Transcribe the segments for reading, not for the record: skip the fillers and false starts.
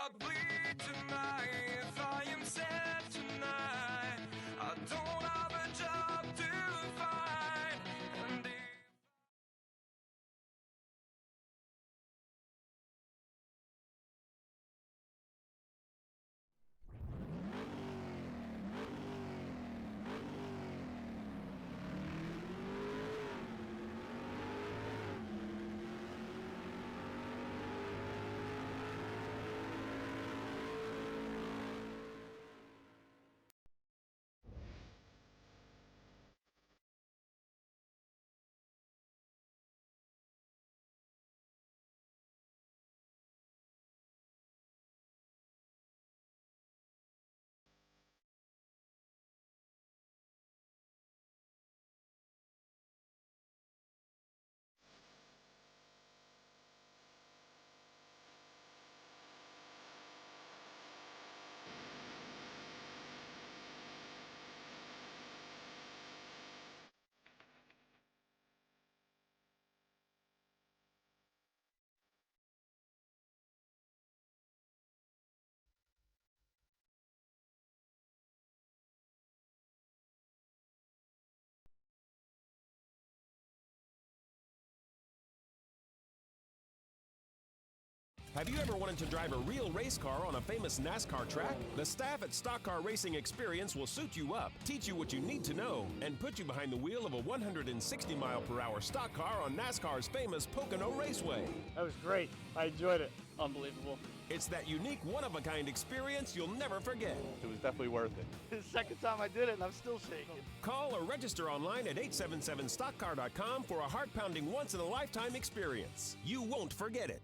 heart bleed tonight if I am sad tonight? I don't have a job to find, and if Have you ever wanted to drive a real race car on a famous NASCAR track? The staff at Stock Car Racing Experience will suit you up, teach you what you need to know, and put you behind the wheel of a 160-mile-per-hour stock car on NASCAR's famous Pocono Raceway. That was great. I enjoyed it. Unbelievable. It's that unique, one-of-a-kind experience you'll never forget. It was definitely worth it. The second time I did it, and I'm still shaking. Call or register online at 877stockcar.com for a heart-pounding, once-in-a-lifetime experience. You won't forget it.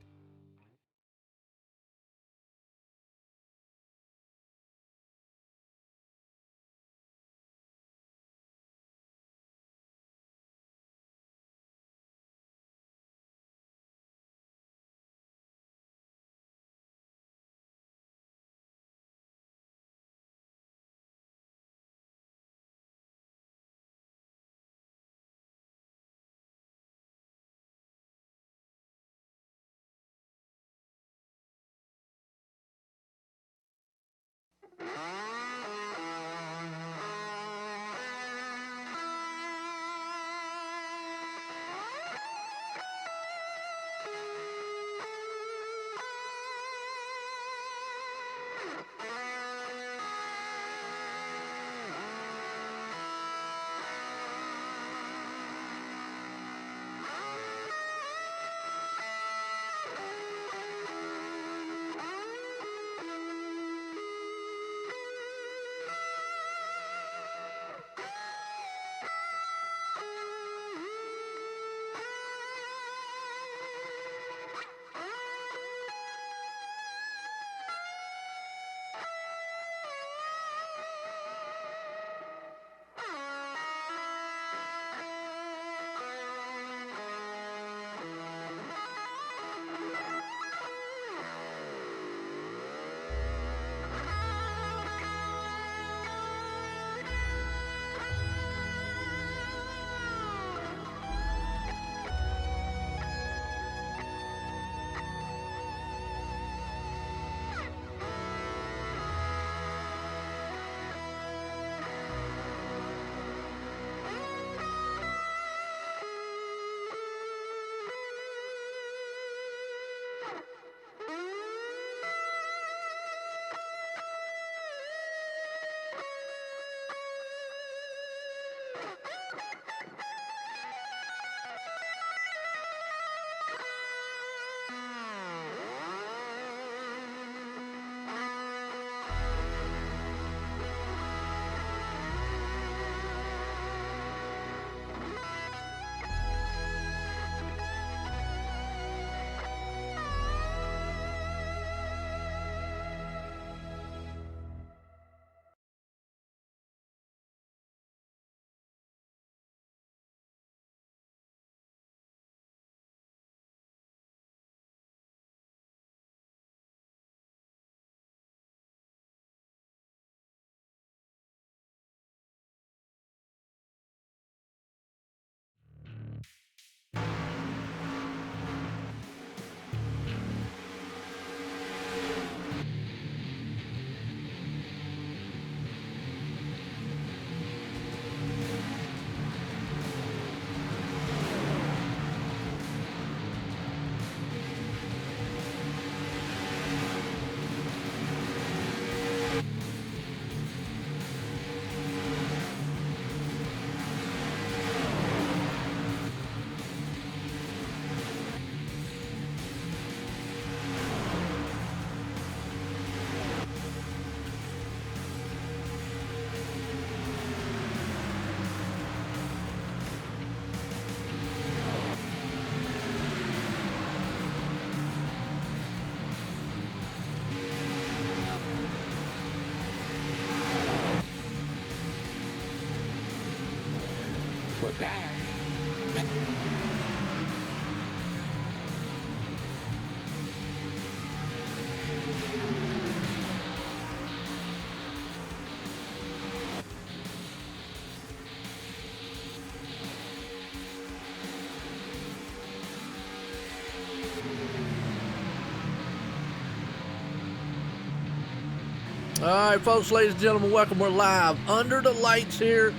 All right, folks, ladies and gentlemen, welcome. We're live under the lights here,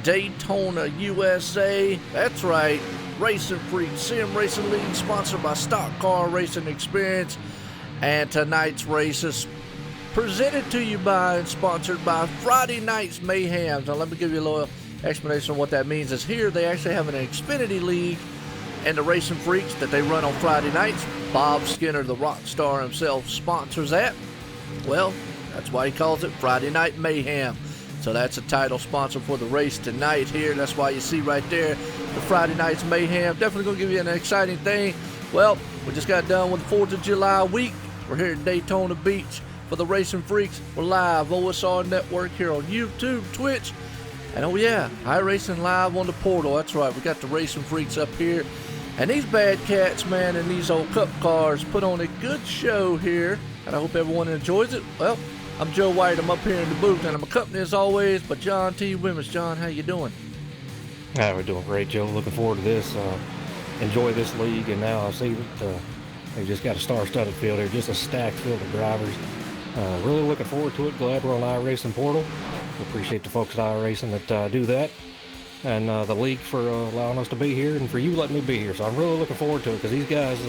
Daytona, USA. That's right, RacinFreeks Sim Racing League, sponsored by Stock Car Racing Experience. And tonight's race is presented to you by and sponsored by Friday Night's Mayhem. Now, let me give you a little explanation of what that means. Is here they actually have an Xfinity League and the RacinFreeks that they run on Friday nights. Bob Skinner, the rock star himself, sponsors that. Well, that's why he calls it Friday Night Mayhem. So that's a title sponsor for the race tonight here. That's why you see right there the Friday Night's Mayhem. Definitely going to give you an exciting thing. Well, we just got done with the 4th of July week. We're here at Daytona Beach for the RacinFreeks. We're live, OSRNetwork here on YouTube, Twitch. And oh yeah, iRacing live on the portal. That's right, we got the RacinFreeks up here. And these bad cats, man, and these old cup cars put on a good show here. And I hope everyone enjoys it. Well, I'm Joe White. I'm up here in the booth, and I'm accompanied as always by John T. Wimmis. John, how you doing? We're doing great, Joe. Looking forward to this. Enjoy this league, and now I see that they just got a star-studded field here, just a stacked field of drivers. Really looking forward to it. Glad we're on iRacing portal. Appreciate the folks at iRacing that do that, and the league for allowing us to be here, and for you letting me be here. So I'm really looking forward to it because these guys,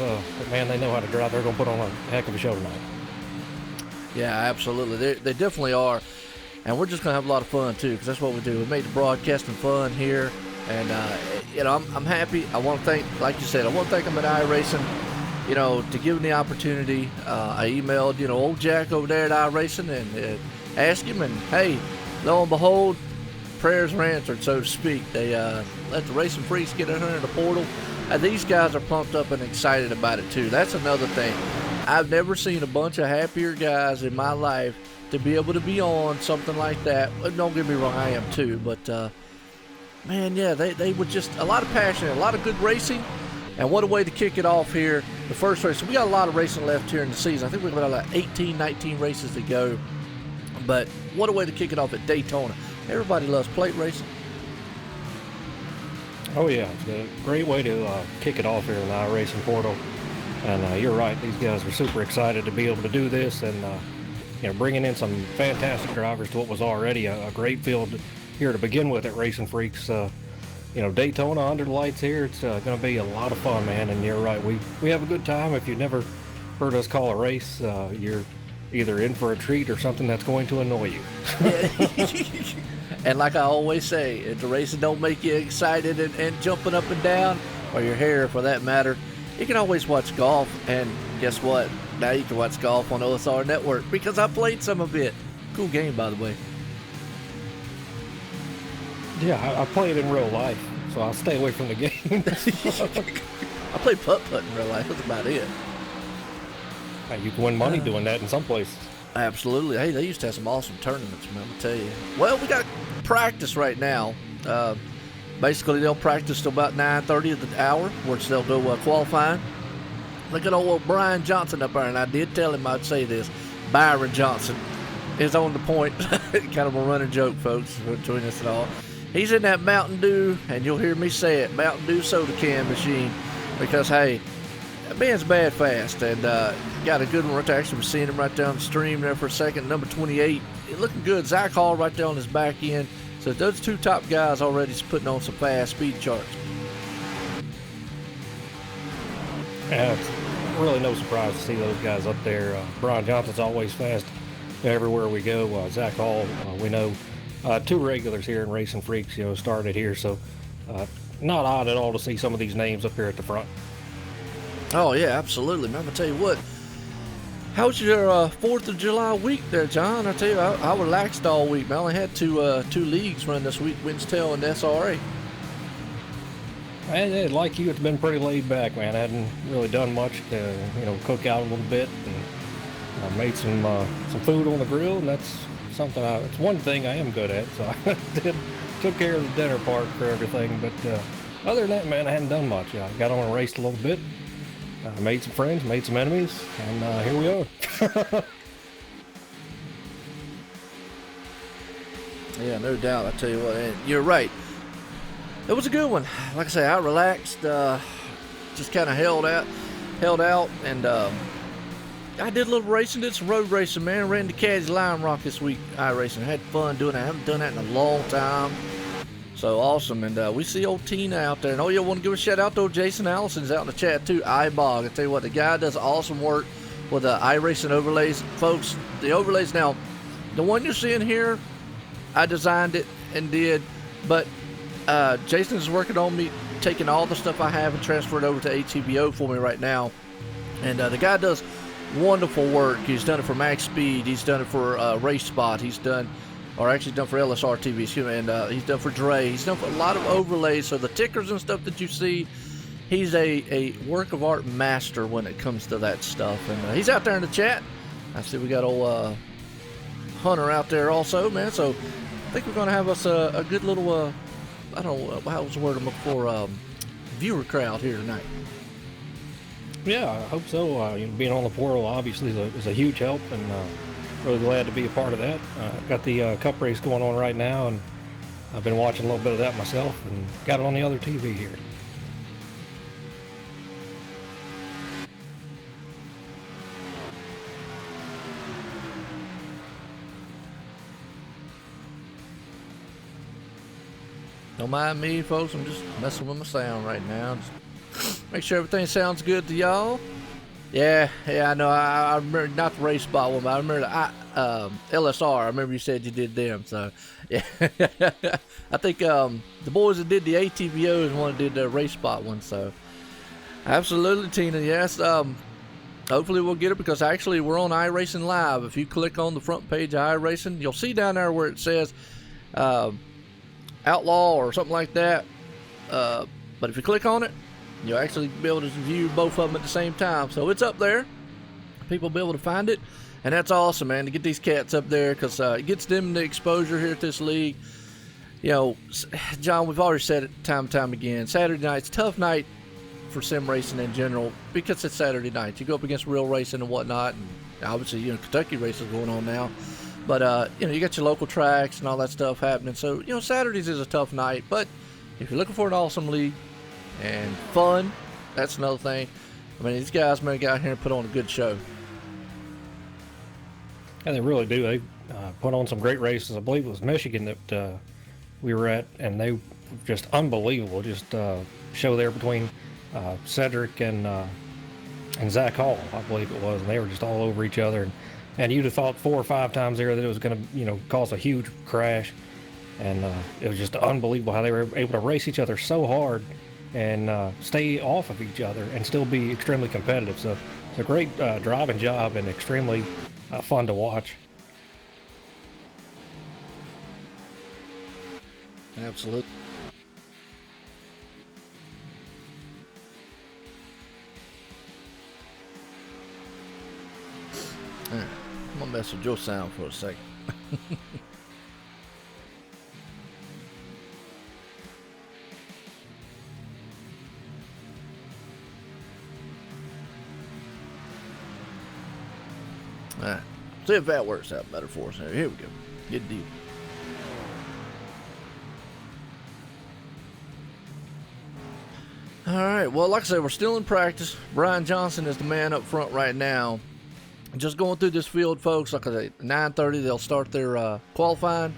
man, they know how to drive. They're going to put on a heck of a show tonight. Yeah, absolutely. They definitely are. And we're just going to have a lot of fun, too, because that's what we do. We made the broadcasting fun here. And, I'm happy. I want to thank, like you said, I want to thank them at iRacing, to give them the opportunity. I emailed, old Jack over there at iRacing and asked him. And, hey, lo and behold, prayers were answered, so to speak. They let the RacinFreeks get in here in the portal. And these guys are pumped up and excited about it, too. That's another thing. I've never seen a bunch of happier guys in my life to be able to be on something like that. Don't get me wrong, I am too. But, man, yeah, they were just a lot of passion, a lot of good racing. And what a way to kick it off here. The first race. So we got a lot of racing left here in the season. I think we've got like 18, 19 races to go. But what a way to kick it off at Daytona. Everybody loves plate racing. Oh, yeah. It's a great way to kick it off here in the iRacing portal. And you're right, these guys are super excited to be able to do this and, bringing in some fantastic drivers to what was already a great field here to begin with at RacinFreeks. Daytona under the lights here, it's going to be a lot of fun, man. And you're right, we have a good time. If you've never heard us call a race, you're either in for a treat or something that's going to annoy you. And like I always say, if the racing don't make you excited and jumping up and down, or your hair for that matter, you can always watch golf, and guess what? Now you can watch golf on OSRNetwork because I played some of it. Cool game, by the way. Yeah, I play it in real life, so I'll stay away from the game. I play putt-putt in real life. That's about it. You can win money doing that in some places. Absolutely. Hey, they used to have some awesome tournaments, man, I'll tell you. Well, we got practice right now. Basically, they'll practice till about 9:30 of the hour, which they'll go qualifying. Look at old Brian Johnson up there, and I did tell him I'd say this. Byron Johnson is on the point. Kind of a running joke, folks, between us and all. He's in that Mountain Dew, and you'll hear me say it, Mountain Dew soda can machine, because, hey, that man's bad fast, and got a good one right there. Actually, we're seeing him right down the stream there for a second. Number 28, looking good. Zach Hall right there on his back end. So those two top guys already putting on some fast speed charts. Yeah, it's really no surprise to see those guys up there. Brian Johnson's always fast everywhere we go. Zach Hall, we know, two regulars here in RacinFreeks, started here. So not odd at all to see some of these names up here at the front. Oh, yeah, absolutely. Man, I'm going to tell you what. How was your 4th of July week there, John? I tell you, I relaxed all week. I only had two leagues run this week, Winstel and SRA. And like you, it's been pretty laid back, man. I hadn't really done much to, cook out a little bit. And I made some food on the grill, and that's something it's one thing I am good at. So I did took care of the dinner part for everything. But other than that, man, I hadn't done much. I got on and raced a little bit. Made some friends, made some enemies, and here we are. Yeah, no doubt. I tell you what, and you're right. It was a good one. Like I say, I relaxed, just kind of held out, and I did a little racing, did some road racing, man. Ran the Caddy Lime Rock this week, iRacing. Had fun doing it. I haven't done that in a long time. So awesome. And we see old Tina out there. And oh, yeah, want to give a shout out to old Jason Allison's out in the chat too. iBog. I tell you what, the guy does awesome work with the iRacing overlays. Folks, the overlays now, the one you're seeing here, I designed it and did, but Jason is working on me taking all the stuff I have and transfer it over to HCBO for me right now. And the guy does wonderful work. He's done it for Max Speed. He's done it for Race Spot. He's done, or actually done for LSR TV, excuse me, and he's done for Dre. He's done for a lot of overlays. So the tickers and stuff that you see, he's a work of art master when it comes to that stuff. And he's out there in the chat. I see we got old Hunter out there also, man. So I think we're going to have us a good little, I don't know, how was the word I'm looking for, viewer crowd here tonight. Yeah, I hope so. Being on the portal obviously is a huge help, and really glad to be a part of that. Got the cup race going on right now, and I've been watching a little bit of that myself, and got it on the other TV here. Don't mind me, folks. I'm just messing with my sound right now. Just make sure everything sounds good to y'all. Yeah, I know. I remember not the race spot one, but I remember the LSR. I remember you said you did them. So, yeah. I think the boys that did the ATVO is one that did the race spot one. So, absolutely, Tina. Yes. Hopefully we'll get it, because actually we're on iRacing Live. If you click on the front page of iRacing, you'll see down there where it says Outlaw or something like that. But if you click on it, you'll actually be able to view both of them at the same time. So it's up there. People will be able to find it. And that's awesome, man, to get these cats up there, because it gets them the exposure here at this league. You know, John, we've already said it time and time again. Saturday night's a tough night for sim racing in general, because it's Saturday night. You go up against real racing and whatnot. And obviously, Kentucky race is going on now. But, you got your local tracks and all that stuff happening. So, Saturdays is a tough night. But if you're looking for an awesome league and fun, that's another thing. I mean, these guys, man, get out here and put on a good show. Yeah, they really do. They put on some great races. I believe it was Michigan that we were at, and they were just unbelievable. Just show there between Cedric and Zach Hall, I believe it was. And they were just all over each other. And you'd have thought 4 or 5 times there that it was going to, cause a huge crash. And it was just unbelievable how they were able to race each other so hard and stay off of each other and still be extremely competitive. So it's a great driving job and extremely fun to watch. Absolutely. All right. I'm going to mess with your sound for a second. All right. See if that works out better for us. Here we go. Good deal. All right. Well, like I said, we're still in practice. Brian Johnson is the man up front right now. Just going through this field, folks. Like I said, 9:30 they'll start their qualifying.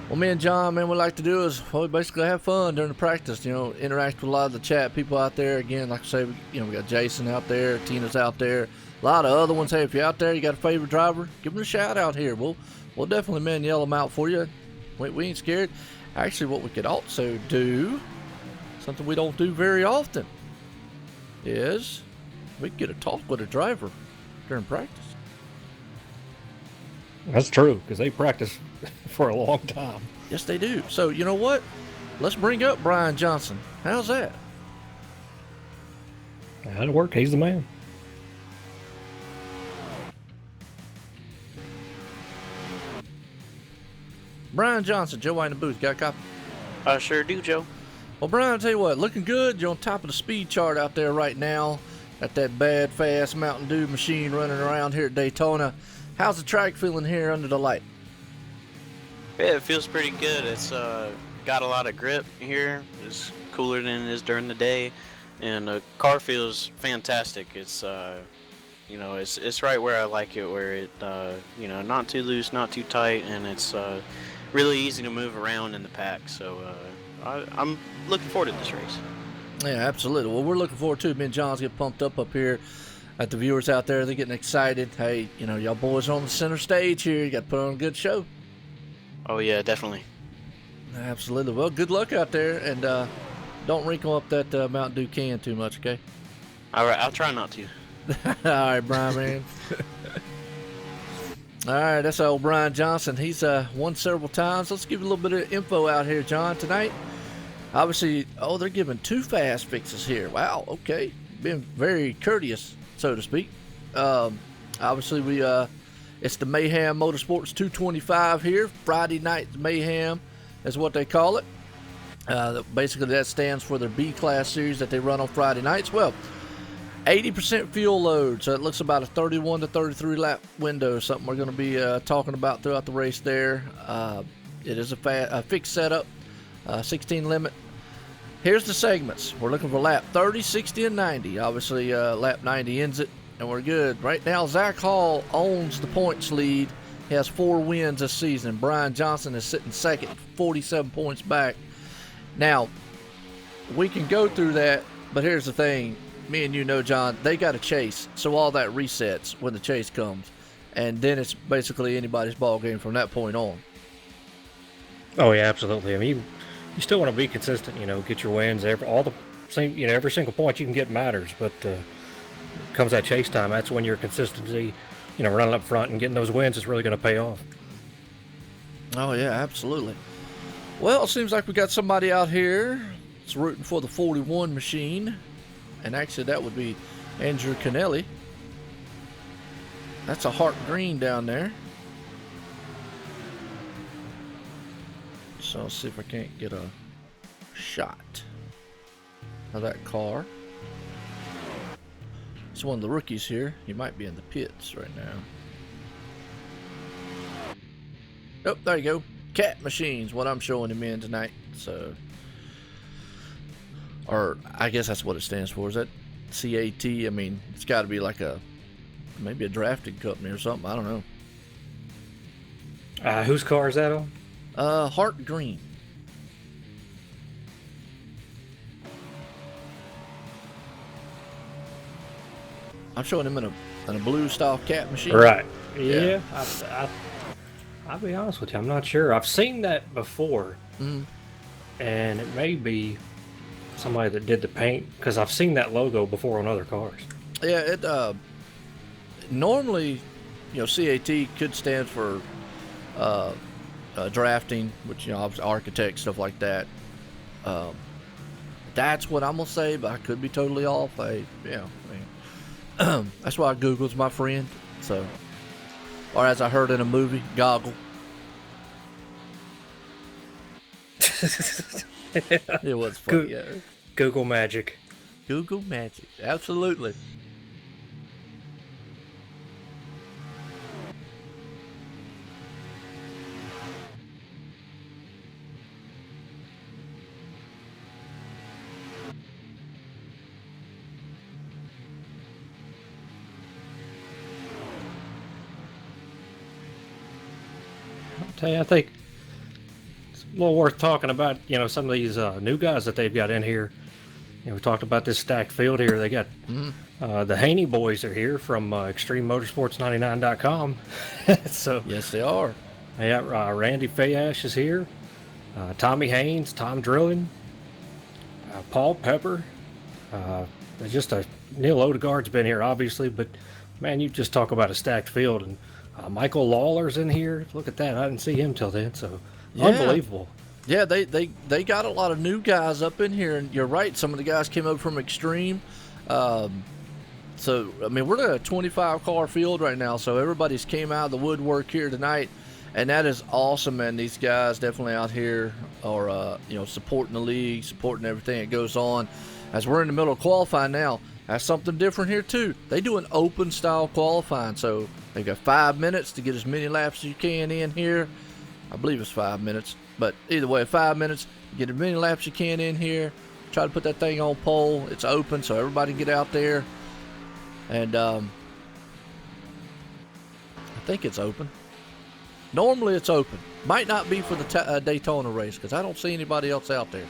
Well, me and John, man, what we like to do is we basically have fun during the practice. Interact with a lot of the chat people out there. Again, like I say, we got Jason out there, Tina's out there, a lot of other ones. Hey, if you're out there, you got a favorite driver, give them a shout out here. We'll definitely, man, yell them out for you. We ain't scared. Actually, what we could also do, something we don't do very often, is we could get a talk with a driver during practice. That's true, because they practice for a long time. Yes, they do. So, you know what? Let's bring up Brian Johnson. How's that? That'll work. He's the man. Brian Johnson, Joe White in the booth. Got a copy? I sure do, Joe. Well, Brian, I'll tell you what, looking good. You're on top of the speed chart out there right now. Got that bad, fast Mountain Dew machine running around here at Daytona. How's the track feeling here under the light? Yeah, it feels pretty good. It's got a lot of grip here. It's cooler than it is during the day, and the car feels fantastic. It's it's right where I like it, where it not too loose, not too tight, and it's really easy to move around in the pack. So I'm looking forward to this race. Yeah, absolutely. Well, we're looking forward to it. Me and John's get pumped up here at the viewers out there. They're getting excited. Hey, y'all boys are on the center stage here. You got to put on a good show. Oh, yeah, definitely. Absolutely. Well, good luck out there, and don't wrinkle up that Mountain Dew can too much, okay? All right, I'll try not to. All right, Brian, man. All right, that's old Brian Johnson. He's won several times. Let's give you a little bit of info out here, John, tonight. Obviously, they're giving 2 fast fixes here. Wow, okay. Being very courteous, so to speak. Obviously, it's the Mayhem Motorsports 225 here. Friday Night Mayhem is what they call it. Basically, that stands for their B-Class series that they run on Friday nights. Well, 80% fuel load, so it looks about a 31 to 33 lap window, something we're going to be talking about throughout the race there. It is a fixed setup, 16 limit. Here's the segments. We're looking for lap 30, 60, and 90. Obviously, lap 90 ends it, and we're good. Right now, Zach Hall owns the points lead. He has 4 wins this season. Brian Johnson is sitting second, 47 points back. Now, we can go through that, but here's the thing. Me and you know, John, they got to chase, so all that resets when the chase comes. And then it's basically anybody's ball game from that point on. Oh, yeah, absolutely. I mean, you still want to be consistent, get your wins. Every single point you can get matters, but comes that chase time, that's when your consistency, running up front and getting those wins is really going to pay off. Oh, yeah, absolutely. Well, it seems like we got somebody out here that's rooting for the 41 machine. And actually, that would be Andrew Kennelly. That's a heart green down there. So I'll see if I can't get a shot of that car. It's one of the rookies here. He might be in the pits right now. Oh, there you go. Cat Machine's what I'm showing him in tonight. So, or I guess that's what it stands for. Is that CAT? I mean, it's got to be like maybe a drafting company or something. I don't know. Whose car is that on? Heart green. I'm showing him in a blue style Cat Machine. Right. Yeah. I'll be honest with you. I'm not sure. I've seen that before, and it may be somebody that did the paint, because I've seen that logo before on other cars. Yeah. It normally, CAT could stand for drafting, which obviously architect, stuff like that. That's what I'm gonna say, but I could be totally off. That's why Google's my friend. So, or as I heard in a movie, goggle. It was funny. Yeah. Google magic. Google magic. Absolutely. Tell you, I think it's a little worth talking about, some of these new guys that they've got in here. We talked about this stacked field here. They got the Haney boys are here from ExtremeMotorsports99.com. So yes, they are. Yeah, Randy Fayash is here. Tommy Haynes, Tom Drilling, Paul Pepper. Just Neil Odegaard's been here, obviously, but man, you just talk about a stacked field. And Michael Lawler's in here. Look at that. I didn't see him till then, so yeah. Unbelievable. Yeah, they got a lot of new guys up in here, and you're right. Some of the guys came over from Extreme. So, I mean, we're at a 25-car field right now, so everybody's came out of the woodwork here tonight. And that is awesome, man. These guys definitely out here are, supporting the league, supporting everything that goes on. As we're in the middle of qualifying now, that's something different here too. They do an open style qualifying, so they got 5 minutes to get as many laps as you can in here. I believe it's 5 minutes, but either way, 5 minutes, get as many laps as you can in here. Try to put that thing on pole. It's open, so everybody can get out there. And I think it's open. Normally it's open. Might not be for the Daytona race because I don't see anybody else out there.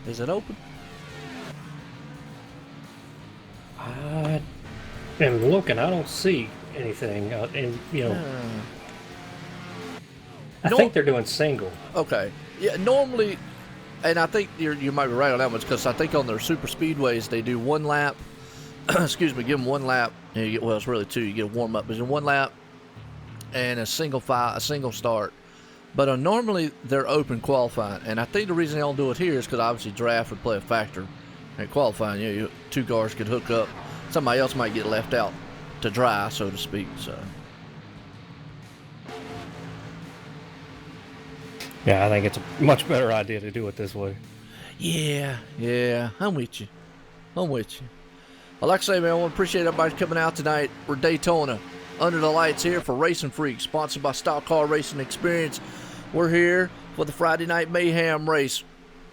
Is it open? I am looking. I don't see anything. I think they're doing single. Okay. Yeah, normally, and I think you might be right on that one because I think on their super speedways they do 1 lap. Excuse me, give them 1 lap. Well, it's really 2. You get a warm up. It's in 1 lap and a single start. But normally they're open qualifying, and I think the reason they don't do it here is because obviously draft would play a factor in qualifying. 2 cars could hook up. Somebody else might get left out to dry, so to speak. So. Yeah, I think it's a much better idea to do it this way. Yeah, I'm with you. Well, like I say, man, I want to appreciate everybody coming out tonight. We're Daytona, under the lights here for Racing Freaks, sponsored by Stock Car Racing Experience. We're here for the Friday Night Mayhem race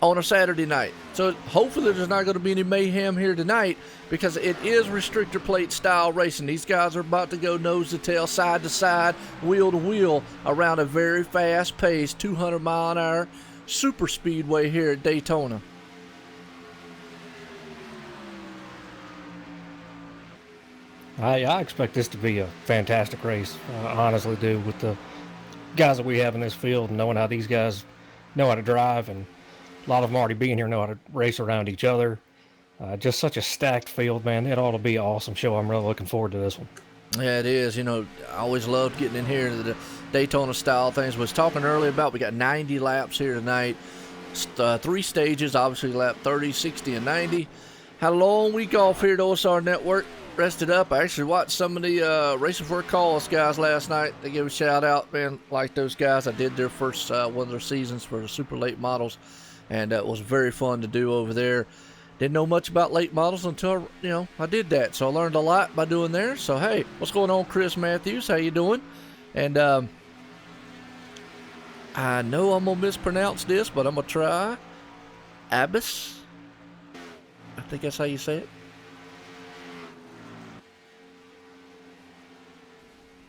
on a Saturday night. So hopefully there's not going to be any mayhem here tonight because it is restrictor plate style racing. These guys are about to go nose to tail, side to side, wheel to wheel around a very fast paced 200 mile an hour super speedway here at Daytona. I expect this to be a fantastic race. I honestly do, with the guys that we have in this field, knowing how these guys know how to drive, and a lot of them already being here know how to race around each other. Just such a stacked field, man. It ought to be an awesome show. I'm really looking forward to this one. Yeah, it is. I always loved getting in here to the Daytona style things. Was talking earlier about we got 90 laps here tonight. 3 stages, obviously lap 30, 60, and 90. Had a long week off here at OSRNetwork. Rested up. I actually watched some of the Racing for a Cause guys last night. They gave a shout out, man. Like those guys. I did their first one of their seasons for the super late models, and it was very fun to do over there. Didn't know much about late models until I did that, so I learned a lot by doing there. So hey, what's going on, Chris Matthews? How you doing? And I know I'm gonna mispronounce this, but I'm gonna try. Abbas, I think that's how you say it.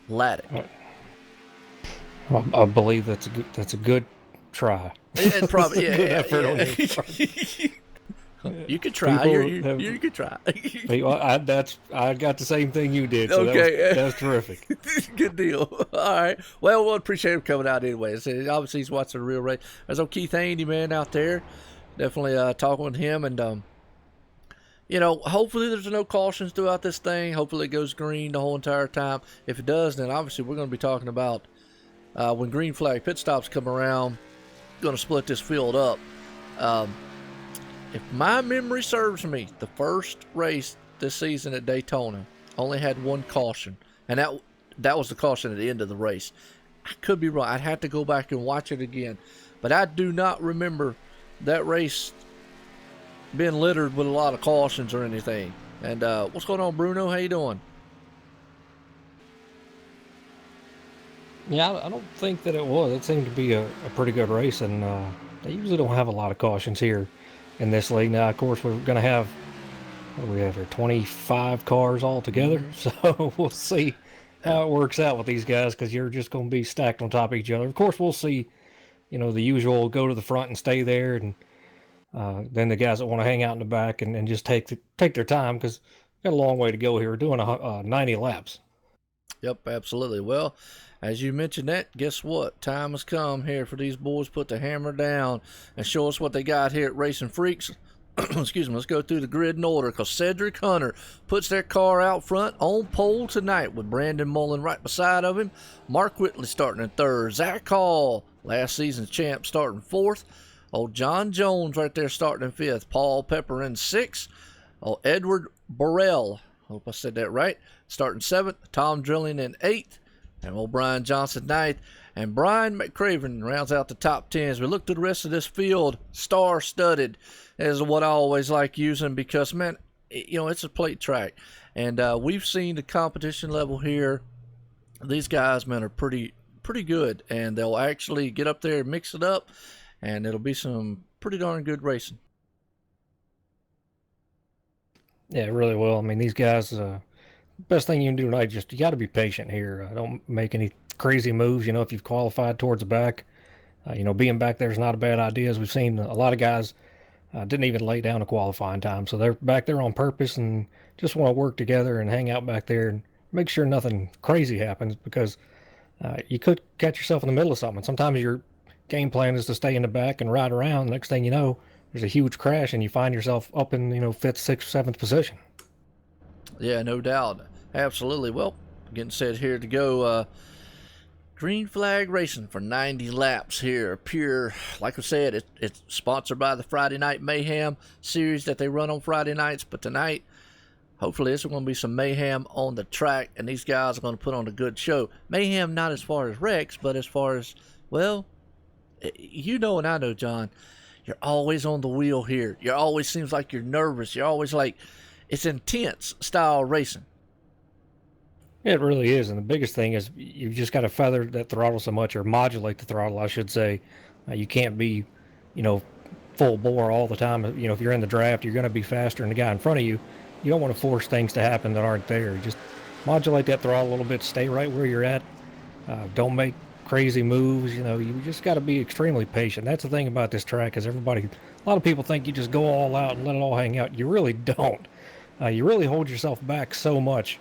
Laddick. I believe that's a good try. And probably good effort on your part. You could try. You could try. I got the same thing you did. So okay, that's terrific. Good deal. All right. Well, we'll appreciate him coming out anyway. Obviously, he's watching the real race. There's old Keith Handy, man, out there. Definitely talking with him, and hopefully there's no cautions throughout this thing. Hopefully it goes green the whole entire time. If it does, then obviously we're going to be talking about when green flag pit stops come around. Going to split this field up. If my memory serves me, the first race this season at Daytona only had 1 caution, and that was the caution at the end of the race. I could be wrong. I'd have to go back and watch it again, but I do not remember that race being littered with a lot of cautions or anything. And what's going on, Bruno? How you doing? Yeah, I don't think that it was. It seemed to be a pretty good race, and they usually don't have a lot of cautions here in this league. Now, of course, we're going to have, what do we have here, 25 cars all together. So we'll see how it works out with these guys, because you're just going to be stacked on top of each other. Of course, we'll see, the usual go to the front and stay there, and then the guys that want to hang out in the back and just take their time, because we've got a long way to go here. We're doing 90 laps. Yep, absolutely. Well, as you mentioned that, guess what? Time has come here for these boys to put the hammer down and show us what they got here at Racing Freaks. Excuse me, let's go through the grid in order, because Cedric Hunter puts their car out front on pole tonight with Brandon Mullen right beside of him. Mark Whitley starting in 3rd. Zach Hall, last season's champ, starting 4th. Old John Jones right there starting in 5th. Paul Pepper in 6th. Oh, Edward Burrell, hope I said that right, starting 7th. Tom Drilling in 8th. and old Brian Johnson ninth, and Brian McCraven rounds out the top 10. As we look to the rest of this field, star-studded is what I always like using because, man, it's a plate track. And we've seen the competition level here. These guys, man, are pretty good, and they'll actually get up there and mix it up, and it'll be some pretty darn good racing. Yeah, it really will. I mean, these guys, best thing you can do tonight, just you got to be patient here. Don't make any crazy moves. If you've qualified towards the back, being back there is not a bad idea. As we've seen, a lot of guys didn't even lay down a qualifying time, so they're back there on purpose and just want to work together and hang out back there and make sure nothing crazy happens, because you could catch yourself in the middle of something. Sometimes your game plan is to stay in the back and ride around. Next thing you know, there's a huge crash and you find yourself up in 5th, 6th, 7th position. Yeah, no doubt. Absolutely. Well, getting set here to go. Green Flag Racing for 90 laps here. Pure, like I said, it's sponsored by the Friday Night Mayhem series that they run on Friday nights. But tonight, hopefully there's going to be some mayhem on the track, and these guys are going to put on a good show. Mayhem not as far as wrecks, but as far as, well, and I know, John, you're always on the wheel here. You always seems like you're nervous. You're always like, it's intense style racing. It really is, and the biggest thing is you've just got to feather that throttle so much, or modulate the throttle, I should say. You can't be, full bore all the time. If you're in the draft, you're going to be faster than the guy in front of you. You don't want to force things to happen that aren't there. Just modulate that throttle a little bit, stay right where you're at. Don't make crazy moves. You just got to be extremely patient. That's the thing about this track, is a lot of people think you just go all out and let it all hang out. You really don't. You really hold yourself back so much.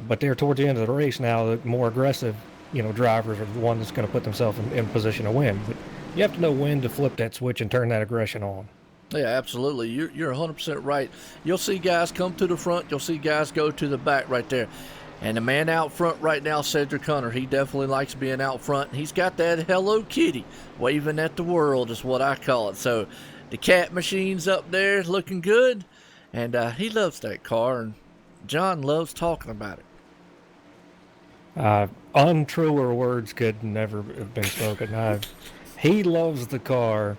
But there towards the end of the race now, the more aggressive, drivers are the one that's going to put themselves in position to win. But you have to know when to flip that switch and turn that aggression on. Yeah, absolutely. You're 100% right. You'll see guys come to the front. You'll see guys go to the back right there. And the man out front right now, Cedric Hunter, he definitely likes being out front. He's got that Hello Kitty waving at the world is what I call it. So the cat machine's up there looking good, and he loves that car, and John loves talking about it. Untruer words could never have been spoken. He loves the car.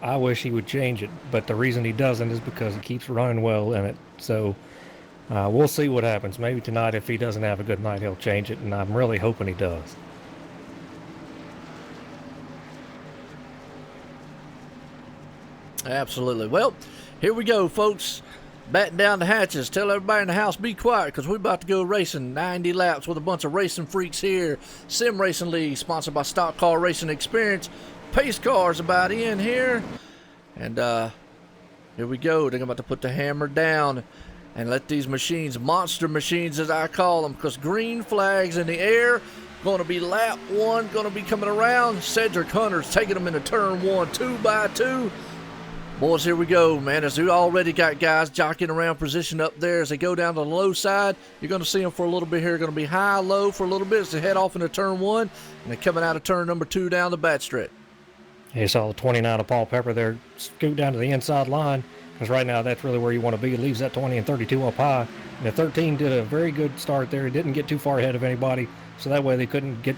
I wish he would change it, but the reason he doesn't is because he keeps running well in it. So we'll see what happens. Maybe tonight, if he doesn't have a good night, he'll change it, and I'm really hoping he does. Absolutely. Well, here we go, folks. Batten down the hatches. Tell everybody in the house, be quiet, because we're about to go racing 90 laps with a bunch of racing freaks here. Sim Racing League, sponsored by Stock Car Racing Experience. Pace cars about in here. And here we go. They're about to put the hammer down and let these machines, monster machines as I call them, because green flags in the air. Going to be lap one, going to be coming around. Cedric Hunter's taking them into turn one, 2 by 2. Boys, here we go, man. As we already got guys jockeying around position up there as they go down to the low side. You're going to see them for a little bit here. Going to be high, low for a little bit as they head off into turn one. And they're coming out of turn number 2 down the back straight. You saw the 29 of Paul Pepper there scoot down to the inside line, because right now that's really where you want to be. It leaves that 20 and 32 up high. And the 13 did a very good start there. He didn't get too far ahead of anybody, so that way they couldn't get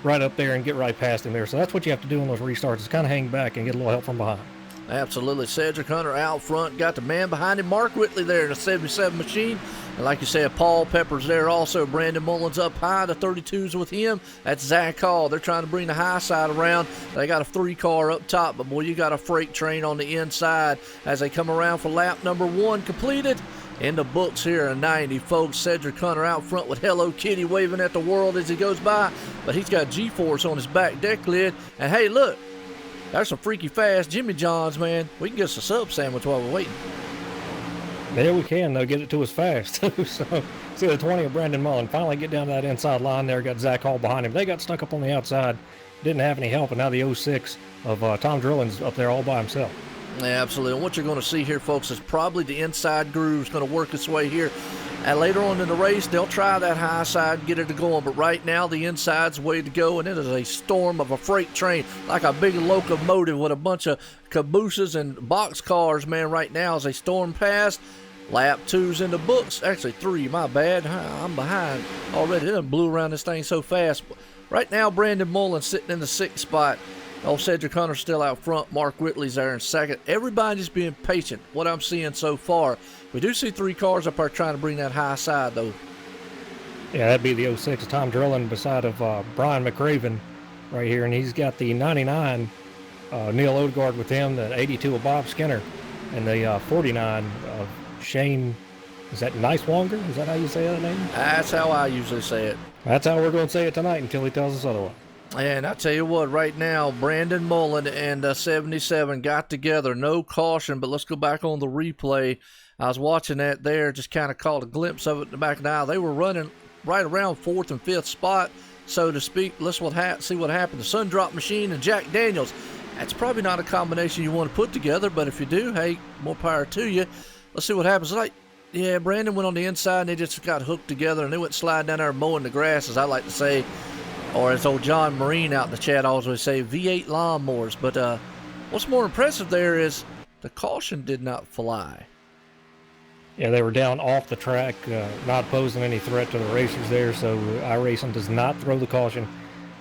right up there and get right past him there. So that's what you have to do in those restarts, is kind of hang back and get a little help from behind. Absolutely. Cedric Hunter out front. Got the man behind him, Mark Whitley there in the 77 machine. And like you said, Paul Pepper's there also. Brandon Mullins up high. The 32's with him. That's Zach Hall. They're trying to bring the high side around. They got a 3-car up top. But, boy, you got a freight train on the inside as they come around for lap number 1 completed. In the books here in 90, folks. Cedric Hunter out front with Hello Kitty waving at the world as he goes by. But he's got G-force on his back deck lid. And, hey, look. There's some freaky fast Jimmy John's, man. We can get us a sub sandwich while we're waiting. There we can. They'll get it to us fast. So, see the 20 of Brandon Mullen finally get down to that inside line there. Got Zach Hall behind him. They got stuck up on the outside. Didn't have any help, and now the 06 of Tom Drillin's up there all by himself. Yeah, absolutely. And what you're going to see here, folks, is probably the inside groove's going to work its way here. And later on in the race, they'll try that high side and get it to going. But right now, the inside's the way to go. And it is a storm of a freight train, like a big locomotive with a bunch of cabooses and box cars, man, right now as they storm past. Lap 2's in the books. Actually 3, my bad. I'm behind already. It done blew around this thing so fast. Right now, Brandon Mullen's sitting in the 6th spot. Old Cedric Hunter's still out front. Mark Whitley's there in 2nd. Everybody just being patient, what I'm seeing so far. We do see 3 cars up there trying to bring that high side, though. Yeah, that'd be the 06 Tom Drilling beside of Brian McRaven right here. And he's got the 99 Neil Odegaard with him, the 82 of Bob Skinner, and the 49 of Shane. Is that Nicewanger? Is that how you say that name? That's how I usually say it. That's how we're going to say it tonight until he tells us otherwise. And I tell you what, right now, Brandon Mullen and 77 got together. No caution, but let's go back on the replay. I was watching that there, just kind of caught a glimpse of it in the back of the eye. They were running right around 4th and 5th spot, so to speak. Let's see what happened. The Sun Drop Machine and Jack Daniels. That's probably not a combination you want to put together, but if you do, hey, more power to you. Let's see what happens. Yeah, Brandon went on the inside, and they just got hooked together, and they went sliding down there mowing the grass, as I like to say, or as old John Marine out in the chat always would say, V8 lawnmowers. But what's more impressive there is the caution did not fly. Yeah, they were down off the track, not posing any threat to the racers there, so iRacing does not throw the caution.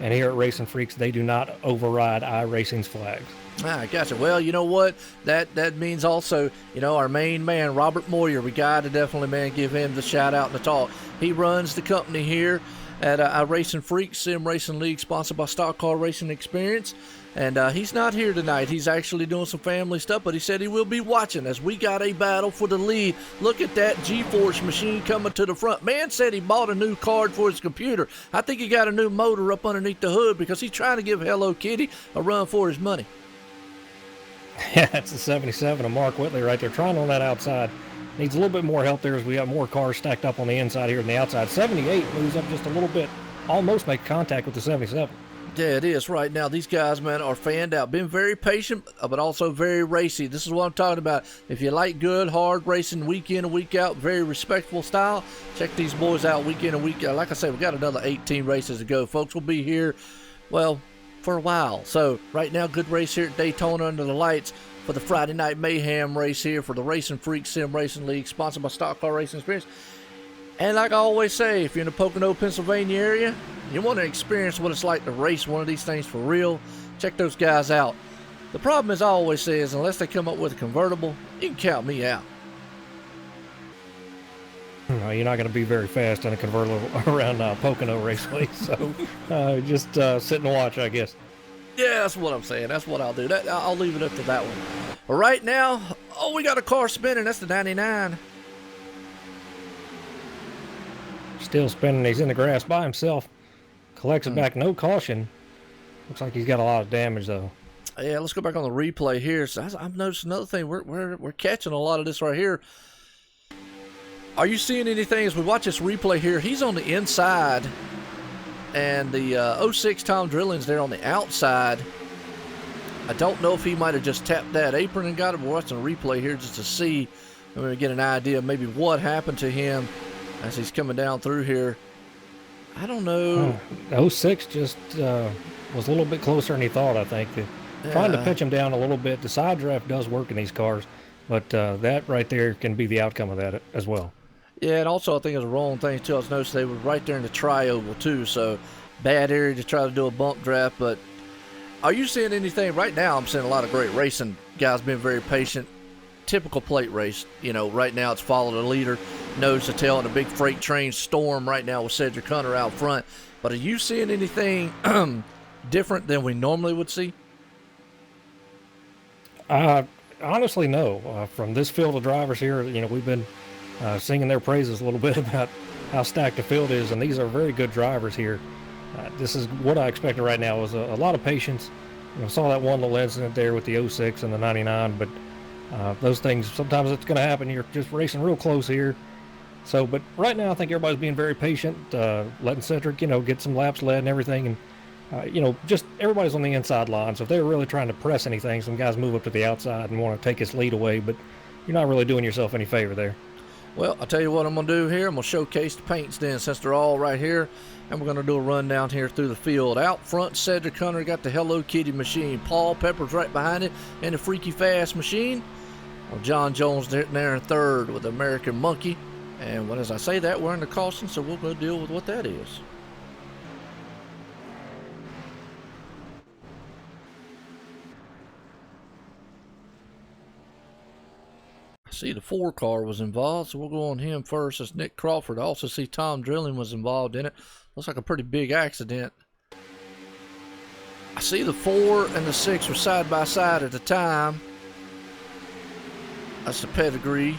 And here at Racing Freaks, they do not override iRacing's flags. Ah, gotcha. Well, you know what? That means also, our main man, Robert Moyer, we got to definitely, man, give him the shout-out and the talk. He runs the company here at RacinFreeks Sim Racing League, sponsored by Stock Car Racing Experience. And he's not here tonight. He's actually doing some family stuff, but he said he will be watching as we got a battle for the lead. Look at that G-Force machine coming to the front. Man said he bought a new card for his computer. I think he got a new motor up underneath the hood because he's trying to give Hello Kitty a run for his money. Yeah, that's the 77 of Mark Whitley right there, trying on that outside. Needs a little bit more help there as we have more cars stacked up on the inside here than the outside. 78 moves up just a little bit, almost make contact with the 77. Yeah, it is right now. These guys, man, are fanned out. Been very patient, but also very racy. This is what I'm talking about. If you like good, hard racing week in and week out, very respectful style, check these boys out week in and week out. Like I said, we got another 18 races to go. Folks will be here, well, for a while. So right now, good race here at Daytona under the lights for the Friday Night Mayhem race here for the RacinFreeks Sim Racing League, sponsored by Stock Car Racing Experience. And like I always say, if you're in the Pocono, Pennsylvania area, you want to experience what it's like to race one of these things for real, check those guys out. The problem, as I always say, is unless they come up with a convertible, you can count me out. You're not going to be very fast in a convertible around Pocono Raceway, so just sit and watch, I guess. Yeah, that's what I'm saying. That's what I'll do. I'll leave it up to that one. But right now, we got a car spinning. That's the 99. Still spinning. He's in the grass by himself. Collects it back. No caution. Looks like he's got a lot of damage, though. Yeah, let's go back on the replay here. So I've noticed another thing. We're catching a lot of this right here. Are you seeing anything as we watch this replay here? He's on the inside, and the 06 Tom Drilling's there on the outside. I don't know if he might have just tapped that apron and got it. We're watching the replay here just to see, maybe get an idea of maybe what happened to him as he's coming down through here. I don't know. 06 just was a little bit closer than he thought, I think. Trying to pitch him down a little bit. The side draft does work in these cars, but that right there can be the outcome of that as well. Yeah, and also I think it's a wrong thing, too. I was noticing they were right there in the tri-oval, too, so bad area to try to do a bump draft. But are you seeing anything? Right now I'm seeing a lot of great racing. Guys being very patient. Typical plate race. Right now it's follow the leader, nose to tail, and a big freight train storm right now with Cedric Hunter out front. But are you seeing anything different than we normally would see? Honestly, no. From this field of drivers here, we've been singing their praises a little bit about how stacked the field is, and these are very good drivers here. This is what I expected right now, is a lot of patience. Saw that one little incident there with the 06 and the 99, but those things, sometimes it's going to happen. You're just racing real close here. So, but right now I think everybody's being very patient, letting Cedric, get some laps led and everything. And, just everybody's on the inside line. So if they're really trying to press anything, some guys move up to the outside and want to take his lead away, but you're not really doing yourself any favor there. Well, I'll tell you what I'm going to do here. I'm going to showcase the paints then, since they're all right here. And we're going to do a run down here through the field. Out front, Cedric Hunter got the Hello Kitty machine. Paul Pepper's right behind it, and the Freaky Fast machine. Well, John Jones there in third with American Monkey. And as I say that, we're in the caution, so we'll go deal with what that is. I see the 4 car was involved, so we'll go on him first. It's Nick Crawford. I also see Tom Drilling was involved in it. Looks like a pretty big accident. I see the 4 and the 6 were side by side at the time. That's the pedigree.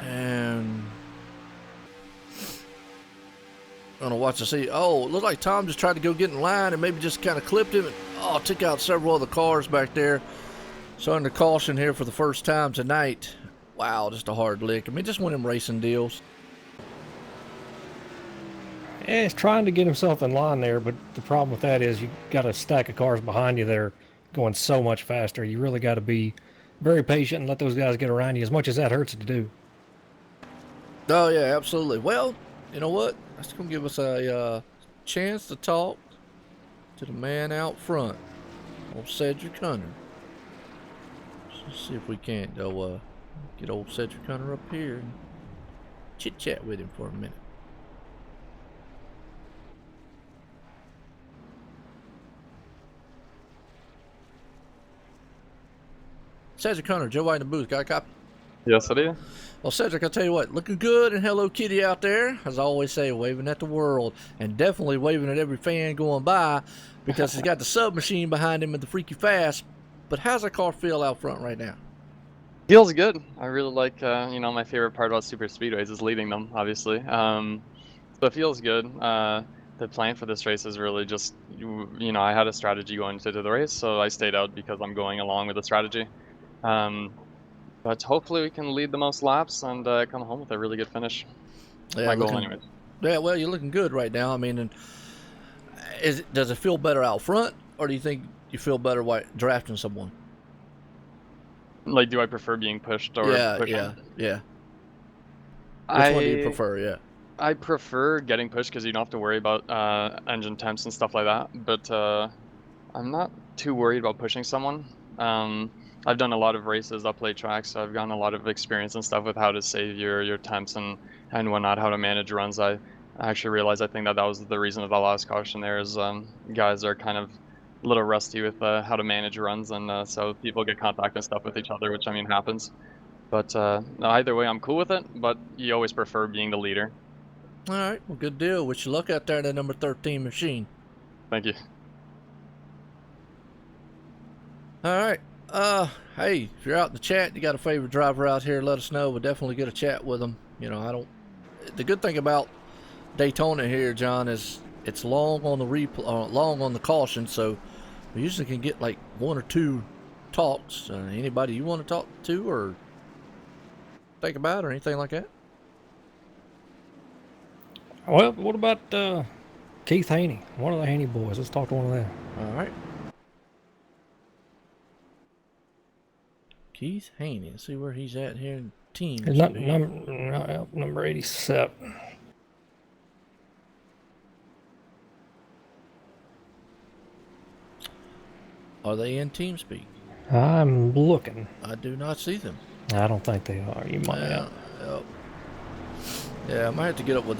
And I don't know what to see. Oh, it looked like Tom just tried to go get in line and maybe just kind of clipped him. And, took out several other cars back there. So under caution here for the first time tonight. Wow, just a hard lick. I mean, just one of them racing deals. Yeah, he's trying to get himself in line there, but the problem with that is you got a stack of cars behind you that are going so much faster. You really got to be very patient and let those guys get around you, as much as that hurts to do. Oh, yeah, absolutely. Well, you know what? That's going to give us a chance to talk to the man out front, old Cedric Hunter. Let's see if we can't go get old Cedric Hunter up here and chit-chat with him for a minute. Cedric Hunter, Joe White in the booth. Got a copy? Yes, I do. Well, Cedric, I'll tell you what, looking good and Hello Kitty out there. As I always say, waving at the world. And definitely waving at every fan going by because he's got the submachine behind him and the freaky fast. But how's that car feel out front right now? Feels good. I really like, my favorite part about super speedways is leading them, obviously. So it feels good. The plan for this race is really just, I had a strategy going into the race, so I stayed out because I'm going along with the strategy. But hopefully we can lead the most laps and come home with a really good finish. Yeah, my goal anyways. Yeah, well, you're looking good right now. I mean, and does it feel better out front, or do you think you feel better drafting someone? Like, do I prefer being pushed or pushing? Yeah. Which one do you prefer? Yeah. I prefer getting pushed because you don't have to worry about engine temps and stuff like that. But I'm not too worried about pushing someone. I've done a lot of races, upplay tracks, so I've gotten a lot of experience and stuff with how to save your temps and whatnot, how to manage runs. I actually realized I think that was the reason of the last caution there is guys are kind of a little rusty with how to manage runs, and so people get contact and stuff with each other, which I mean happens. But either way, I'm cool with it, but you always prefer being the leader. All right, well, good deal. Wish you luck out there in the number 13 machine. Thank you. All right. Hey, if you're out in the chat, you got a favorite driver out here, let us know. We'll definitely get a chat with them. The good thing about Daytona here, John, is it's long on the long on the caution, so we usually can get like 1 or 2 talks. Anybody you want to talk to or think about or anything like that? Well, what about Keith Haney, one of the Haney boys? Let's talk to one of them. All right. Keith Haney. Let's see where he's at here in team. Number 87. Are they in TeamSpeak? I'm looking. I do not see them. I don't think they are. You might have. Yeah, I might have to get up with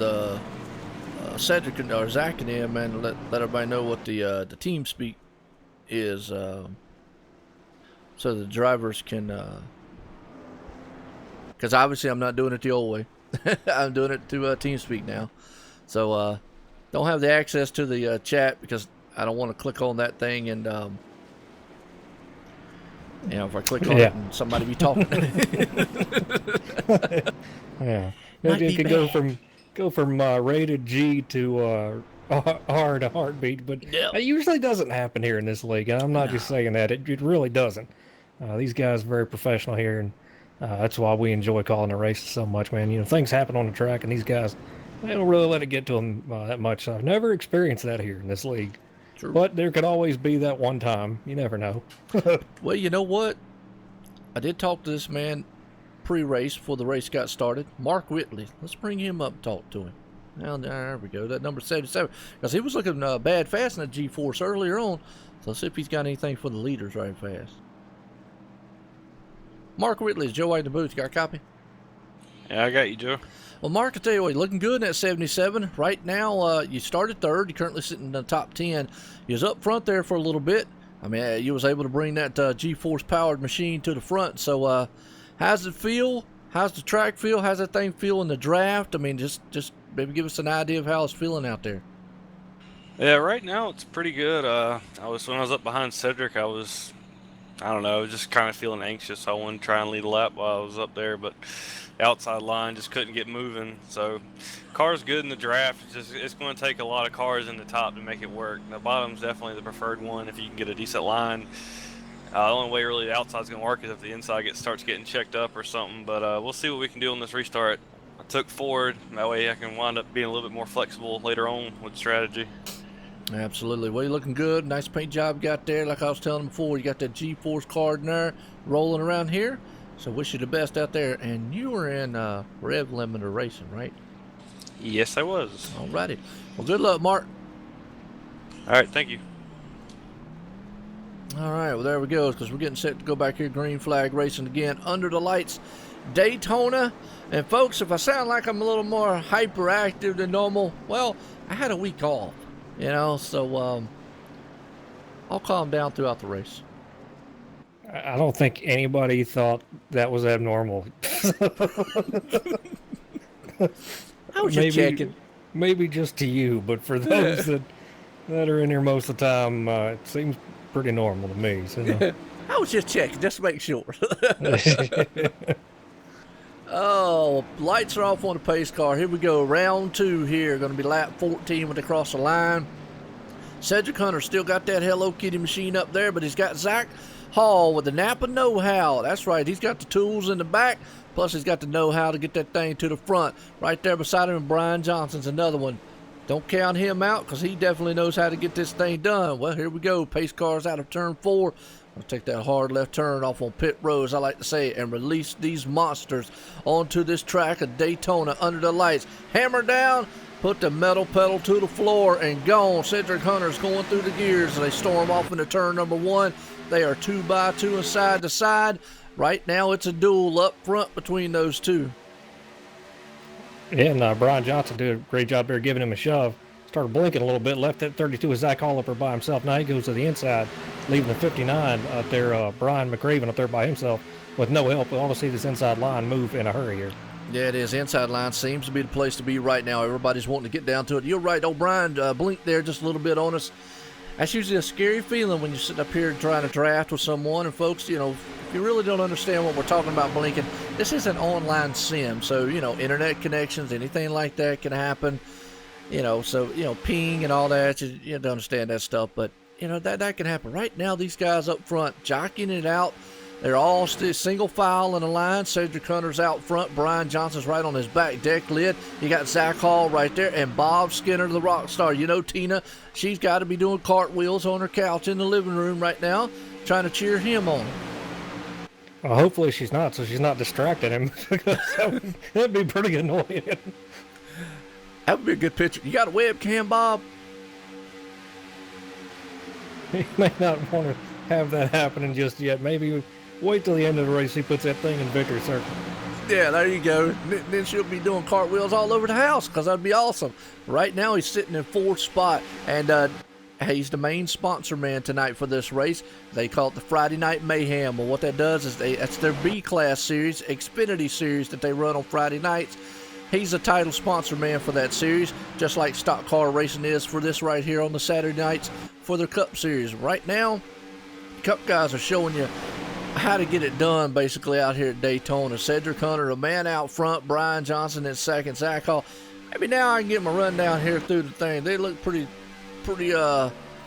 Cedric or Zach and him and let everybody know what the TeamSpeak is, so the drivers can. Because obviously I'm not doing it the old way. I'm doing it to TeamSpeak now, so don't have the access to the chat because I don't want to click on that thing and. If I click on it and somebody be talking. Yeah. It could go from rated G to R to heartbeat, but it usually doesn't happen here in this league. And I'm not just saying that. It really doesn't. These guys are very professional here, and that's why we enjoy calling the races so much, man. Things happen on the track, and these guys, they don't really let it get to them that much. I've never experienced that here in this league. True. But there could always be that one time. You never know. Well, you know what? I did talk to this man pre-race before the race got started. Mark Whitley. Let's bring him up and talk to him. Now, there we go. That number 77. Because he was looking bad fast in the G-Force earlier on. So let's see if he's got anything for the leaders right fast. Mark Whitley is Joe White in the booth. You got a copy? Yeah, I got you, Joe. Well, Mark, I tell you what, you're looking good in that 77. Right now, you started third. You're currently sitting in the top 10. You was up front there for a little bit. I mean, you was able to bring that G-Force powered machine to the front. So, how's it feel? How's the track feel? How's that thing feel in the draft? I mean, just maybe give us an idea of how it's feeling out there. Yeah, right now it's pretty good. When I was up behind Cedric, I don't know, just kind of feeling anxious. I wanted to try and lead a lap while I was up there, but the outside line just couldn't get moving. So, car's good in the draft. It's going to take a lot of cars in the top to make it work. The bottom's definitely the preferred one if you can get a decent line. The only way really the outside's going to work is if the inside starts getting checked up or something. But we'll see what we can do on this restart. I took forward. That way I can wind up being a little bit more flexible later on with strategy. Absolutely. Well, you're looking good. Nice paint job you got there. Like I was telling before, you got that G-Force card in there rolling around here. So wish you the best out there. And you were in Rev Limiter Racing, right? Yes, I was. All righty. Well, good luck, Mark. All right, thank you. All right, well, there we go, because we're getting set to go back here, green flag racing again, under the lights, Daytona. And, folks, if I sound like I'm a little more hyperactive than normal, well, I had a week off, you know, so I'll calm down throughout the race. I don't think anybody thought that was abnormal. I was just checking. Maybe just to you, but for those that are in here most of the time, it seems pretty normal to me. So. I was just checking, just to make sure. Oh, lights are off on the pace car. Here we go, round 2 here. Going to be lap 14 when they cross the line. Cedric Hunter still got that Hello Kitty machine up there, but he's got Zach Hall with the Napa know-how. That's right, he's got the tools in the back, plus he's got the know-how to get that thing to the front. Right there beside him, Brian Johnson's another one. Don't count him out, because he definitely knows how to get this thing done. Well, here we go. Pace car's out of turn 4. I'll take that hard left turn off on pit road, as I like to say, and release these monsters onto this track of Daytona under the lights. Hammer down, put the metal pedal to the floor, and gone. Cedric Hunter's going through the gears as they storm off into turn number 1. They are 2x2 and side to side. Right now, it's a duel up front between those two. Yeah, and Brian Johnson did a great job there giving him a shove. Started blinking a little bit, left that 32 with Zach Holliper by himself. Now he goes to the inside, leaving the 59 up there, Brian McRaven up there by himself with no help. We want to see this inside line move in a hurry here. Yeah, it is. Inside line seems to be the place to be right now. Everybody's wanting to get down to it. You're right. O'Brien blinked there just a little bit on us. That's usually a scary feeling when you're sitting up here trying to draft with someone. And folks, you know, if you really don't understand what we're talking about blinking, this is an online sim. So, you know, internet connections, anything like that can happen. You know, so, you know, ping and all that, you have to understand that stuff. But, you know, that can happen. Right now, these guys up front jockeying it out. They're all still single file in a line. Cedric Hunter's out front. Brian Johnson's right on his back deck lid. You got Zach Hall right there. And Bob Skinner, the rock star. You know, Tina, she's got to be doing cartwheels on her couch in the living room right now, trying to cheer him on. Well, hopefully she's not, so she's not distracting him. That'd be pretty annoying. That would be a good picture. You got a webcam, Bob? He may not want to have that happening just yet. Maybe wait till the end of the race. He puts that thing in victory circle. Yeah, there you go. Then she'll be doing cartwheels all over the house, because that'd be awesome. Right now, he's sitting in 4th spot, and he's the main sponsor man tonight for this race. They call it the Friday Night Mayhem. Well, what that does is that's their B-Class series, Xfinity series that they run on Friday nights. He's the title sponsor man for that series, just like Stock Car Racing is for this right here on the Saturday nights for their Cup Series. Right now, Cup guys are showing you how to get it done basically out here at Daytona. Cedric Hunter, a man out front, Brian Johnson in second, Zach Hall. Maybe now I can get my run down here through the thing. They look pretty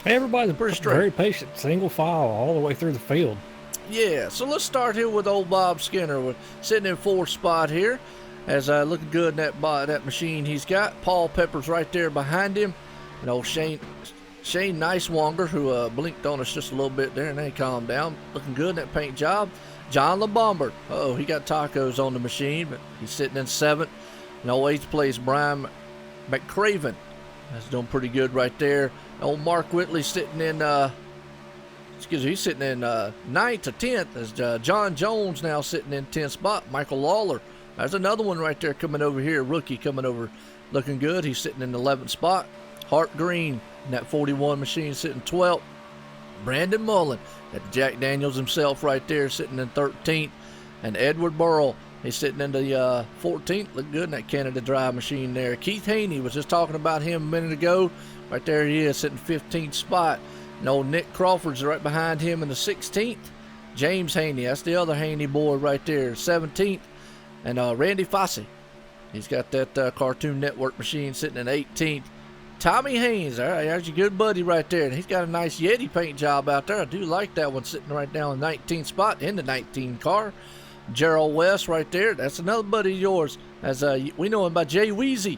everybody's pretty straight. Very patient, single file all the way through the field. Yeah, so let's start here with old Bob Skinner. We're sitting in 4th spot here. As looking good in that machine he's got. Paul Pepper's right there behind him. And old Shane Nicewanger, who blinked on us just a little bit there, and then he calmed down. Looking good in that paint job. John LeBombard. Oh, he got tacos on the machine, but he's sitting in 7th. And old 8th place, Brian McCraven. That's doing pretty good right there. Old Mark Whitley sitting in excuse me, he's sitting in 9th or 10th as John Jones now sitting in 10th spot. Michael Lawler, there's another one right there coming over here, rookie coming over looking good. He's sitting in the 11th spot. Hart Green in that 41 machine sitting 12th. Brandon Mullen at Jack Daniels himself right there sitting in 13th. And Edward Burrell, he's sitting in the 14th. Look good in that Canada Dry machine there. Keith Haney, was just talking about him a minute ago. Right there he is sitting 15th spot. And old Nick Crawford's right behind him in the 16th. James Haney, that's the other Haney boy right there, 17th. And Randy Fossey, he's got that Cartoon Network machine sitting in 18th. Tommy Haynes, all right, there's your good buddy right there. And he's got a nice Yeti paint job out there. I do like that one, sitting right now in the 19th spot in the 19 car. Gerald West right there, that's another buddy of yours. As we know him by Jay Weezy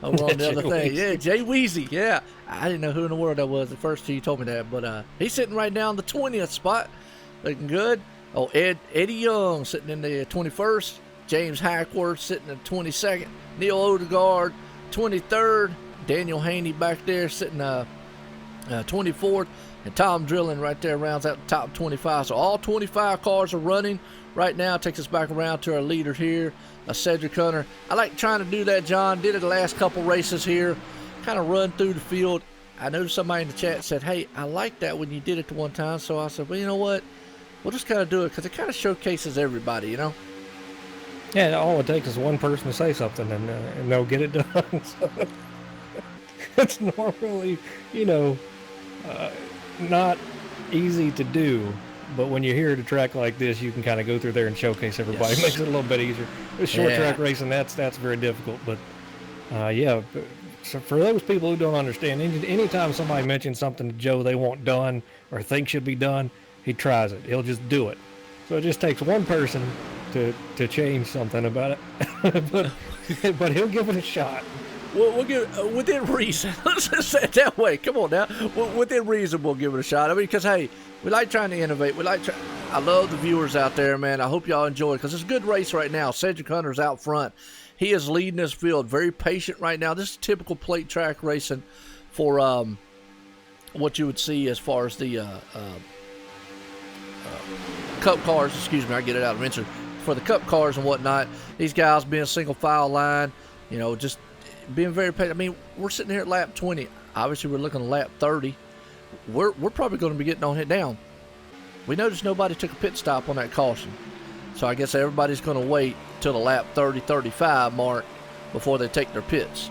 over on the other thing. Yeah, Jay Weezy, yeah. I didn't know who in the world that was at first till you told me that. But he's sitting right now in the 20th spot, looking good. Oh, Eddie Young sitting in the 21st. James Hackworth sitting in 22nd. Neil Odegaard, 23rd. Daniel Haney back there sitting 24th. And Tom Drilling right there rounds out the top 25. So all 25 cars are running right now. Takes us back around to our leader here, Cedric Hunter. I like trying to do that, John. Did it the last couple races here. Kind of run through the field. I know somebody in the chat said, hey, I like that when you did it the one time. So I said, well, you know what? We'll just kind of do it because it kind of showcases everybody, you know? Yeah, all it takes is one person to say something and they'll get it done. So it's normally, not easy to do. But when you're here at a track like this, you can kind of go through there and showcase everybody. Yes. It makes it a little bit easier. With short track racing, that's very difficult. But so for those people who don't understand, anytime somebody mentions something to Joe they want done or think should be done, he tries it. He'll just do it. So it just takes one person to change something about it. but he'll give it a shot. Well, we'll give within reason. Let's just say it that way. Come on now. Within reason, we'll give it a shot. I mean, because, hey, we like trying to innovate. I love the viewers out there, man. I hope y'all enjoy it because it's a good race right now. Cedric Hunter's out front. He is leading this field. Very patient right now. This is typical plate track racing for what you would see as far as the Cup cars. Excuse me, I get it out eventually. For the Cup cars and whatnot, these guys being single file line, just being very patient. I mean, we're sitting here at lap 20. Obviously, we're looking at lap 30. We're probably going to be getting on hit down. We noticed nobody took a pit stop on that caution. So I guess everybody's going to wait till the lap 30, 35 mark before they take their pits.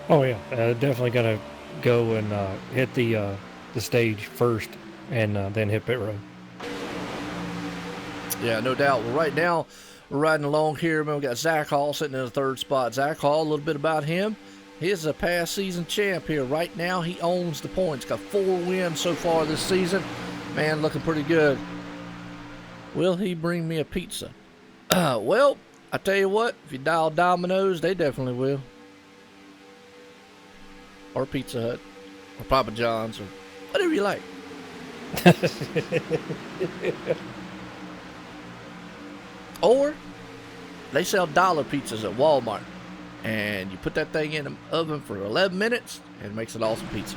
Oh, yeah. Definitely going to go and hit the stage first and then hit pit road. Yeah, no doubt. Well, right now, we're riding along here. Man, we got Zach Hall sitting in the 3rd spot. Zach Hall, a little bit about him. He's a past season champ here. Right now, he owns the points. Got 4 wins so far this season. Man, looking pretty good. Will he bring me a pizza? Well, I tell you what, if you dial Domino's, they definitely will. Or Pizza Hut. Or Papa John's. Or whatever you like. Or they sell dollar pizzas at Walmart. And you put that thing in the oven for 11 minutes, and it makes an awesome pizza.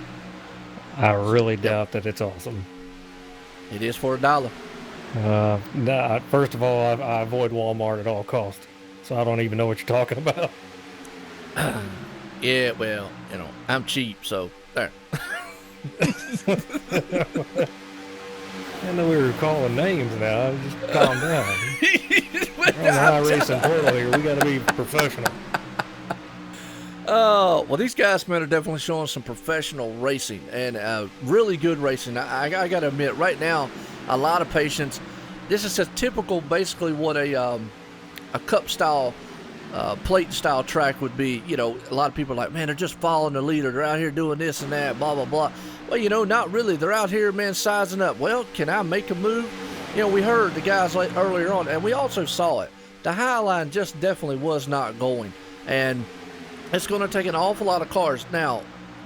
I really doubt that it's awesome. It is for $1. Nah, first of all, I avoid Walmart at all costs. So I don't even know what you're talking about. Yeah, well, I'm cheap, so there. I know we were calling names now. Just calm down. We're on the iRacing portal here. We got to be professional. Oh, well, these guys, man, are definitely showing some professional racing and really good racing. I got to admit, right now, a lot of patience. This is a typical, basically, what a cup-style, plate-style track would be. A lot of people are like, man, they're just following the leader. They're out here doing this and that, blah, blah, blah. Well, not really. They're out here, man, sizing up. Well, can I make a move? We heard the guys earlier on, and we also saw it. The high line just definitely was not going. And it's going to take an awful lot of cars. Now,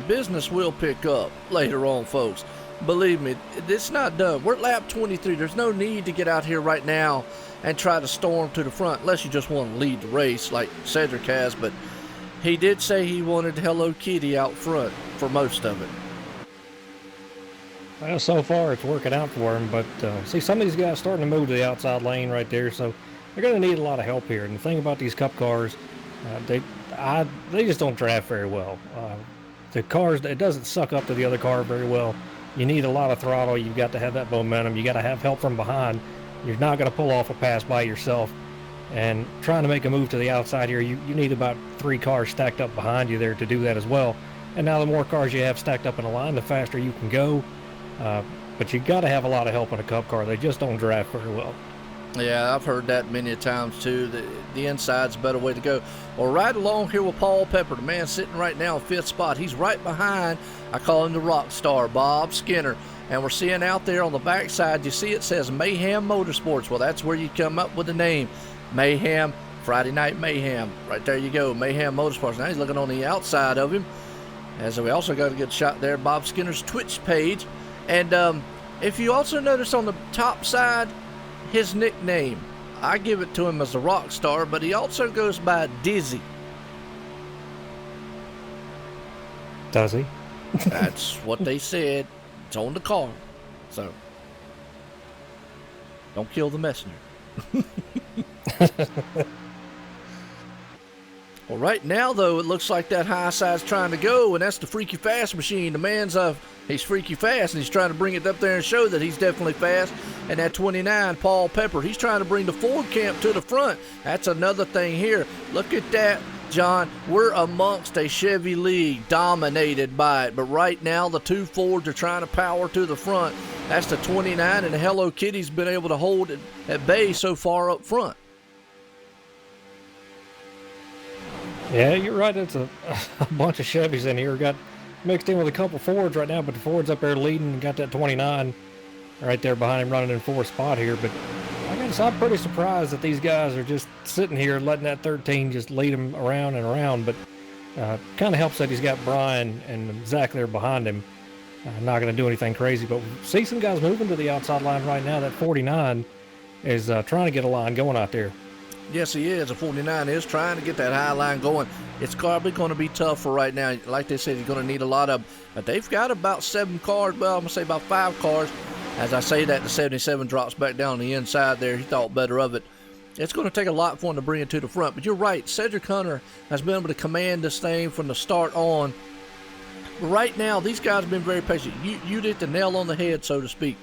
business will pick up later on, folks. Believe me, it's not done. We're at lap 23. There's no need to get out here right now and try to storm to the front unless you just want to lead the race like Cedric has. But he did say he wanted Hello Kitty out front for most of it. Well, so far it's working out for him, but see, some of these guys starting to move to the outside lane right there, so they're going to need a lot of help here. And the thing about these Cup cars, they just don't draft very well. The cars, it doesn't suck up to the other car very well. You need a lot of throttle. You've got to have that momentum. You got to have help from behind. You're not going to pull off a pass by yourself. And trying to make a move to the outside here, you need about 3 cars stacked up behind you there to do that as well. And now the more cars you have stacked up in a line, the faster you can go. But you got to have a lot of help in a Cup car. They just don't draft very well. Yeah, I've heard that many times too. The inside's a better way to go. Well, right along here with Paul Pepper, the man sitting right now in 5th spot. He's right behind, I call him the rock star, Bob Skinner. And we're seeing out there on the backside, you see it says Mayhem Motorsports. Well, that's where you come up with the name. Mayhem, Friday Night Mayhem. Right there you go, Mayhem Motorsports. Now he's looking on the outside of him. As we also got a good shot there, Bob Skinner's Twitch page. And if you also notice on the top side, his nickname, I give it to him as a rock star, but he also goes by Dizzy. Does he? That's what they said. It's on the car. So, don't kill the messenger. Well, right now, though, it looks like that high side's trying to go, and that's the Freaky Fast machine. The man's he's freaky fast, and he's trying to bring it up there and show that he's definitely fast. And that 29, Paul Pepper, he's trying to bring the Ford camp to the front. That's another thing here. Look at that, John. We're amongst a Chevy league dominated by it, but right now the 2 Fords are trying to power to the front. That's the 29, and the Hello Kitty's been able to hold it at bay so far up front. Yeah, you're right. It's a bunch of Chevys in here. Got mixed in with a couple Fords right now, but the Ford's up there leading and got that 29 right there behind him running in 4th spot here. But I guess I'm pretty surprised that these guys are just sitting here letting that 13 just lead him around and around. But kind of helps that he's got Brian and Zach there behind him. Not going to do anything crazy, but see some guys moving to the outside line right now. That 49 is trying to get a line going out there. Yes, he is. The 49 is trying to get that high line going. It's probably going to be tough for right now. Like they said, he's going to need a lot of, but they've got about 7 cars. Well, I'm going to say about 5 cars. As I say that, the 77 drops back down on the inside there. He thought better of it. It's going to take a lot for him to bring it to the front. But you're right. Cedric Hunter has been able to command this thing from the start on. But right now, these guys have been very patient. You hit the nail on the head, so to speak.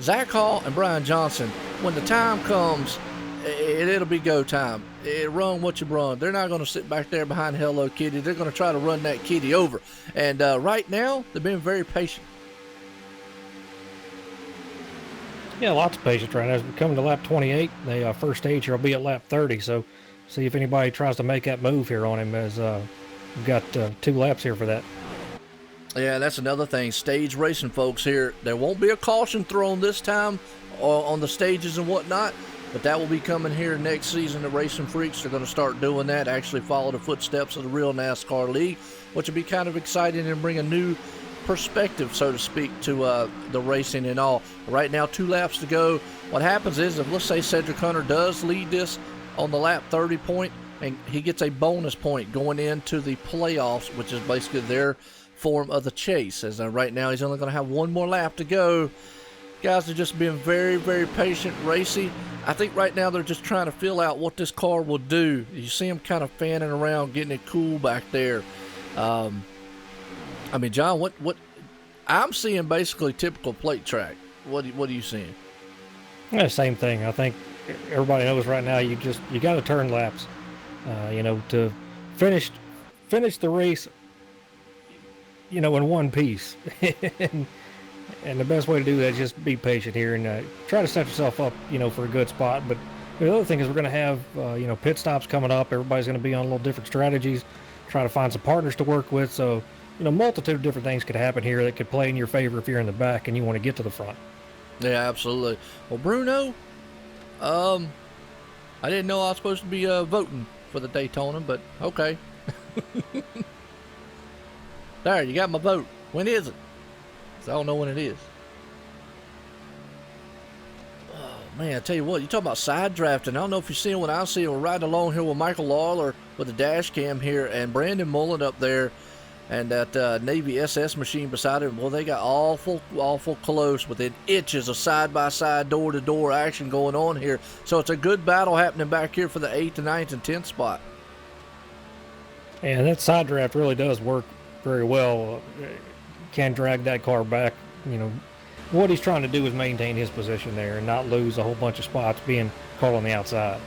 Zach Hall and Brian Johnson, when the time comes, it'll be go time. Run what you run. They're not going to sit back there behind Hello Kitty. They're going to try to run that kitty over. And right now, they've been very patient. Yeah, lots of patience right now. As we come to lap 28, the first stage here will be at lap 30. So see if anybody tries to make that move here on him, as we've got 2 laps here for that. Yeah, that's another thing. Stage racing, folks, here. There won't be a caution thrown this time on the stages and whatnot. But that will be coming here next season. The Racing Freaks are going to start doing that, actually follow the footsteps of the real NASCAR league, which will be kind of exciting and bring a new perspective, so to speak, to the racing and all. Right now, 2 laps to go. What happens is, if let's say Cedric Hunter does lead this on the lap 30 point, and he gets a bonus point going into the playoffs, which is basically their form of the chase. As right now, he's only going to have 1 more lap to go. Guys are just being very, very patient, racy. I think right now they're just trying to feel out what this car will do. You see them kind of fanning around, getting it cool back there. I mean, John, what I'm seeing basically typical plate track. What are you seeing? Yeah, same thing. I think everybody knows right now you got to turn laps. To finish the race, in one piece. And the best way to do that is just be patient here and try to set yourself up, for a good spot. But the other thing is we're going to have, pit stops coming up. Everybody's going to be on a little different strategies, try to find some partners to work with. So, multitude of different things could happen here that could play in your favor if you're in the back and you want to get to the front. Yeah, absolutely. Well, Bruno, I didn't know I was supposed to be voting for the Daytona, but okay. There, you got my vote. When is it? I don't know when it is. Oh, man, I tell you what, you talk about side drafting. I don't know if you're seeing what I'm seeing. We're riding along here with Michael Lawler with the dash cam here, and Brandon Mullen up there. and that Navy SS machine beside him. Well, they got awful close within inches of side-by-side, door-to-door action going on here. So it's a good battle happening back here for the 8th, 9th, and 10th spot. And that side draft really does work very well. Can drag that car back. You know, what he's trying to do is maintain his position there and not lose a whole bunch of spots being caught on the outside.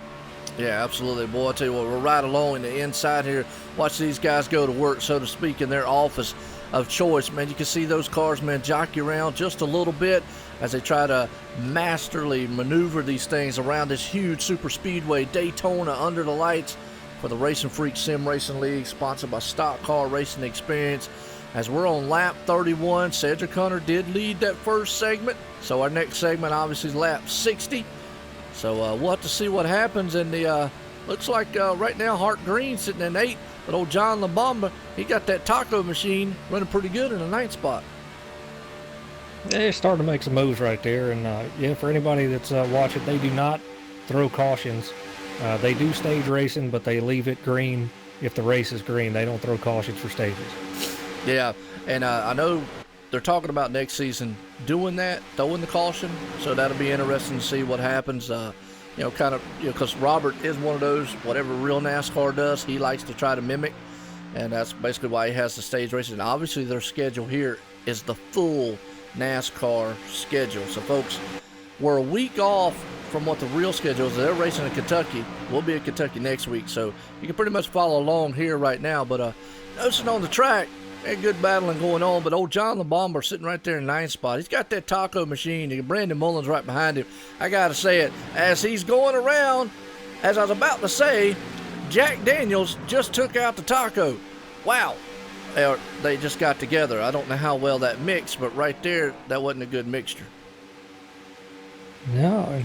Yeah, absolutely. Boy, I tell you what, we're right along in the inside here. Watch these guys go to work, so to speak, in their office of choice. Man, you can see those cars, man, jockey around just a little bit as they try to masterly maneuver these things around this huge super speedway, Daytona, under the lights for the RacinFreeks Sim Racing League, sponsored by Stock Car Racing Experience. As we're on lap 31, Cedric Hunter did lead that first segment, so our next segment obviously is lap 60. So we'll have to see what happens. And the looks like right now Hart Green sitting in 8th, but old John LaBamba, he got that taco machine running pretty good in the 9th spot. They're starting to make some moves right there. And yeah, for anybody that's watching, they do not throw cautions. They do stage racing, but they leave it green if the race is green. They don't throw cautions for stages. Yeah, and I know they're talking about next season doing that, throwing the caution, so that'll be interesting to see what happens. You know, kind of, you know, because Robert is one of those, whatever real NASCAR does, he likes to try to mimic, and that's basically why he has the stage racing. And obviously their schedule here is the full NASCAR schedule. So folks, we're a week off from what the real schedule is. They're racing in Kentucky. We'll be in Kentucky next week, so you can pretty much follow along here right now. But noticing on the track, and good battling going on, but old John LaBomber sitting right there in 9th spot. He's got that taco machine, and Brandon Mullins right behind him. I got to say it, as he's going around, as I was about to say, Jack Daniels just took out the taco. Wow. They just got together. I don't know how well that mixed, but right there, that wasn't a good mixture. No.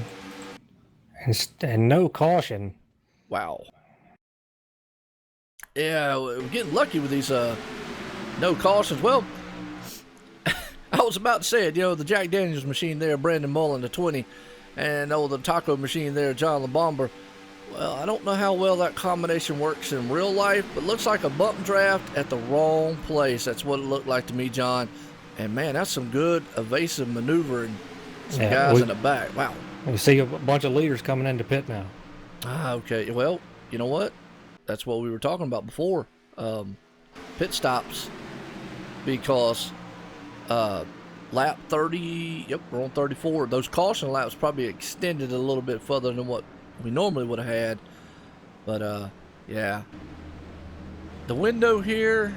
And no caution. Wow. Yeah, we're getting lucky with these no cautions. Well, I was about to say it, you know, the Jack Daniels machine there, Brandon Mullen, the 20, and the taco machine there, John LaBomber. Well, I don't know how well that combination works in real life, but looks like a bump draft at the wrong place. That's what it looked like to me, John. And man, that's some good evasive maneuvering. Some guys in the back. Wow. We see a bunch of leaders coming into pit now. Okay. Well, you know what? That's what we were talking about before. Pit stops. Because lap 30, yep, we're on 34. Those caution laps probably extended a little bit further than what we normally would have had. But, yeah. The window here,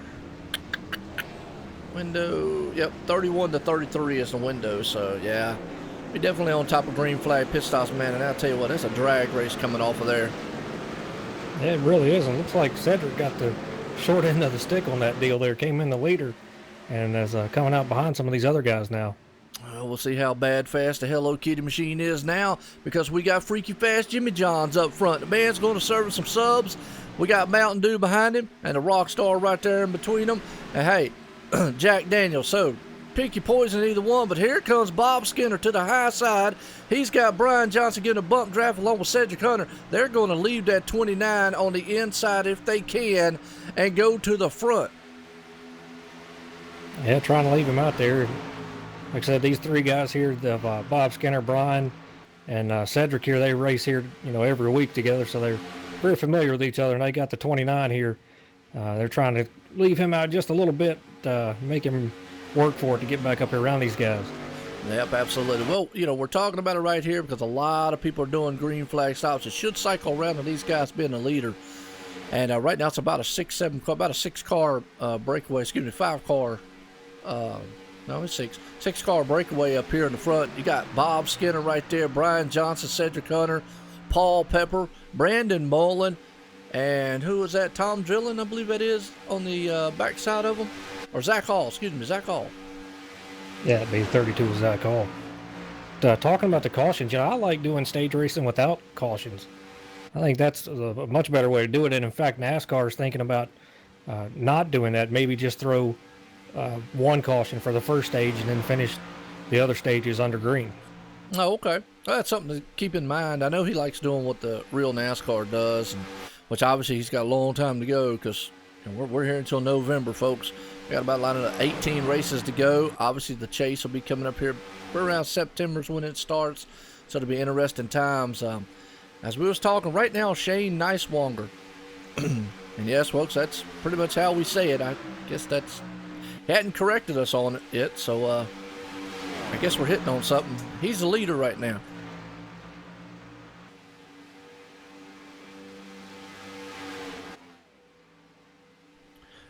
yep, 31 to 33 is the window. So, yeah, we're definitely on top of green flag pit stops, man. And I'll tell you what, that's a drag race coming off of there. Yeah, it really is. It looks like Cedric got the short end of the stick on that deal there. Came in the leader and is coming out behind some of these other guys now. We'll see how bad fast the Hello Kitty machine is now, because we got Freaky Fast Jimmy Johns up front. The man's going to serve some subs. We got Mountain Dew behind him and a Rockstar right there in between them. And hey, Jack Daniels, so pick your poison, either one. But here comes Bob Skinner to the high side. He's got Brian Johnson getting a bump draft along with Cedric Hunter. They're going to leave that 29 on the inside if they can and go to the front. Yeah, trying to leave him out there. Like I said, these three guys here, Bob Skinner, Brian, and Cedric here, they race here, you know, every week together, so they're very familiar with each other. And they got the 29 here. They're trying to leave him out just a little bit, make him work for it to get back up here around these guys. Yep, absolutely. Well, you know, we're talking about it right here because a lot of people are doing green flag stops. It should cycle around to these guys being the leader. And right now it's about a 6-car breakaway. Excuse me, 5-car. No, it's 6-car breakaway up here in the front. You got Bob Skinner right there, Brian Johnson, Cedric Hunter, Paul Pepper, Brandon Mullen, and who is that? Tom Drilling, I believe that is, on the backside of them. Or Zach Hall, excuse me, Zach Hall. Yeah, it'd be 32 with Zach Hall. Talking about the cautions, you know, I like doing stage racing without cautions. I think that's a much better way to do it. And in fact, NASCAR is thinking about not doing that. Maybe just throw one caution for the first stage and then finish the other stages under green. Oh, okay. Well, that's something to keep in mind. I know he likes doing what the real NASCAR does, and which obviously he's got a long time to go because And we're here until November, folks. We got about 18 races to go. Obviously, the chase will be coming up here around September's when it starts. So it'll be interesting times. As we was talking right now, Shane Nicewanger. And yes, folks, that's pretty much how we say it. I guess he hadn't corrected us on it yet, so I guess we're hitting on something. He's the leader right now.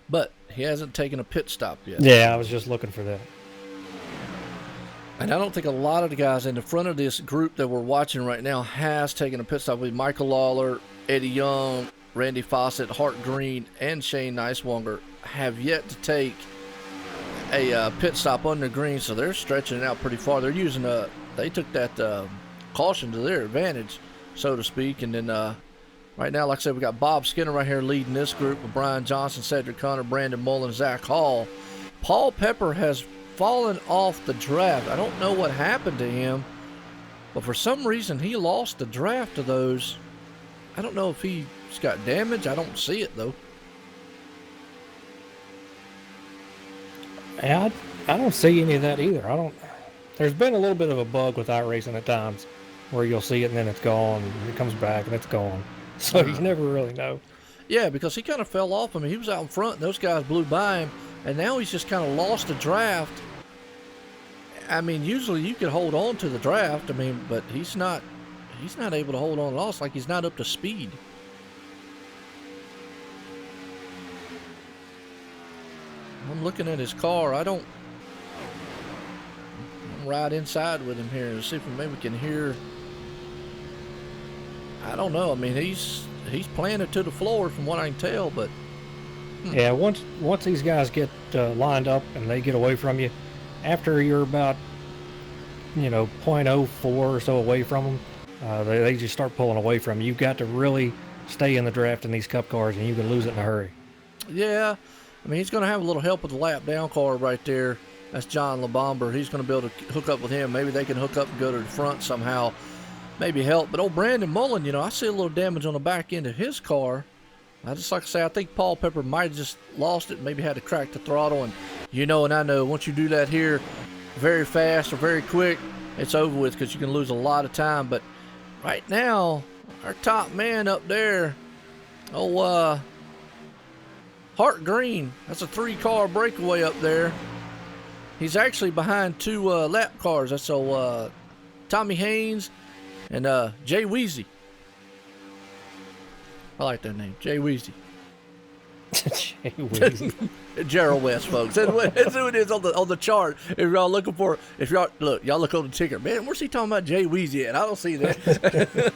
But he hasn't taken a pit stop yet. Yeah, I was just looking for that. And I don't think a lot of the guys in the front of this group that we're watching right now has taken a pit stop. With Michael Lawler, Eddie Young, Randy Fawcett, Hart Green, and Shane Nicewanger have yet to take a pit stop on the green, so they're stretching it out pretty far. They're using they took that caution to their advantage, so to speak. And then right now, like I said, we got Bob Skinner right here leading this group with Brian Johnson, Cedric Connor, Brandon Mullen, Zach Hall. Paul Pepper has fallen off the draft. I don't know what happened to him, but for some reason he lost the draft of those. I don't know if he's got damage. I don't see it though. Yeah, I don't see any of that either. There's been a little bit of a bug with iRacing at times where you'll see it and then it's gone, and it comes back and it's gone. So you never really know. Yeah, because he kind of fell off. I mean, he was out in front and those guys blew by him, and now he's just kind of lost the draft. I mean, usually you could hold on to the draft. I mean, but he's not able to hold on at all. It's like he's not up to speed. I'm looking at his car. I'm right inside with him here to see if maybe we can hear. I don't know. I mean, he's planted to the floor from what I can tell, but yeah, once these guys get lined up and they get away from you, after you're about 0.04 or so away from them, they just start pulling away from you. You've got to really stay in the draft in these cup cars, and you can lose it in a hurry. Yeah, I mean, he's going to have a little help with the lap down car right there. That's John LeBomber. He's going to be able to hook up with him. Maybe they can hook up and go to the front somehow. Maybe help. But old Brandon Mullen, I see a little damage on the back end of his car. Like I say, I think Paul Pepper might have just lost it, maybe had to crack the throttle. And and I know, once you do that here very fast or very quick, it's over with because you can lose a lot of time. But right now, our top man up there, Hart Green, that's a 3-car breakaway up there. He's actually behind 2 lap cars. That's Tommy Haynes and Jay Weezy. I like that name, Jay Weezy. Jay Weezy. Gerald West, folks. That's who it is on the chart. If y'all looking for, y'all look on the ticker. Man, where's he talking about Jay Weezy at? I don't see that.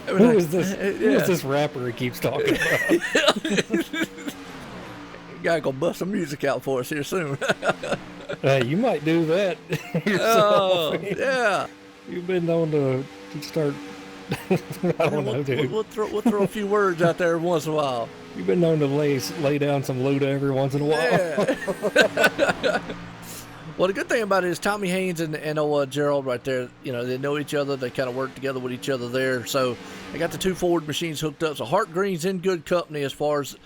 Who is this? Who is this rapper he keeps talking about? Guy gonna bust some music out for us here soon. Hey, you might do that yourself. Yeah. You've been known to start. I don't know, dude. We'll throw a few words out there once in a while. You've been known to lay down some Luda every once in a while. Yeah. Well, the good thing about it is Tommy Haynes and Gerald right there, they know each other. They kind of work together with each other there. So they got the 2 Ford machines hooked up. So Hart Green's in good company as far as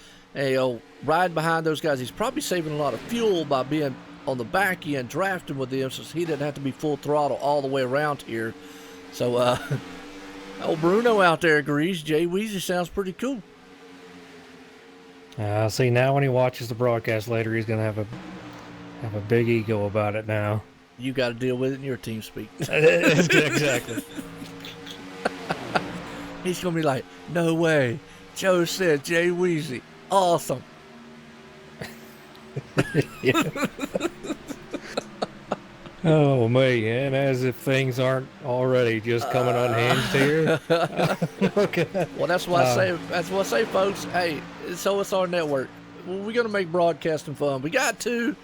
ride behind those guys. He's probably saving a lot of fuel by being on the back end drafting with them, so he didn't have to be full throttle all the way around here. So old Bruno out there agrees. Jay Weezy sounds pretty cool. See, now when he watches the broadcast later, he's gonna have a big ego about it now. You got to deal with it in your team speak. Exactly. He's gonna be like, no way. Joe said Jay Weezy. Awesome. Oh, man, as if things aren't already just coming unhinged here. Okay. Well, that's what I say, folks. Hey, it's OSRNetwork. We're going to make broadcasting fun. We got to.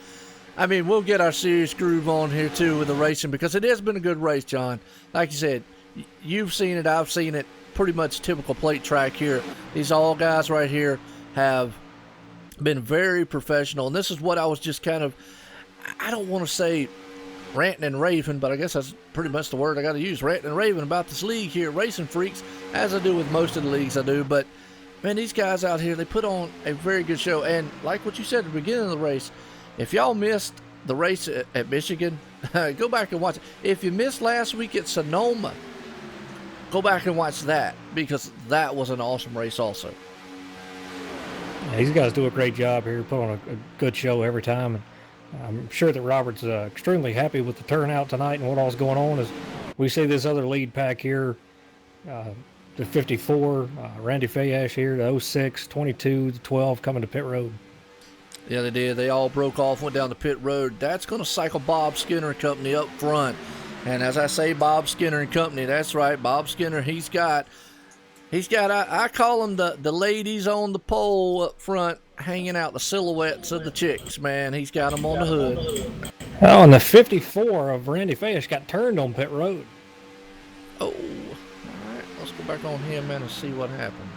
I mean, we'll get our serious groove on here, too, with the racing, because it has been a good race, John. Like you said, you've seen it, I've seen it. Pretty much typical plate track here. These all guys right here have been very professional, and this is what I was just kind of, I don't want to say ranting and raving, but I guess that's pretty much the word I got to use, ranting and raving about this league here at Racing Freaks, as I do with most of the leagues I do. But Man, these guys out here, they put on a very good show. And like what you said at the beginning of the race, if y'all missed the race at Michigan, go back and watch it. If you missed last week at Sonoma, go back and watch that, because that was an awesome race also. Yeah, these guys do a great job here, put on a good show every time. And I'm sure that Robert's extremely happy with the turnout tonight and what all's going on. As we see this other lead pack here, the 54, Randy Fayash here, the 06, 22, the 12 coming to pit road. Yeah, they did. They all broke off, went down the pit road. That's going to cycle Bob Skinner and company up front. And as I say, Bob Skinner and company, that's right. Bob Skinner, he's got, I call them the ladies on the pole up front, hanging out, the silhouettes of the chicks, man. He's got them on the hood. Oh, and the 54 of Randy Fayash got turned on pit road. Oh, all right. Let's go back on him, man, and see what happened.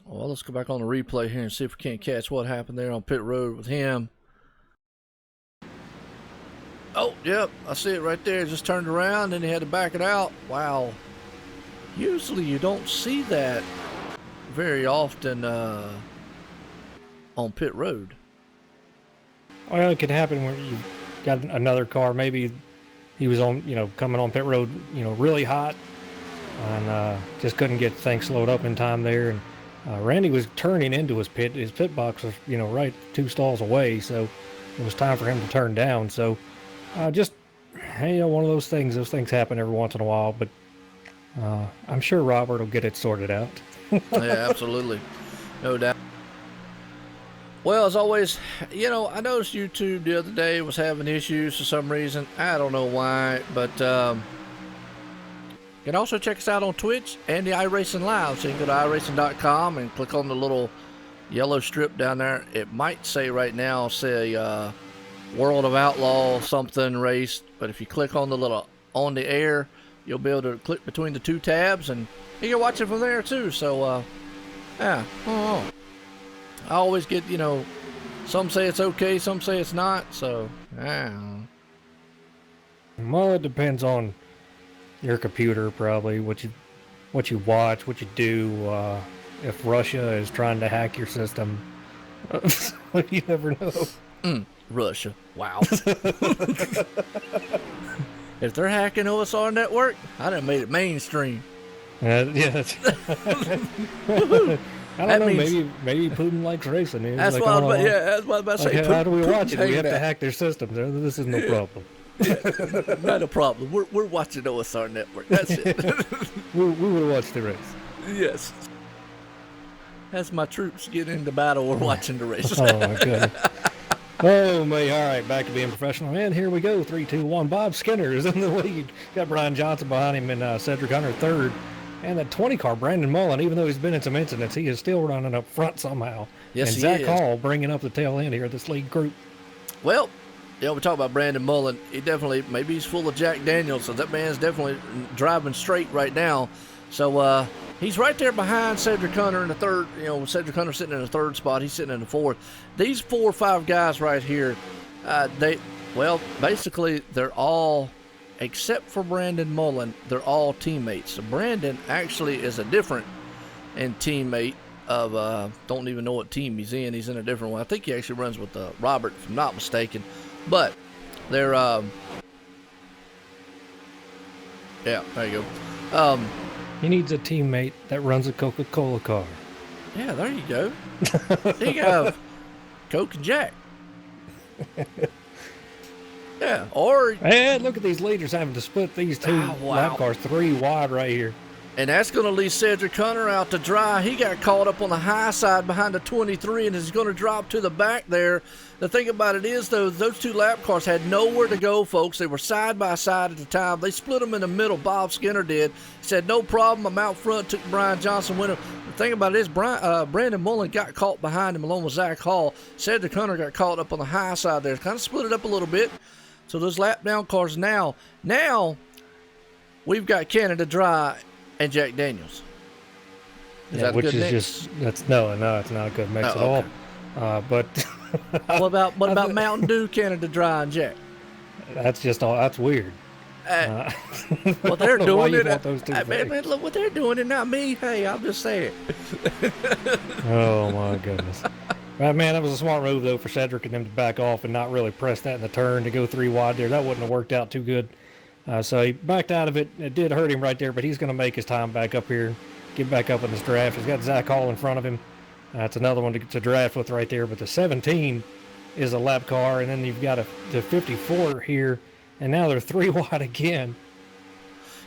Well, let's go back on the replay here and see if we can't catch what happened there on pit road with him. Oh, yep, I see it right there. Just turned around and he had to back it out. Wow. Usually you don't see that very often on pit road. Well, it could happen when you got another car. Maybe he was on, coming on pit road, really hot, and just couldn't get things slowed up in time there. And Randy was turning into his pit. His pit box was, right 2 stalls away, so it was time for him to turn down. So just, one of those things. Those things happen every once in a while, but I'm sure Robert will get it sorted out. Yeah, absolutely. No doubt. Well, as always, I noticed YouTube the other day was having issues for some reason. I don't know why, but you can also check us out on Twitch and the iRacing Live. So you can go to iracing.com and click on the little yellow strip down there. It might say right now, World of Outlaw something race, but if you click on the little on the air, you'll be able to click between the 2 tabs and you can watch it from there too. So, yeah, I always get, some say it's okay, some say it's not. So, yeah. Well, it depends on your computer, probably what you watch, what you do. If Russia is trying to hack your system, you never know. Russia, wow. If they're hacking OSRNetwork, I done made it mainstream. Yeah, that's I don't know. Maybe Putin likes racing. That's what I was about to say. How do we watch it? We have to hack their systems. This is no problem. Yeah, not a problem. We're watching OSRNetwork. That's it. we would watch the race. Yes. As my troops get into battle, we're watching the race. Oh my goodness. Oh, me. All right, back to being professional. And here we go. 3, 2, 1. Bob Skinner is in the lead. Got Brian Johnson behind him and Cedric Hunter third. And that 20 car, Brandon Mullen, even though he's been in some incidents, he is still running up front somehow. Yes, and he Zach is. Hall bringing up the tail end here of this lead group. Well, we talk about Brandon Mullen. He definitely, maybe he's full of Jack Daniels, so that man's definitely driving straight right now. So he's right there behind Cedric Hunter in the third. Cedric Hunter sitting in the third spot. He's sitting in the fourth. These 4 or 5 guys right here, basically they're all, except for Brandon Mullen, they're all teammates. So Brandon actually is a different teammate of, don't even know what team he's in. He's in a different one. I think he actually runs with Robert, if I'm not mistaken. But they're, yeah, there you go. He needs a teammate that runs a Coca-Cola car. Yeah, there you go. There you go. Coke and Jack. Yeah, or... And look at these leaders having to split these 2 lap cars 3 wide right here. And that's going to leave Cedric Hunter out to dry. He got caught up on the high side behind the 23 and is going to drop to the back there. The thing about it is, though, those 2 lap cars had nowhere to go, folks. They were side by side at the time. They split them in the middle. Bob Skinner did. He said, no problem. I'm out front. Took Brian Johnson with him. The thing about it is, Brandon Mullen got caught behind him along with Zach Hall. Cedric Hunter got caught up on the high side there. Kind of split it up a little bit. So those lap down cars now we've got Canada Dry and Jack Daniels. Is that a which good is mix? just, no, it's not a good mix at all. But What about Mountain Dew, Canada Dry, and Jack? That's just all. That's weird. Well, they're doing it. Those two man, look what they're doing, and not me. Hey, I'm just saying. Oh my goodness. Right, man, that was a smart move though for Cedric and them to back off and not really press that in the turn to go 3 wide there. That wouldn't have worked out too good. So he backed out of it. It did hurt him right there, but he's going to make his time back up here, get back up in this draft. He's got Zach Hall in front of him. That's another one to draft with right there. But the 17 is a lap car, and then you've got the 54 here, and now they're 3 wide again.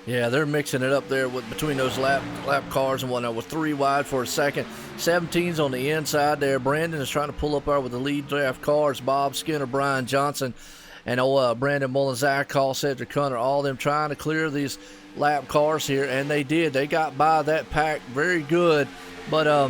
Yeah, they're mixing it up there between those lap cars and whatnot with 3 wide for a second. 17's on the inside there. Brandon is trying to pull up there with the lead draft cars. Bob Skinner, Brian Johnson, and Brandon Mullen, Zach Hall, Cedric Hunter, all of them trying to clear these lap cars here, and they did. They got by that pack very good. But,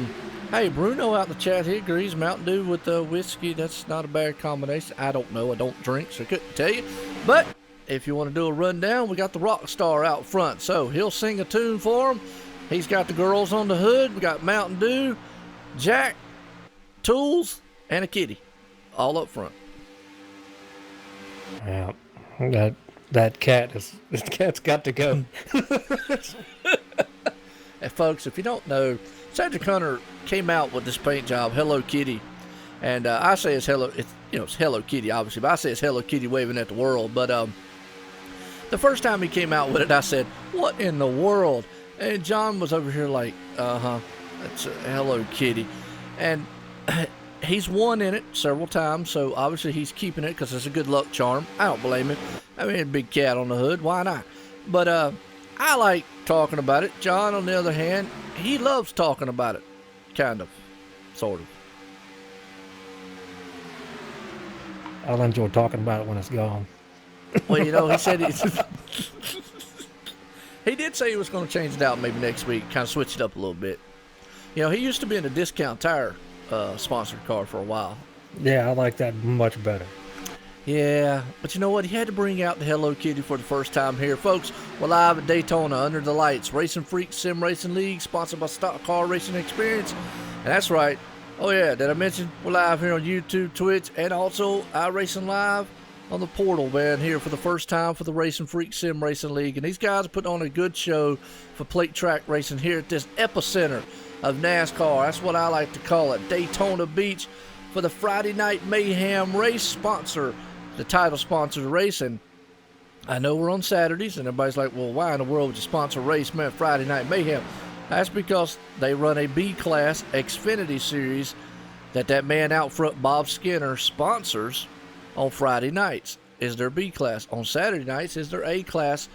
hey, Bruno out in the chat, he agrees. Mountain Dew with whiskey, that's not a bad combination. I don't know. I don't drink, so I couldn't tell you. But if you want to do a rundown, we got the rock star out front. So he'll sing a tune for him. He's got the girls on the hood. We got Mountain Dew, Jack, Tools, and a kitty all up front. Yeah, that cat's got to go. And folks, if you don't know, Cedric Hunter came out with this paint job, Hello Kitty, and I say it's Hello Kitty, obviously, but I say it's Hello Kitty waving at the world. But the first time he came out with it, I said, "What in the world?" And John was over here like, that's a Hello Kitty, and he's won in it several times, so obviously he's keeping it because it's a good luck charm. I don't blame him. I mean, big cat on the hood, why not? But I like talking about it. John, on the other hand, he loves talking about it, kind of, sort of. I'll enjoy talking about it when it's gone. Well, he said he did say he was going to change it out maybe next week, kind of switch it up a little bit. He used to be in a Discount Tire sponsored car for a while. Yeah, I like that much better. Yeah, but you know what? He had to bring out the Hello Kitty for the first time here. Folks, we're live at Daytona under the lights. RacinFreeks Sim Racing League, sponsored by Stock Car Racing Experience. And that's right. Oh, yeah, did I mention we're live here on YouTube, Twitch, and also iRacing Live on the portal, man, here for the first time for the RacinFreeks Sim Racing League. And these guys are putting on a good show for plate track racing here at this epicenter of NASCAR. That's what I like to call it, Daytona Beach, for the Friday Night Mayhem race sponsor, the title sponsor of the race. And I know we're on Saturdays, and everybody's like, well, why in the world would you sponsor a race, man, Friday Night Mayhem? That's because they run a B-Class Xfinity Series that man out front, Bob Skinner, sponsors on Friday nights, is their B-Class. On Saturday nights is their A-Class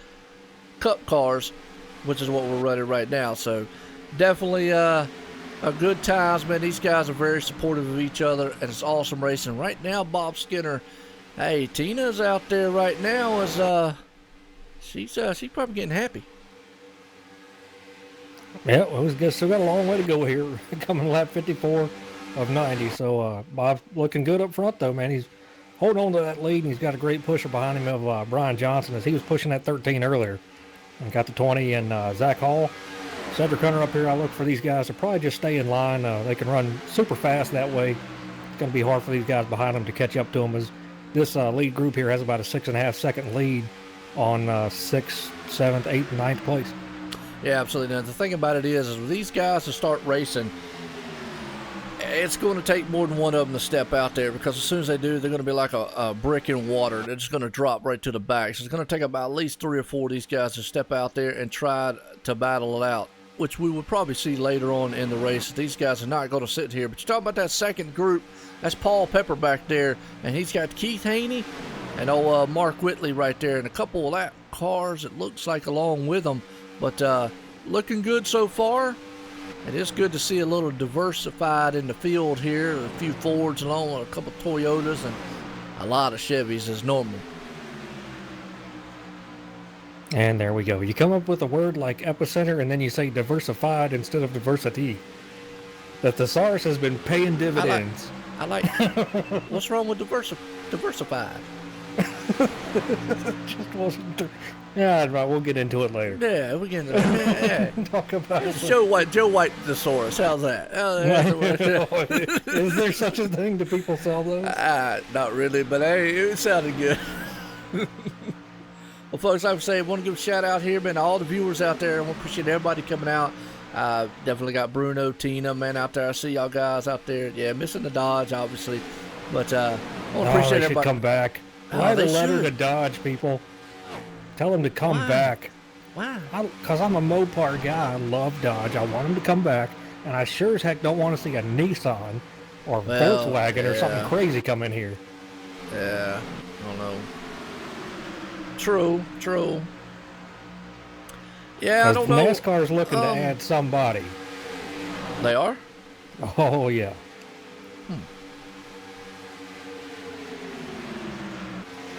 Cup cars, which is what we're running right now. So definitely a good times, man. These guys are very supportive of each other, and it's awesome racing. Right now, Bob Skinner, hey, Tina's out there right now. She's probably getting happy. Yeah, well, we still got a long way to go here. Coming lap 54 of 90. So Bob's looking good up front, though, man. He's holding on to that lead, and he's got a great pusher behind him of Brian Johnson, as he was pushing that 13 earlier. And got the 20, and Zach Hall, Cedric Hunter up here. I look for these guys to probably just stay in line. They can run super fast that way. It's going to be hard for these guys behind them to catch up to them, as this lead group here has about a 6.5 second lead on 6th, 7th, 8th, and 9th place. Yeah, absolutely. Now, the thing about it is with these guys to start racing, it's going to take more than one of them to step out there, because as soon as they do, they're going to be like a brick in water. They're just going to drop right to the back. So it's going to take about at least 3 or 4 of these guys to step out there and try to battle it out, which we will probably see later on in the race. These guys are not going to sit here. But you talk about that second group, that's Paul Pepper back there, and he's got Keith Haney and Mark Whitley right there, and a couple of lap cars, it looks like, along with them. But looking good so far. It is good to see a little diversified in the field here. A few Fords along with a couple of Toyotas and a lot of Chevys as normal. And there we go. You come up with a word like epicenter, and then you say diversified instead of diversity. The thesaurus has been paying dividends. I like What's wrong with diversified? Just wasn't. Yeah, right. We'll get into it later. Yeah, we can. Yeah. Talk about it. Joe White thesaurus. How's that? Is there such a thing? Do people sell those? Not really, but hey, it sounded good. Well, folks, like I say, I want to give a shout out here, man, to all the viewers out there. I want to appreciate everybody coming out. Definitely got Bruno, Tina, man, out there. I see y'all guys out there. Yeah, missing the Dodge, obviously, but I want to appreciate they everybody. Should come back. Write a letter to Dodge, people. Tell them to come back. Why? Because I'm a Mopar guy. I love Dodge. I want them to come back. And I sure as heck don't want to see a Nissan or Volkswagen or something crazy come in here. Yeah, I don't know. True. Yeah, I don't know. NASCAR's looking to add somebody. They are? Oh, yeah.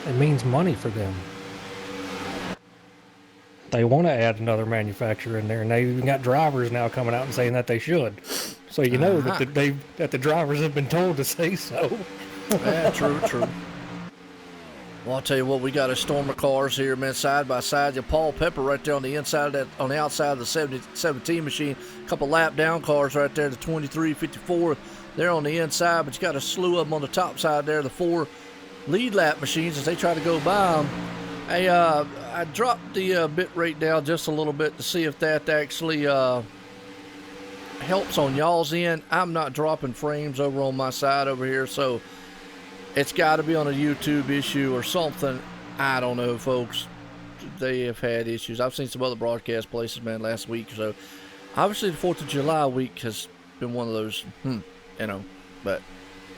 It means money for them. They want to add another manufacturer in there, and they even got drivers now coming out and saying that they should. So you know that the drivers have been told to say so. Yeah, true. Well, I'll tell you what, we got a storm of cars here, man, side by side. Paul Pepper right there on the inside of on the outside of the 17 machine. A couple lap down cars right there, the 23, 54. They're on the inside, but you got a slew of them on the top side there, the 4 lead lap machines as they try to go by them. Hey, I dropped the bit rate down just a little bit to see if that actually helps on y'all's end. I'm not dropping frames over on my side over here, so it's got to be on a YouTube issue or something. I don't know, folks. They have had issues. I've seen some other broadcast places, man, last week or so. Obviously, the 4th of July week has been one of those, but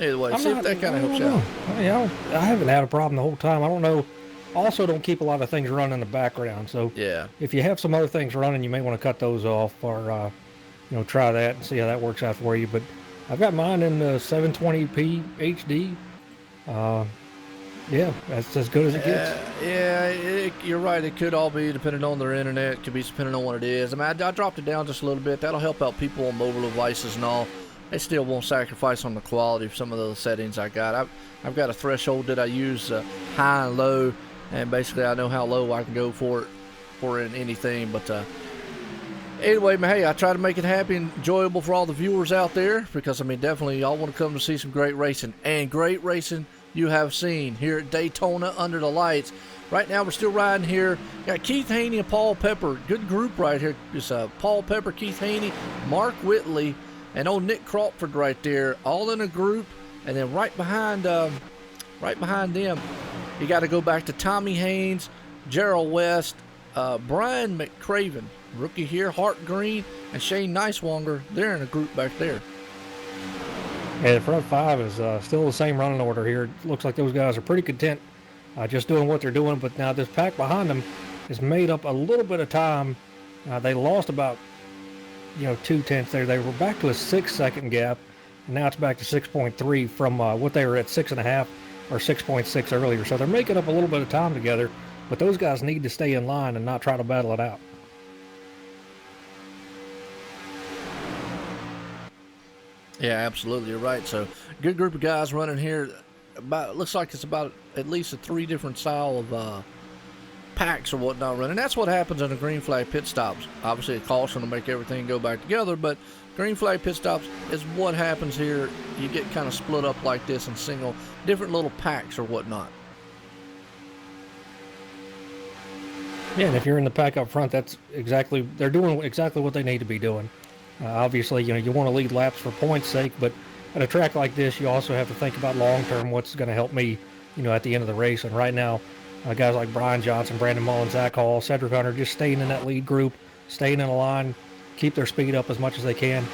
either way, see if that kind of helps you out. I haven't had a problem the whole time. I don't know. Also, don't keep a lot of things running in the background. So if you have some other things running, you may want to cut those off or, try that and see how that works out for you. But I've got mine in the 720p HD. That's as good as it gets. You're right. It could all be depending on their internet. It could be depending on what it is. I mean, I dropped it down just a little bit. That'll help out people on mobile devices and all. They still won't sacrifice on the quality of some of those settings I got. I've got a threshold that I use high and low, and basically I know how low I can go for it in anything. But anyway, man, hey, I try to make it happy and enjoyable for all the viewers out there because, I mean, definitely y'all want to come to see some great racing. And great racing you have seen here at Daytona under the lights. Right now we're still riding here. Got Keith Haney and Paul Pepper. Good group right here. It's Paul Pepper, Keith Haney, Mark Whitley, and old Nick Crawford right there, all in a group. And then right behind them, you got to go back to Tommy Haynes, Gerald West, Brian McCraven, rookie here, Hart Green, and Shane Nicewanger. They're in a group back there. Yeah, the front 5 is still the same running order here. It looks like those guys are pretty content just doing what they're doing. But now this pack behind them is made up a little bit of time. They lost about 2/10 there. They were back to a 6-second gap. And now it's back to 6.3 from what they were at 6.5 or 6.6 earlier. So they're making up a little bit of time together. But those guys need to stay in line and not try to battle it out. Yeah, absolutely. You're right. So, good group of guys running here. Looks like it's about at least 3 different style of packs or whatnot running. That's what happens in the green flag pit stops. Obviously, a caution to make everything go back together, but green flag pit stops is what happens here. You get kind of split up like this in different little packs or whatnot. Yeah, and if you're in the pack up front, they're doing exactly what they need to be doing. Obviously, you want to lead laps for points' sake, but at a track like this, you also have to think about long-term what's going to help me, at the end of the race. And right now, guys like Brian Johnson, Brandon Mullen, Zach Hall, Cedric Hunter, just staying in that lead group, staying in a line, keep their speed up as much as they can.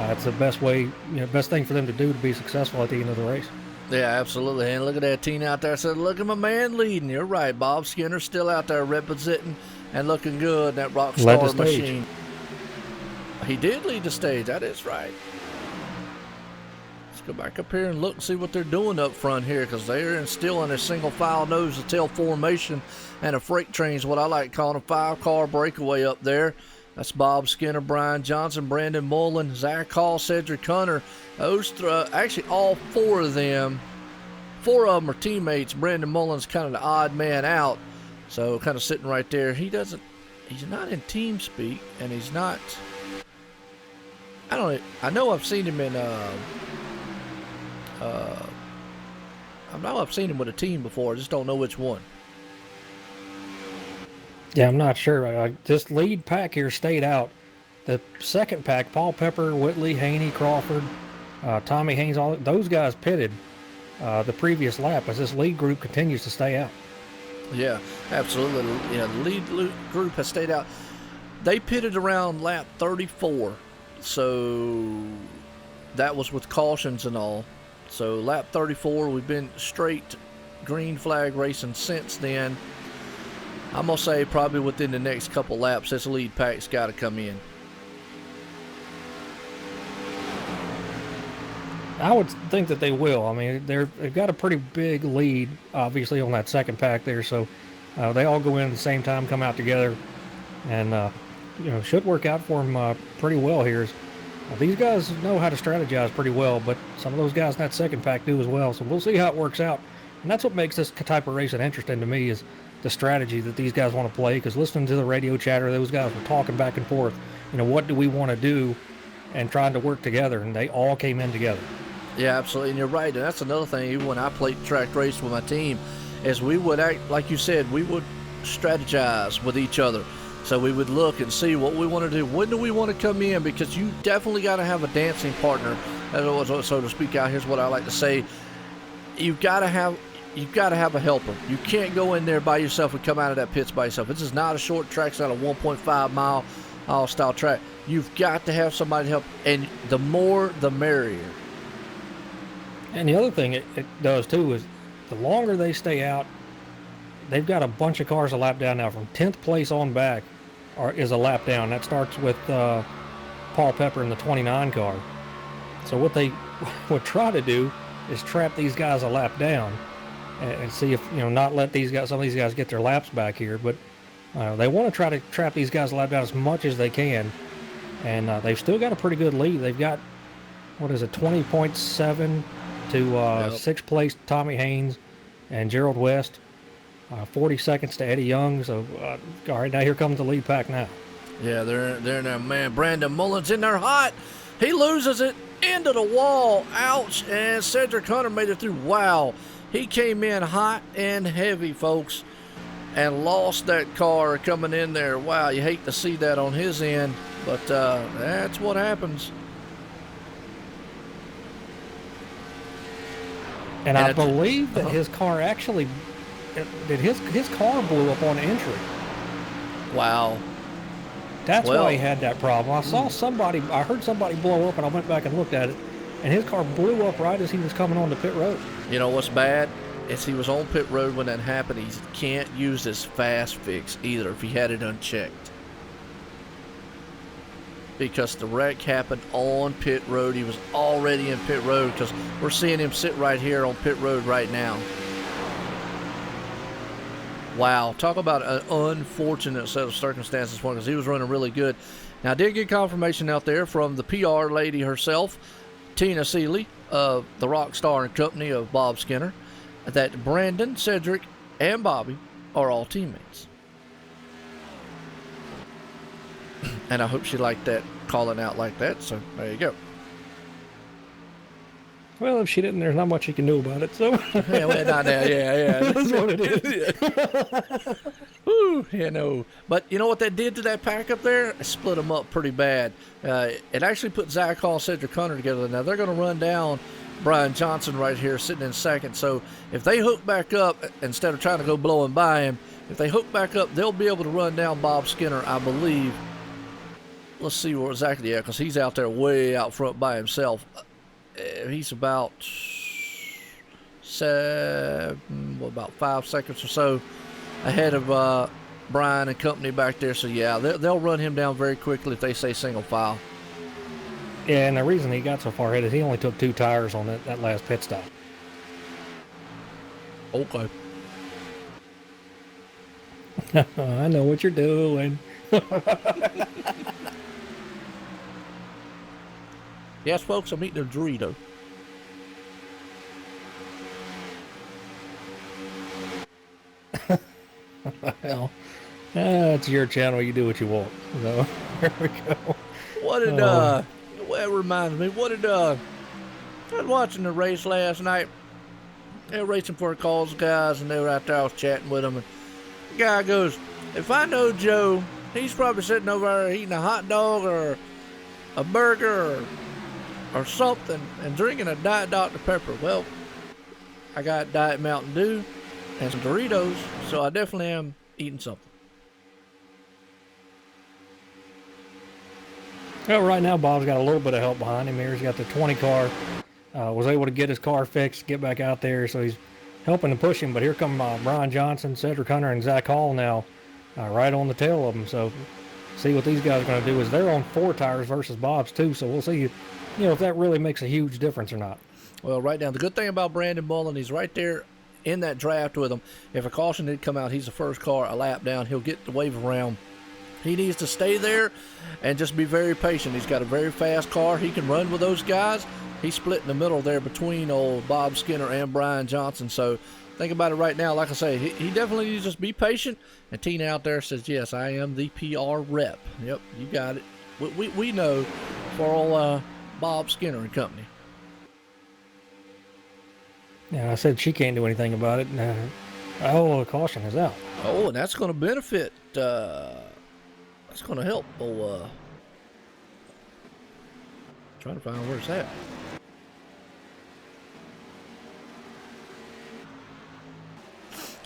It's the best way, best thing for them to do to be successful at the end of the race. Yeah, absolutely. And look at that Tina out there. Said, look at my man leading. You're right. Bob Skinner still out there representing and looking good. That rock star machine. He did lead the stage. That is right. Let's go back up here and look and see what they're doing up front here, because they're still in a single file nose to tail formation and a freight train is what I like calling a 5-car breakaway up there. That's Bob Skinner, Brian Johnson, Brandon Mullen, Zach Hall, Cedric Hunter. Those actually all 4 of them 4 of them are teammates. Brandon Mullins kind of the odd man out, so kind of sitting right there. He's not in team speak, and he's not. I know I've seen him in. I know I've seen him with a team before. I just don't know which one. Yeah, I'm not sure. This lead pack here stayed out. The second pack, Paul Pepper, Whitley, Haney, Crawford, Tommy Haynes, all those guys pitted the previous lap as this lead group continues to stay out. Yeah, absolutely. Yeah, the lead group has stayed out. They pitted around lap 34, so that was with cautions and all. So lap 34, we've been straight green flag racing since then. I'm going to say probably within the next couple laps, this lead pack's got to come in. I would think that they will. I mean, they've got a pretty big lead, obviously, on that second pack there. So they all go in at the same time, come out together, and should work out for them pretty well here. These guys know how to strategize pretty well, but some of those guys in that second pack do as well. So we'll see how it works out. And that's what makes this type of racing interesting to me is the strategy that these guys want to play. Because listening to the radio chatter, those guys were talking back and forth. What do we want to do, and trying to work together, and they all came in together. Yeah, absolutely, and you're right. And that's another thing. Even when I played track race with my team, is we would act like you said. We would strategize with each other. So we would look and see what we want to do. When do we want to come in? Because you definitely got to have a dancing partner, so to speak. Out here's what I like to say: you've got to have a helper. You can't go in there by yourself and come out of that pits by yourself. This is not a short track. It's not a 1.5 mile style track. You've got to have somebody to help, and the more the merrier. And the other thing it does too is the longer they stay out, they've got a bunch of cars a lap down now. From 10th place on back is a lap down. That starts with Paul Pepper in the 29 car. So what they would try to do is trap these guys a lap down and see if, not let some of these guys get their laps back here. But they want to try to trap these guys a lap down as much as they can. And they've still got a pretty good lead. They've got, 20.7 to 6th place Tommy Haynes and Gerald West. 40 seconds to Eddie Young. So, all right, now here comes the lead pack now. Yeah, they're in there, man. Brandon Mullins in there hot. He loses it into the wall. Ouch. And Cedric Hunter made it through. Wow. He came in hot and heavy, folks, and lost that car coming in there. Wow, you hate to see that on his end, but that's what happens. And I believe that his car actually, his car blew up on entry. Wow. That's why he had that problem. I heard somebody blow up, and I went back and looked at it, and his car blew up right as he was coming on the pit road. You know what's bad? Is he was on pit road when that happened. He can't use his fast fix either if he had it unchecked. Because the wreck happened on pit road. He was already in pit road because we're seeing him sit right here on pit road right now. Wow, talk about an unfortunate set of circumstances for him because he was running really good. Now, I did get confirmation out there from the PR lady herself, Tina Seeley of the Rockstar and Company of Bob Skinner, that Brandon, Cedric, and Bobby are all teammates. And I hope she liked that, calling out like that, so there you go. Well, if she didn't, there's not much you can do about it, so. Yeah, well, not now, yeah. That's what it is. Woo, no. But you know what that did to that pack up there? It split them up pretty bad. It actually put Zach Hall and Cedric Hunter together. Now they're going to run down Brian Johnson right here sitting in second. So if they hook back up, instead of trying to go blowing by him, if they hook back up, they'll be able to run down Bob Skinner, I believe. Let's see where exactly at, because he's out there way out front by himself. He's about 5 seconds or so ahead of Brian and company back there. So yeah, they'll run him down very quickly if they say single file. Yeah, and the reason he got so far ahead is he only took 2 tires on that last pit stop. Okay. I know what you're doing. Yes, folks, I'm eating a Dorito. Well, it's your channel. You do what you want. So, there we go. What did, well, it reminds me, I was watching the race last night. They were racing for calls, guys, and they were out there. I was chatting with them. And the guy goes, if I know Joe, he's probably sitting over there eating a hot dog or a burger or something and drinking a Diet Dr. Pepper. Well, I got Diet Mountain Dew and some Doritos, so I definitely am eating something. Well, right now, Bob's got a little bit of help behind him here. He's got the 20 car. Was able to get his car fixed, get back out there, so he's helping to push him. But here come Brian Johnson, Cedric Hunter, and Zach Hall now right on the tail of him. So see what these guys are going to do is they're on 4 tires versus Bob's 2. So we'll see, if that really makes a huge difference or not. Well, right now, the good thing about Brandon Mullen, he's right there in that draft with him. If a caution did come out, he's the first car a lap down. He'll get the wave around. He needs to stay there and just be very patient. He's got a very fast car. He can run with those guys. He's split in the middle there between old Bob Skinner and Brian Johnson. So think about it right now. Like I say, he definitely needs to just be patient. And Tina out there says, yes, I am the PR rep. Yep, you got it. We know for old Bob Skinner and company. Yeah, I said she can't do anything about it. The caution is out. Oh, and that's going to benefit. That's going to help. Oh, trying to find where it's at.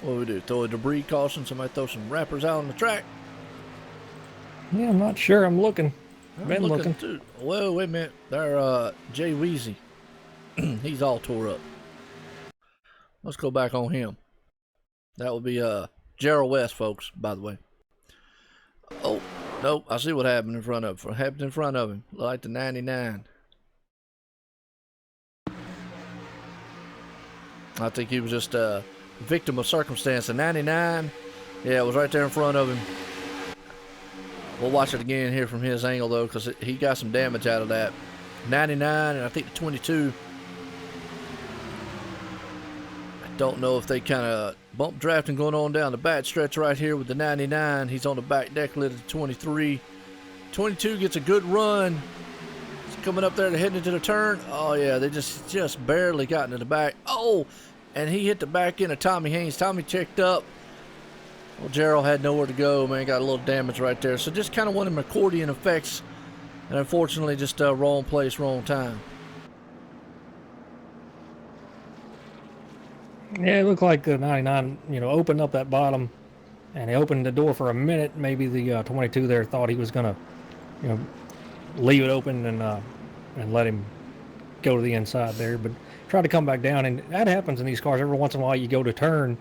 What do we do? Throw a debris caution? Somebody throw some wrappers out on the track? Yeah, I'm not sure. I'm looking. Been looking. Too. Well, wait a minute. There, Jay Weezy. He's all tore up. Let's go back on him. That would be Gerald West, folks, by the way. Oh, nope. I see what happened in front of him. Like the 99. I think he was just a victim of circumstance. The 99, yeah, it was right there in front of him. We'll watch it again here from his angle, though, because he got some damage out of that. 99, and I think the 22. I don't know if they kind of bump drafting going on down the back stretch right here with the 99. He's on the back deck lid of the 23. 22 gets a good run. It's coming up there to heading into the turn. Oh, yeah, they just barely got into the back. Oh, and he hit the back end of Tommy Haynes. Tommy checked up. Well, Gerald had nowhere to go, man. Got a little damage right there. So just kind of one of them accordion effects. And unfortunately, just wrong place, wrong time. Yeah, it looked like the 99, opened up that bottom. And he opened the door for a minute. Maybe the 22 there thought he was going to, leave it open and let him go to the inside there. But tried to come back down. And that happens in these cars. Every once in a while, you go to turn.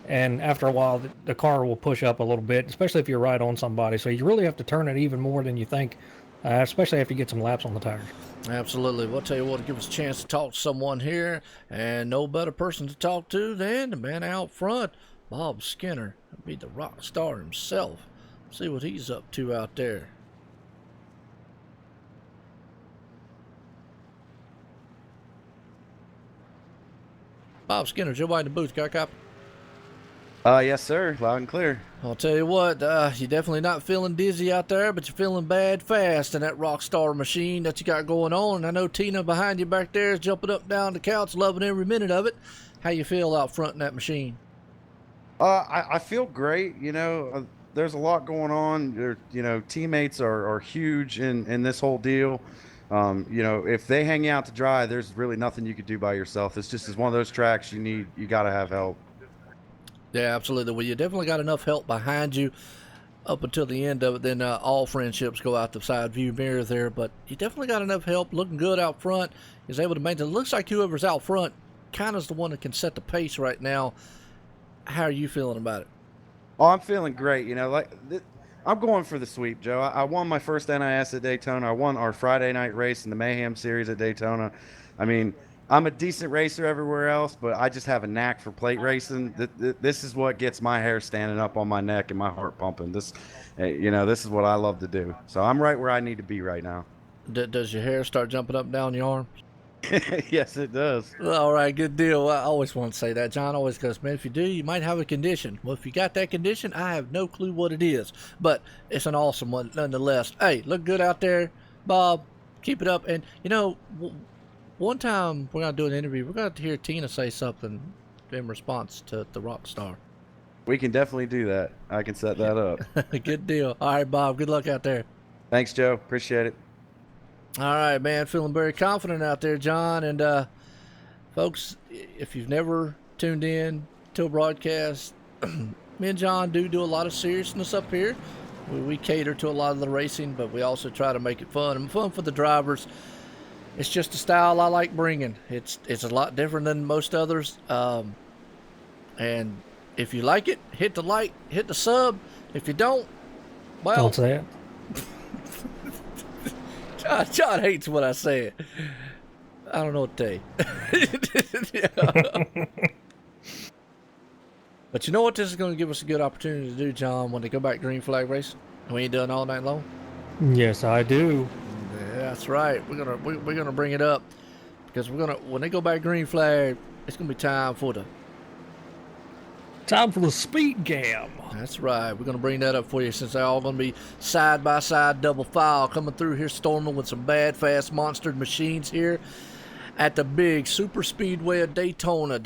And after a while, the car will push up a little bit, especially if you're right on somebody. So you really have to turn it even more than you think, especially after you get some laps on the tires. Absolutely. We'll tell you what, to give us a chance to talk to someone here, and no better person to talk to than the man out front, Bob Skinner. That'd be the rock star himself. See what he's up to out there. Bob Skinner, Joe White in the booth. Got a copy? Yes, sir. Loud and clear. I'll tell you what, you're definitely not feeling dizzy out there, but you're feeling bad fast in that Rockstar machine that you got going on. And I know Tina behind you back there is jumping up and down the couch, loving every minute of it. How you feel out front in that machine? I feel great. There's a lot going on. Teammates are huge in this whole deal. If they hang out to dry, there's really nothing you could do by yourself. It's just one of those tracks you got to have help. Yeah, absolutely. Well, you definitely got enough help behind you up until the end of it. Then all friendships go out the side view mirror there. But you definitely got enough help. Looking good out front. Is able to maintain. It looks like whoever's out front kind of is the one that can set the pace right now. How are you feeling about it? Oh, I'm feeling great. I'm going for the sweep, Joe. I won my first NIS at Daytona. I won our Friday night race in the Mayhem Series at Daytona. I mean, I'm a decent racer everywhere else, but I just have a knack for plate racing. This is what gets my hair standing up on my neck and my heart pumping. This is what I love to do. So I'm right where I need to be right now. Does your hair start jumping up and down your arms? Yes, it does. All right, good deal. I always want to say that. John always goes, man, if you do, you might have a condition. Well, if you got that condition, I have no clue what it is, but it's an awesome one nonetheless. Hey, look good out there, Bob. Keep it up. And, one time we're going to do an interview. We're going to hear Tina say something in response to the rock star. We can definitely do that. I can set that up. Good deal. All right, Bob, good luck out there. Thanks, Joe. Appreciate it. All right, man. Feeling very confident out there, John. And, folks, if you've never tuned in to a broadcast, me and John do a lot of seriousness up here. We cater to a lot of the racing, but we also try to make it fun and fun for the drivers. It's just a style I like bringing. It's a lot different than most others. And if you like it, hit the like, hit the sub. If you don't, well, Don't say it. John hates what I said. I don't know what to tell you. But you know what this is going to give us a good opportunity to do, John, when they go back green flag racing? We ain't done all night long. Yes, I do. Yeah, that's right. We're gonna bring it up because when they go back green flag, it's gonna be time for the speed cam. That's right. We're going to bring that up for you since they're all going to be side-by-side double file coming through here, storming with some bad, fast, monstered machines here at the big super speedway of Daytona,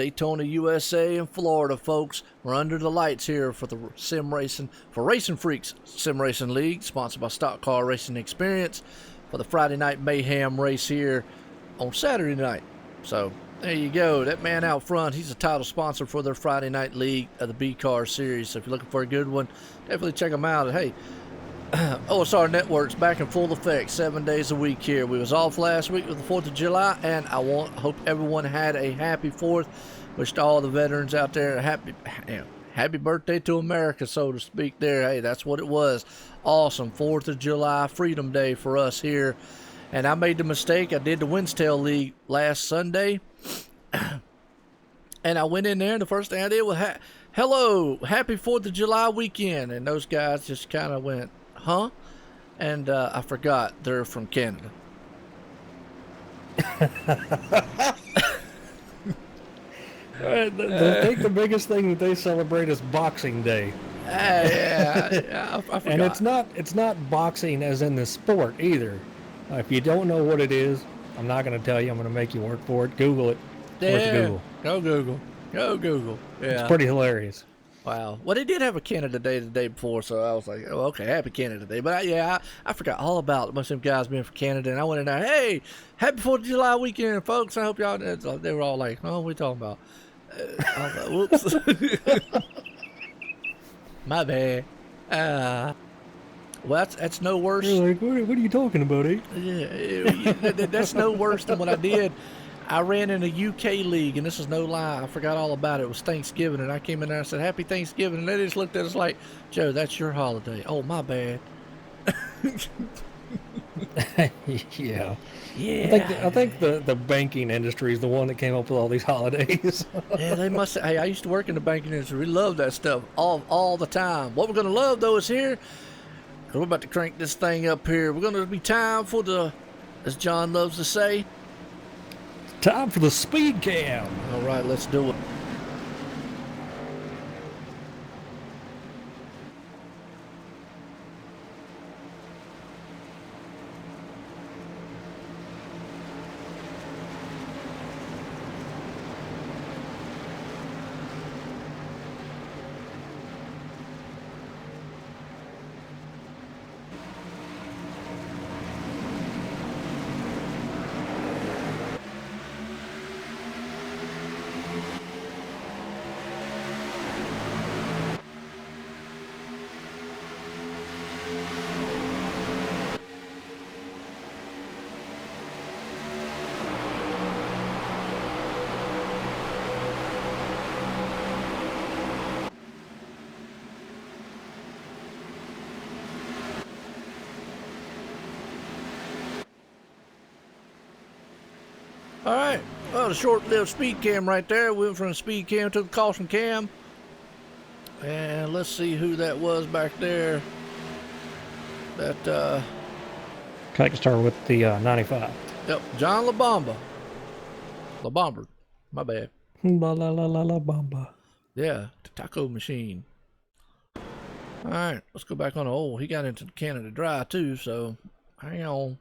USA in Florida, folks. We're under the lights here for the sim racing, for RacinFreeks Sim Racing League, sponsored by Stock Car Racing Experience, for the Friday night mayhem race here on Saturday night. So there you go. That man out front, he's a title sponsor for their Friday night league of the B-Car series. So if you're looking for a good one, definitely check them out. Hey, OSRNetwork's back in full effect 7 days a week here. We was off last week with the 4th of July, and I hope everyone had a happy 4th. Wished all the veterans out there a happy birthday to America, so to speak there. Hey, that's what it was. Awesome 4th of July, Freedom Day for us here. And I made the mistake. I did the Windstail League last Sunday. And I went in there, and the first thing I did was, hello, happy 4th of July weekend. And those guys just kind of went, huh? And I forgot they're from Canada. I think the biggest thing that they celebrate is Boxing Day. I forgot. And it's not boxing as in the sport either. If you don't know what it is, I'm not going to tell you. I'm going to make you work for it. Google it. Yeah, Google. Go Google. Go Google. Yeah. It's pretty hilarious. Wow. Well, they did have a Canada Day the day before, so I was like, oh, okay, happy Canada Day. But I forgot all about most of them guys being from Canada, and I went in there, hey, happy 4th of July weekend, folks. I hope y'all, they were all like, oh, what are we talking about? I was like, whoops. My bad. Well, that's no worse. You're like, what are you talking about, eh? Yeah, that's no worse than what I did. I ran in a UK league, and this is no lie. I forgot all about it. It was Thanksgiving, and I came in there and I said, happy Thanksgiving. And they just looked at us like, Joe, that's your holiday. Oh, my bad. Yeah. Yeah. I think the banking industry is the one that came up with all these holidays. Yeah, they must have. Hey, I used to work in the banking industry. We love that stuff all the time. What we're going to love, though, is here. Because we're about to crank this thing up here. We're going to be time for the, as John loves to say, Time for the speed cam. all right, let's do it. All right. Well, the short-lived speed cam right there. We went from the speed cam to the caution cam. And let's see who that was back there. That, I can start with the 95. yep, John LaBamba. La Bomber. My bad. La la la la la bamba. Yeah, the taco machine. All right, let's go back on. Oh, he got into Canada Dry too, so hang on.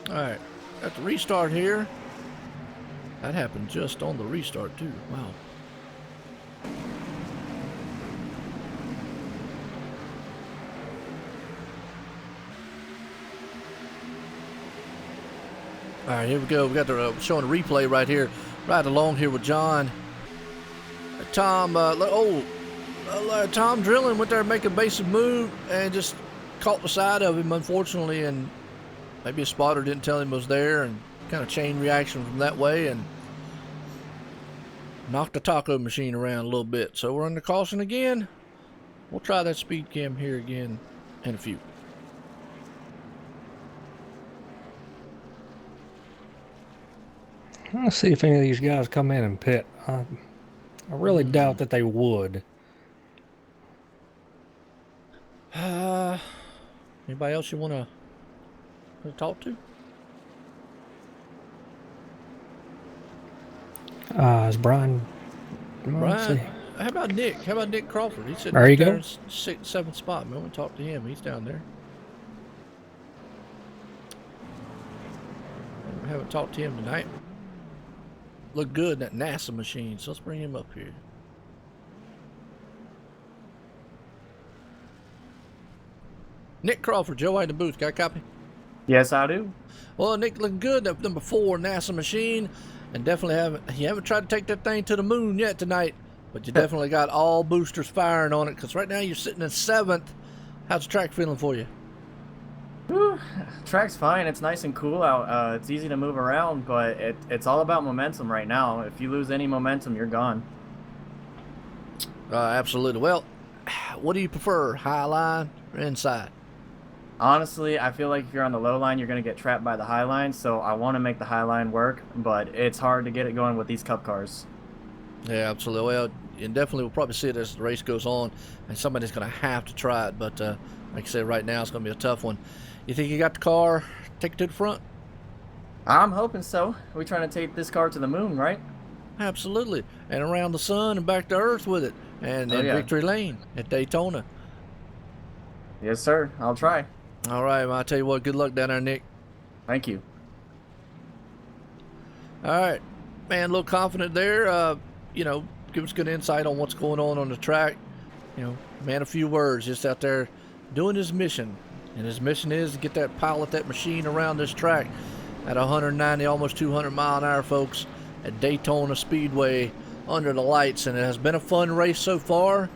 All right, at the restart here. That happened just on the restart too. Wow. All right, here we go. We got the showing a replay right here, right along here with John. Tom, Tom drilling went there, make a basic move, and just caught the side of him, unfortunately, and maybe a spotter didn't tell him was there, and kind of chain reaction from that way, and knocked the taco machine around a little bit. So we're under caution again. We'll try that speed cam here again in a few. Let's see if any of these guys come in and pit. I really doubt that they would. Anybody else you want to talk to? Is Brian? Let's see. How about Nick? How about Nick Crawford? He's sitting There you there go. in 6th, 7th spot. Man, we talk to him. He's down there. I haven't talked to him tonight. Look good in that NASA machine, so let's bring him up here. Nick Crawford, Joe in the booth. Got a copy? Yes, I do. Well, Nick looking good. That number 4 NASA machine, and definitely haven't tried to take that thing to the moon yet tonight, but you definitely got all boosters firing on it. Because right now you're sitting in 7th. How's the track feeling for you? Whew, track's fine. It's nice and cool out. It's easy to move around, but it's all about momentum right now. If you lose any momentum, you're gone. Absolutely. Well, what do you prefer, high line or inside? Honestly, I feel like if you're on the low line, you're going to get trapped by the high line, so I want to make the high line work, but it's hard to get it going with these cup cars. Yeah, absolutely. Well, and definitely we'll probably see it as the race goes on, and somebody's going to have to try it, but like I said, right now it's going to be a tough one. You think you got the car, take it to the front? I'm hoping so. We're trying to take this car to the moon, right? Absolutely. And around the sun and back to Earth with it. And in Victory Lane at Daytona. Yes, sir. I'll try. All right, well, I'll tell you what, good luck down there, Nick. Thank you. All right. Man, a little confident there. You know, give us good insight on what's going on the track. You know, man, a few words, just out there doing his mission. And his mission is to get that pilot, that machine around this track at 190, almost 200 mile an hour, folks, at Daytona Speedway under the lights. And it has been a fun race so far.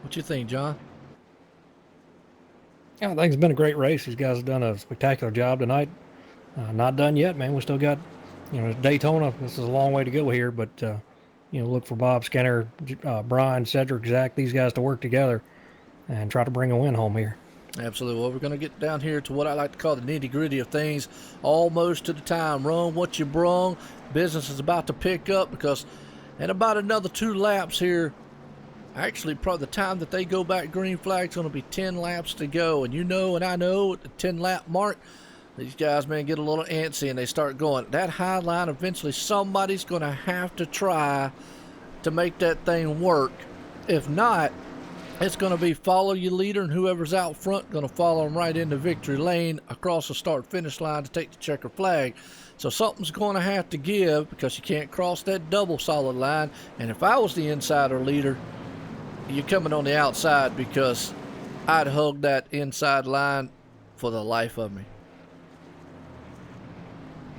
What you think, John? Yeah, I think it's been a great race. These guys have done a spectacular job tonight. Not done yet, man. We still got, Daytona. This is a long way to go here, but, look for Bob Skinner, Brian, Cedric, Zach, these guys to work together and try to bring a win home here. Absolutely. Well, we're going to get down here to what I like to call the nitty-gritty of things, almost to the time. Run what you brung. Business is about to pick up because in about another 2 laps here, actually, probably the time that they go back green flag's going to be 10 laps to go. And you know and I know at the 10-lap mark, these guys, man, get a little antsy and they start going. That high line, eventually somebody's going to have to try to make that thing work. If not, it's going to be follow your leader, and whoever's out front going to follow them right into victory lane across the start-finish line to take the checker flag. So something's going to have to give because you can't cross that double solid line. And if I was the insider leader, you're coming on the outside because I'd hug that inside line for the life of me.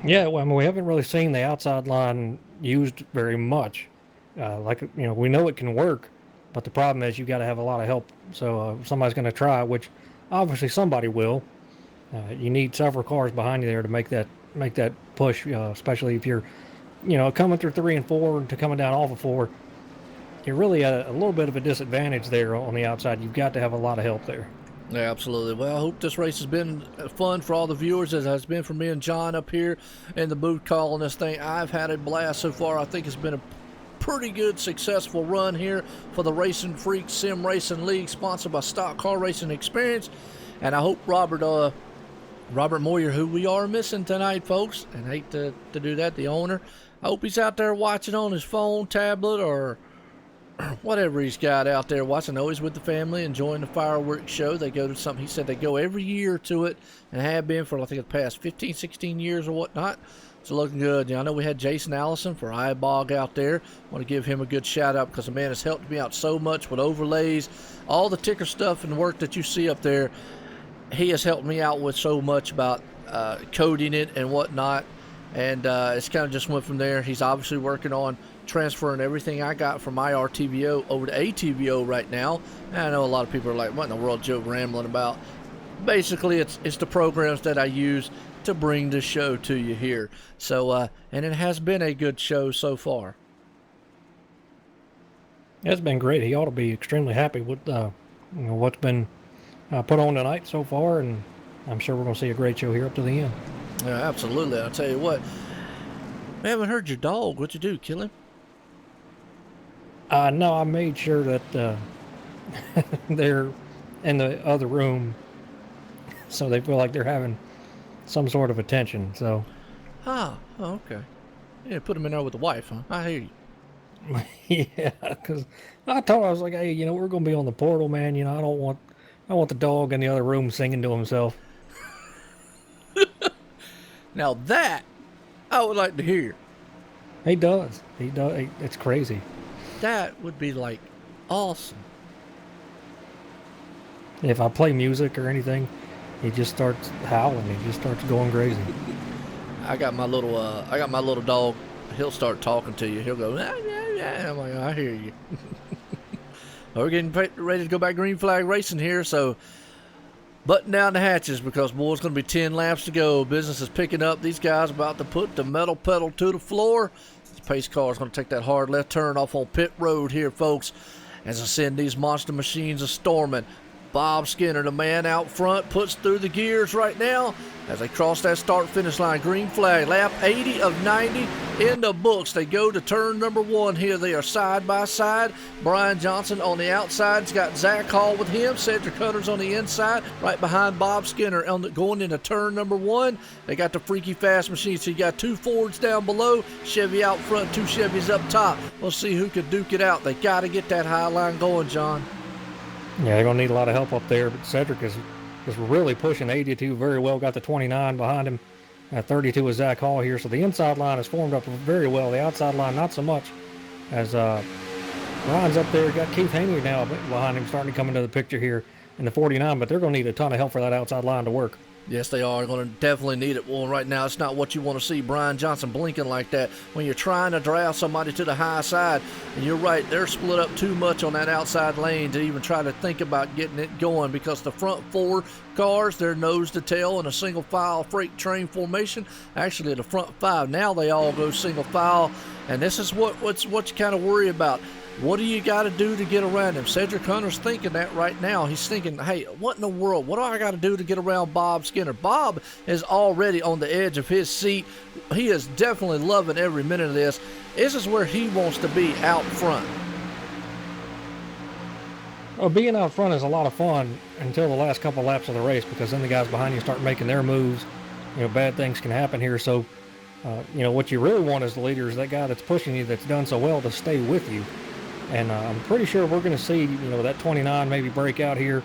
Yeah, well, I mean, we haven't really seen the outside line used very much. We know it can work, but the problem is you got to have a lot of help. So somebody's going to try, which obviously somebody will. You need several cars behind you there to make that push, especially if you're, coming through 3 and 4 to coming down off of 4. You're really at a little bit of a disadvantage there on the outside. You've got to have a lot of help there. Yeah, absolutely. Well, I hope this race has been fun for all the viewers, as it has been for me and John up here in the booth calling this thing. I've had a blast so far. I think it's been a pretty good, successful run here for the RacinFreeks Sim Racing League, sponsored by Stock Car Racing Experience. And I hope Robert Robert Moyer, who we are missing tonight, folks, and hate to do that, the owner. I hope he's out there watching on his phone, tablet, or whatever he's got out there watching. Always with the family, enjoying the fireworks show. They go to something. He said they go every year to it and have been for, I think, the past 15, 16 years or whatnot. It's looking good. I know we had Jason Allison for iBog out there. Want to give him a good shout out because the man has helped me out so much with overlays, all the ticker stuff and work that you see up there. He has helped me out with so much about coding it and whatnot. And it's kind of just went from there. He's obviously working on transferring everything I got from IRTVO over to ATVO right now. And I know a lot of people are like, what in the world Joe rambling about? Basically, it's the programs that I use to bring the show to you here. So, and it has been a good show so far. It's been great. He ought to be extremely happy with what's been put on tonight so far, and I'm sure we're going to see a great show here up to the end. Yeah, absolutely. I'll tell you what. I haven't heard your dog. What'd you do? Kill him? No, I made sure that they're in the other room so they feel like they're having some sort of attention. So. Okay. Yeah, put him in there with the wife, huh? I hear you. Yeah, because I told her, I was like, hey, we're going to be on the portal, man. I don't want the dog in the other room singing to himself. Now that I would like to hear. He does. It's crazy. That would be like awesome. If I play music or anything, he just starts howling. He just starts going crazy. I got my little dog. He'll start talking to you. He'll go, yeah. I'm like, I hear you. We're getting ready to go back green flag racing here, so button down the hatches because, boy, it's going to be 10 laps to go. Business is picking up. These guys about to put the metal pedal to the floor. This pace car is going to take that hard left turn off on pit road here, folks, as I send these monster machines a-storming. Bob Skinner, the man out front, puts through the gears right now as they cross that start-finish line. Green flag, lap 80 of 90 in the books. They go to turn number 1 here. They are side by side. Brian Johnson on the outside. He's got Zach Hall with him. Cedric Hunter's on the inside, right behind Bob Skinner going into turn number 1. They got the freaky fast machine. So you got 2 Fords down below, Chevy out front, 2 Chevys up top. We'll see who can duke it out. They got to get that high line going, John. Yeah, they're going to need a lot of help up there, but Cedric is really pushing 82 very well. Got the 29 behind him. 32 is Zach Hall here, so the inside line is formed up very well. The outside line, not so much, as Ryan's up there. Got Keith Haney now behind him, starting to come into the picture here in the 49, but they're going to need a ton of help for that outside line to work. Yes, they are going to definitely need it. Well, right now, it's not what you want to see. Brian Johnson blinking like that when you're trying to draft somebody to the high side. And you're right, they're split up too much on that outside lane to even try to think about getting it going because the front 4 cars, they're nose to tail in a single file freight train formation. Actually, the front 5, now they all go single file. And this is what you kind of worry about. What do you got to do to get around him? Cedric Hunter's thinking that right now. He's thinking, hey, what in the world? What do I got to do to get around Bob Skinner? Bob is already on the edge of his seat. He is definitely loving every minute of this. This is where he wants to be, out front. Well, being out front is a lot of fun until the last couple laps of the race because then the guys behind you start making their moves. Bad things can happen here. So, what you really want as the leader is that guy that's pushing you, that's done so well, to stay with you. And I'm pretty sure we're going to see, that 29 maybe break out here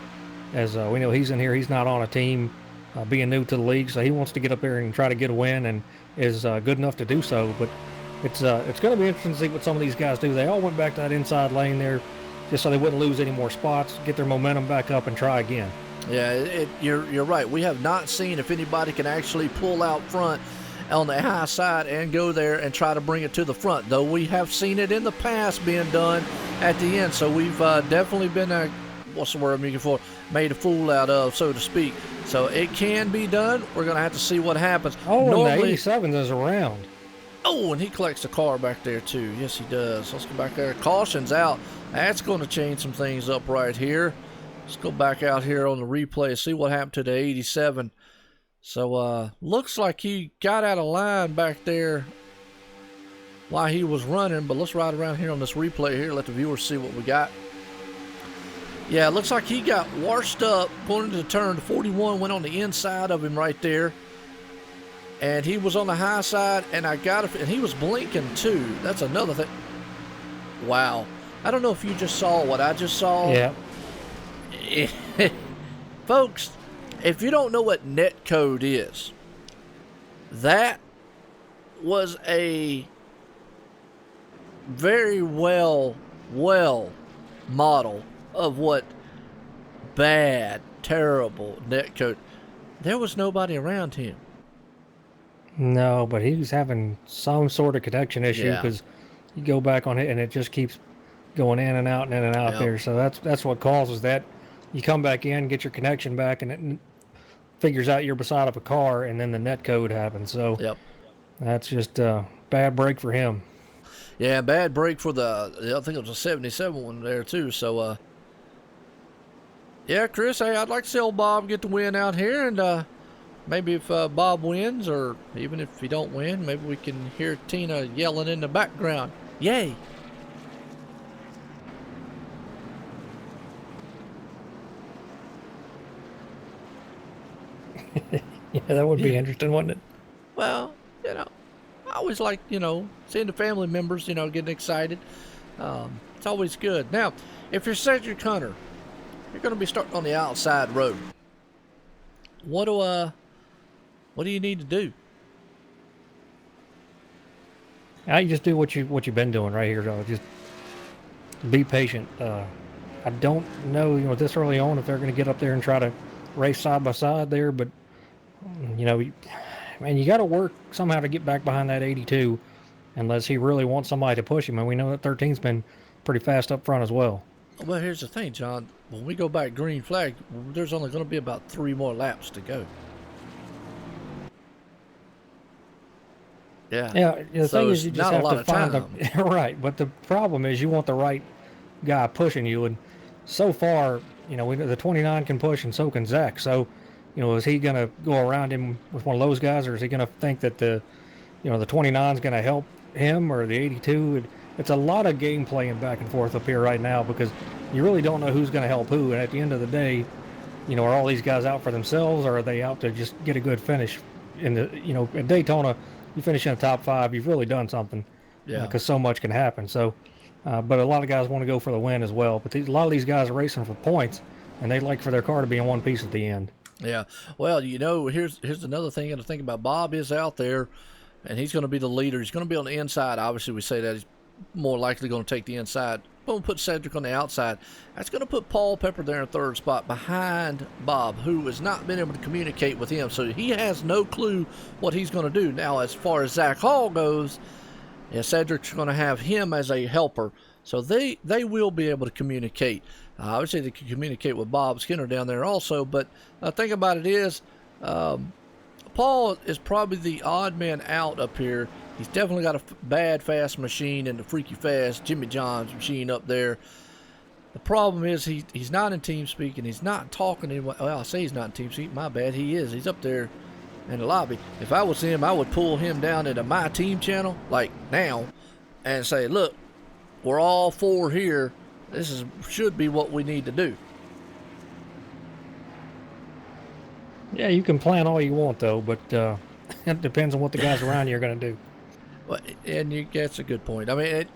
as we know he's in here. He's not on a team being new to the league, so he wants to get up there and try to get a win and is good enough to do so. But it's going to be interesting to see what some of these guys do. They all went back to that inside lane there just so they wouldn't lose any more spots, get their momentum back up and try again. Yeah, you're right. We have not seen if anybody can actually pull out front on the high side and go there and try to bring it to the front, though we have seen it in the past being done at the end. So we've definitely been what's the word I'm looking for, made a fool out of, so to speak. So it can be done. We're going to have to see what happens. Normally, and the 87 is around. Oh, and he collects the car back there too. Yes, he does. Let's go back there. Caution's out. That's going to change some things up right here. Let's go back out here on the replay, see what happened to the 87. So, looks like he got out of line back there while he was running, but let's ride around here on this replay here, let the viewers see what we got. Yeah, it looks like he got washed up going into the turn. The 41 went on the inside of him right there. And he was on the high side, and and he was blinking too. That's another thing. Wow. I don't know if you just saw what I just saw. Yeah. Folks, if you don't know what net code is, that was a very well model of what bad, terrible net code. There was nobody around him. No, but he was having some sort of connection issue Yeah. because you go back on it and it just keeps going in and out and in and out Yep. there. So that's what causes that. You come back in, get your connection back, and it figures out you're beside of a car, and then the net code happens. So Yep. that's just a bad break for him. Yeah, bad break for I think it was a 77 one there too. So, yeah, Chris, hey, I'd like to see old Bob get the win out here, and maybe if Bob wins, or even if he don't win, maybe we can hear Tina yelling in the background, "Yay!" Yeah, that would be interesting, wouldn't it? Well, you know, I always like, seeing the family members, getting excited. It's always good. Now, if you're Cedric Hunter, you're going to be starting on the outside road. What do you need to do? I just do what you've been doing right here, though. Just be patient. I don't know, this early on if they're going to get up there and try to race side by side there, but man, you got to work somehow to get back behind that 82, unless he really wants somebody to push him. And we know that 13's been pretty fast up front as well. Well, here's the thing, John. When we go back green flag, there's only going to be about 3 more laps to go. Yeah. Yeah, the So thing it's is you just not a have lot to of find time. right, but the problem is you want the right guy pushing you, and so far, we know the 29 can push and so can Zach. So, is he going to go around him with one of those guys, or is he going to think that the 29 is going to help him, or the 82? It's a lot of game playing back and forth up here right now because you really don't know who's going to help who. And at the end of the day, are all these guys out for themselves, or are they out to just get a good finish? In the at Daytona, you finish in the top 5, you've really done something. Yeah. Because so much can happen. So, but a lot of guys want to go for the win as well. But a lot of these guys are racing for points, and they'd like for their car to be in one piece at the end. Yeah. Well, here's another thing to think about. Bob is out there, and he's going to be the leader. He's going to be on the inside. Obviously, we say that he's more likely going to take the inside. Going to put Cedric on the outside. That's going to put Paul Pepper there in 3rd spot behind Bob, who has not been able to communicate with him. So he has no clue what he's going to do. Now, as far as Zach Hall goes, Cedric's going to have him as a helper. So they will be able to communicate. Obviously, they can communicate with Bob Skinner down there also. But the thing about it is, Paul is probably the odd man out up here. He's definitely got a bad fast machine and the freaky fast Jimmy John's machine up there. The problem is he's not in team speak, and he's not talking to anyone. Well, I say he's not in team speak. My bad. He is. He's up there in the lobby. If I was him, I would pull him down into my team channel, like now, and say, look, we're all 4 here. This should be what we need to do. Yeah, you can plan all you want, though, but it depends on what the guys around you are going to do. Well, and that's a good point. I mean,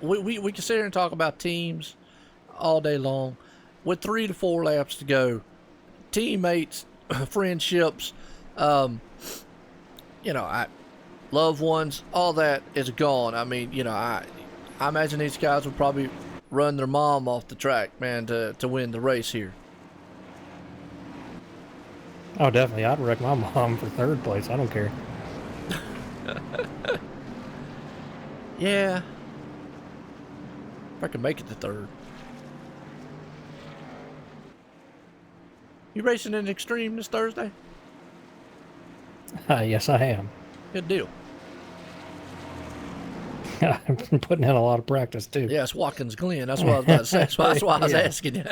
we can sit here and talk about teams all day long. With 3 to 4 laps to go, teammates, friendships, loved ones, all that is gone. I mean, I imagine these guys would probably run their mom off the track, man, to win the race here. Oh, definitely. I'd wreck my mom for 3rd place. I don't care. Yeah. If I can make it to 3rd. You racing in Extreme this Thursday? Yes, I am. Good deal. I've been putting in a lot of practice, too. Yeah, it's Watkins Glen. That's what I was about to say. That's why I was asking you.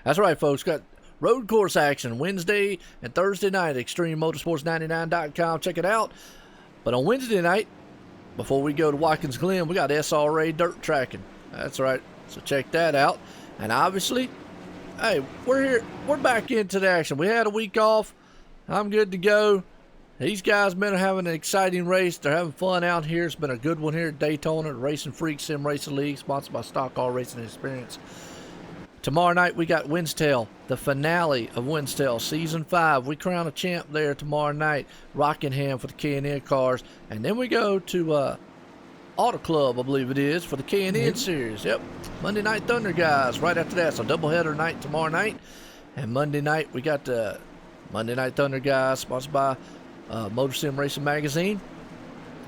That's right, folks. Got road course action Wednesday and Thursday night at ExtremeMotorsports99.com. Check it out. But on Wednesday night, before we go to Watkins Glen, we got SRA dirt tracking. That's right. So check that out. And obviously, hey, we're here. We're back into the action. We had a week off. I'm good to go. These guys been having an exciting race. They're having fun out here. It's been a good one here at Daytona, the RacinFreeks Sim Racing League, sponsored by Stock Car Racing Experience. Tomorrow night we got Winsdale, the finale of Winsdale Season 5. We crown a champ there tomorrow night, Rockingham for the K&N cars. And then we go to Auto Club, I believe it is, for the K&N series. Yep, Monday Night Thunder guys right after that. So doubleheader night tomorrow night. And Monday night we got the Monday Night Thunder guys, sponsored by Motor Sim Racing Magazine.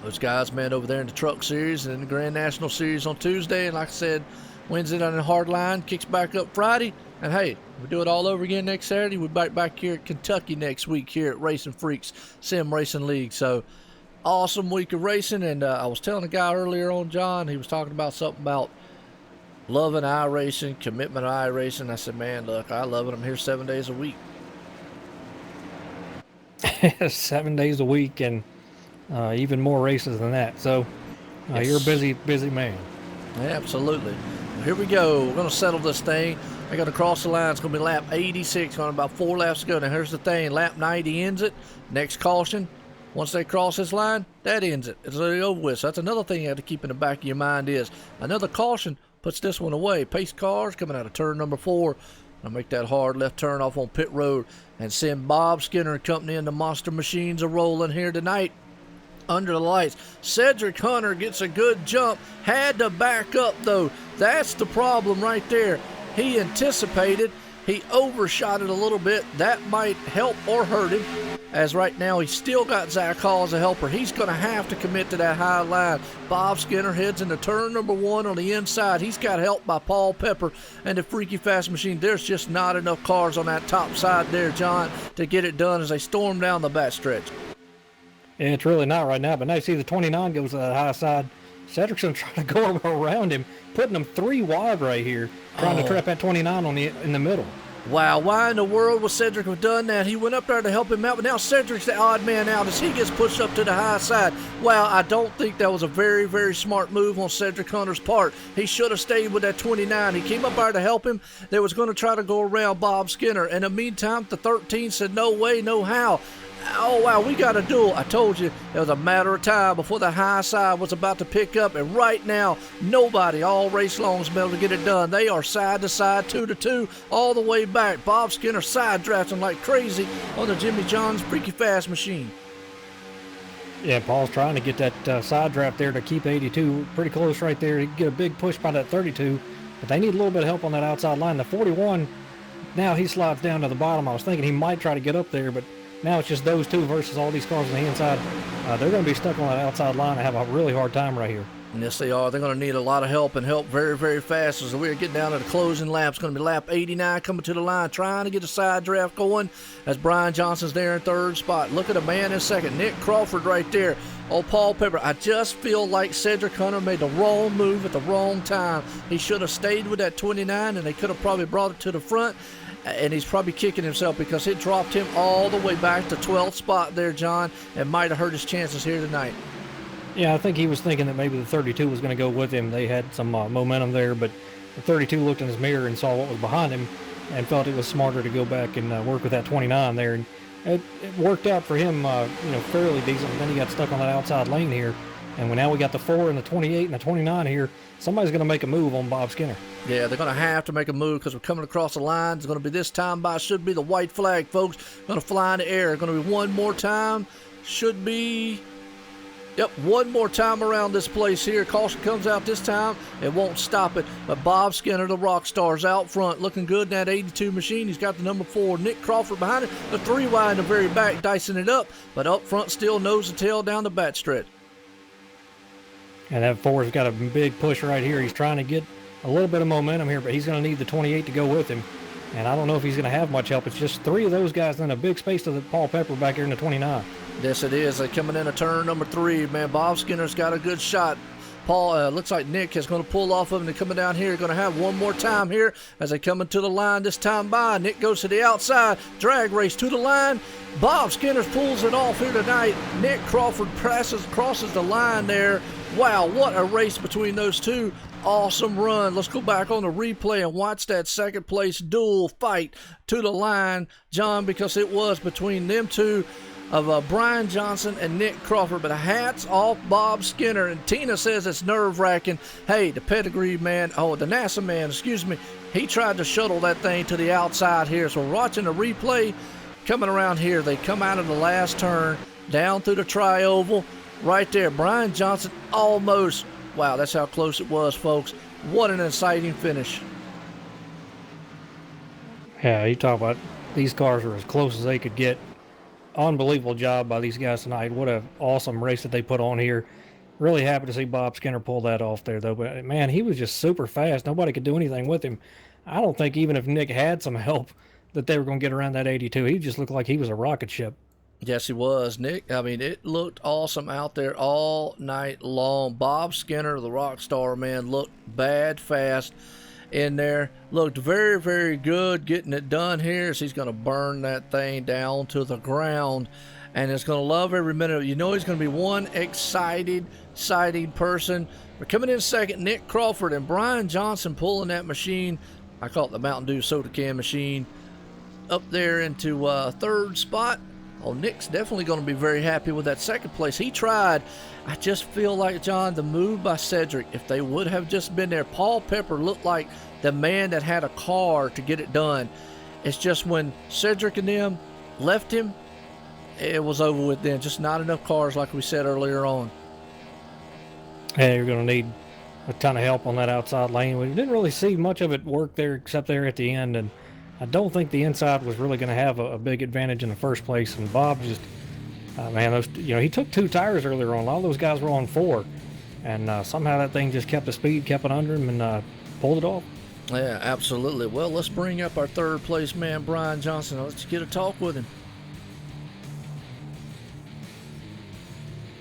Those guys, man, over there in the Truck Series and in the Grand National Series on Tuesday. And like I said, Wednesday on the hard line, kicks back up Friday. And hey, we do it all over again next Saturday. We'll be back here at Kentucky next week here at RacinFreeks Sim Racing League. So, awesome week of racing. And I was telling a guy earlier on, John, he was talking about something about loving iRacing, commitment to iRacing. I said, man, look, I love it. I'm here 7 days a week. 7 days a week and even more races than that. So, you're a busy man. Yeah, absolutely. Here we go. We're going to settle this thing. I got to cross the line. It's going to be lap 86. Going about 4 laps to go. Now, here's the thing. Lap 90 ends it. Next caution. Once they cross this line, that ends it. It's over with. So that's another thing you have to keep in the back of your mind is another caution puts this one away. Pace cars coming out of turn number 4. I'll make that hard left turn off on pit road and send Bob Skinner and company and the Monster Machines are rolling here tonight. Under the lights, Cedric Hunter gets a good jump, had to back up though. That's the problem right there. He anticipated, he overshot it a little bit. That might help or hurt him, as right now he's still got Zach Hall as a helper. He's going to have to commit to that high line. Bob Skinner heads into turn number 1 on the inside. He's got help by Paul Pepper and the Freaky Fast Machine. There's just not enough cars on that top side there, John, to get it done as they storm down the backstretch. Yeah, it's really not right now, but now you see the 29 goes to that high side. Cedric's going to try to go around him, putting him 3 wide right here, trying to trap that 29 in the middle. Wow, why in the world would Cedric have done that? He went up there to help him out, but now Cedric's the odd man out as he gets pushed up to the high side. Wow, I don't think that was a very, very smart move on Cedric Hunter's part. He should have stayed with that 29. He came up there to help him. They was going to try to go around Bob Skinner. In the meantime, the 13 said, no way, no how. Oh, wow, we got a duel. I told you it was a matter of time before the high side was about to pick up. And right now, nobody all race long has been able to get it done. They are side to side, 2 to 2, all the way back. Bob Skinner side drafting like crazy on the Jimmy John's Freaky Fast Machine. Yeah, Paul's trying to get that side draft there to keep 82 pretty close right there. He can get a big push by that 32, but they need a little bit of help on that outside line. The 41, now he slides down to the bottom. I was thinking he might try to get up there, but now it's just those two versus all these cars on the inside. They're going to be stuck on that outside line and have a really hard time right here. Yes, they are. They're going to need a lot of help and help very, very fast as we're getting down to the closing lap. It's going to be lap 89 coming to the line, trying to get a side draft going as Brian Johnson's there in third spot. Look at a man in second. Nick Crawford right there. Oh, Paul Pepper. I just feel like Cedric Hunter made the wrong move at the wrong time. He should have stayed with that 29, and they could have probably brought it to the front. And he's probably kicking himself because it dropped him all the way back to 12th spot there, John, and might have hurt his chances here tonight. Yeah, I think he was thinking that maybe the 32 was going to go with him. They had some momentum there, but the 32 looked in his mirror and saw what was behind him and felt it was smarter to go back and work with that 29 there. And it worked out for him, fairly decent. But then he got stuck on that outside lane here. And now we got the 4 and the 28 and the 29 here. Somebody's going to make a move on Bob Skinner. Yeah, they're going to have to make a move because we're coming across the line. It's going to be this time by, should be the white flag, folks. Going to fly in the air. Going to be one more time. Should be, yep, one more time around this place here. Caution comes out this time. It won't stop it. But Bob Skinner, the rock star's out front, looking good in that 82 machine. He's got the number 4, Nick Crawford behind it. The 3 wide in the very back, dicing it up. But up front, still nose to tail down the backstretch. And that 4's got a big push right here. He's trying to get a little bit of momentum here, but he's going to need the 28 to go with him. And I don't know if he's going to have much help. It's just 3 of those guys in a big space to the Paul Pepper back here in the 29. Yes, it is. They're coming in a turn number 3. Man, Bob Skinner's got a good shot. Paul, looks like Nick is going to pull off of him. They're coming down here. Going to have one more time here as they come into the line this time by. Nick goes to the outside. Drag race to the line. Bob Skinner pulls it off here tonight. Nick Crawford crosses the line there. Wow, what a race between those two. Awesome run. Let's go back on the replay and watch that second place duel fight to the line, John, because it was between them two of Brian Johnson and Nick Crawford. But hats off Bob Skinner. And Tina says it's nerve-wracking. Hey, the pedigree man, the NASA man, excuse me, he tried to shuttle that thing to the outside here. So we're watching the replay coming around here. They come out of the last turn, down through the tri-oval. Right there, Brian Johnson almost. Wow, that's how close it was, folks. What an exciting finish. Yeah, you talk about these cars are as close as they could get. Unbelievable job by these guys tonight. What an awesome race that they put on here. Really happy to see Bob Skinner pull that off there, though. But, man, he was just super fast. Nobody could do anything with him. I don't think even if Nick had some help that they were going to get around that 82. He just looked like he was a rocket ship. Yes, he was, Nick. I mean, it looked awesome out there all night long. Bob Skinner, the rock star, man, looked bad fast in there. Looked very, very good getting it done here. So he's going to burn that thing down to the ground. And it's going to love every minute. You know he's going to be one excited person. We're coming in second, Nick Crawford and Brian Johnson pulling that machine. I call it the Mountain Dew soda can machine. Up there into third spot. Oh, Nick's definitely going to be very happy with that second place. He tried. I just feel like, John, the move by Cedric, if they would have just been there, Paul Pepper looked like the man that had a car to get it done. It's just when Cedric and them left him, it was over with then. Just not enough cars like we said earlier on. Yeah, you're going to need a ton of help on that outside lane. We didn't really see much of it work there except there at the end, and I don't think the inside was really going to have a big advantage in the first place. And Bob just, man, he took 2 tires earlier on. A lot of those guys were on 4, and somehow that thing just kept the speed, kept it under him, and pulled it off. Yeah, absolutely. Well, let's bring up our third place man, Brian Johnson. Let's get a talk with him.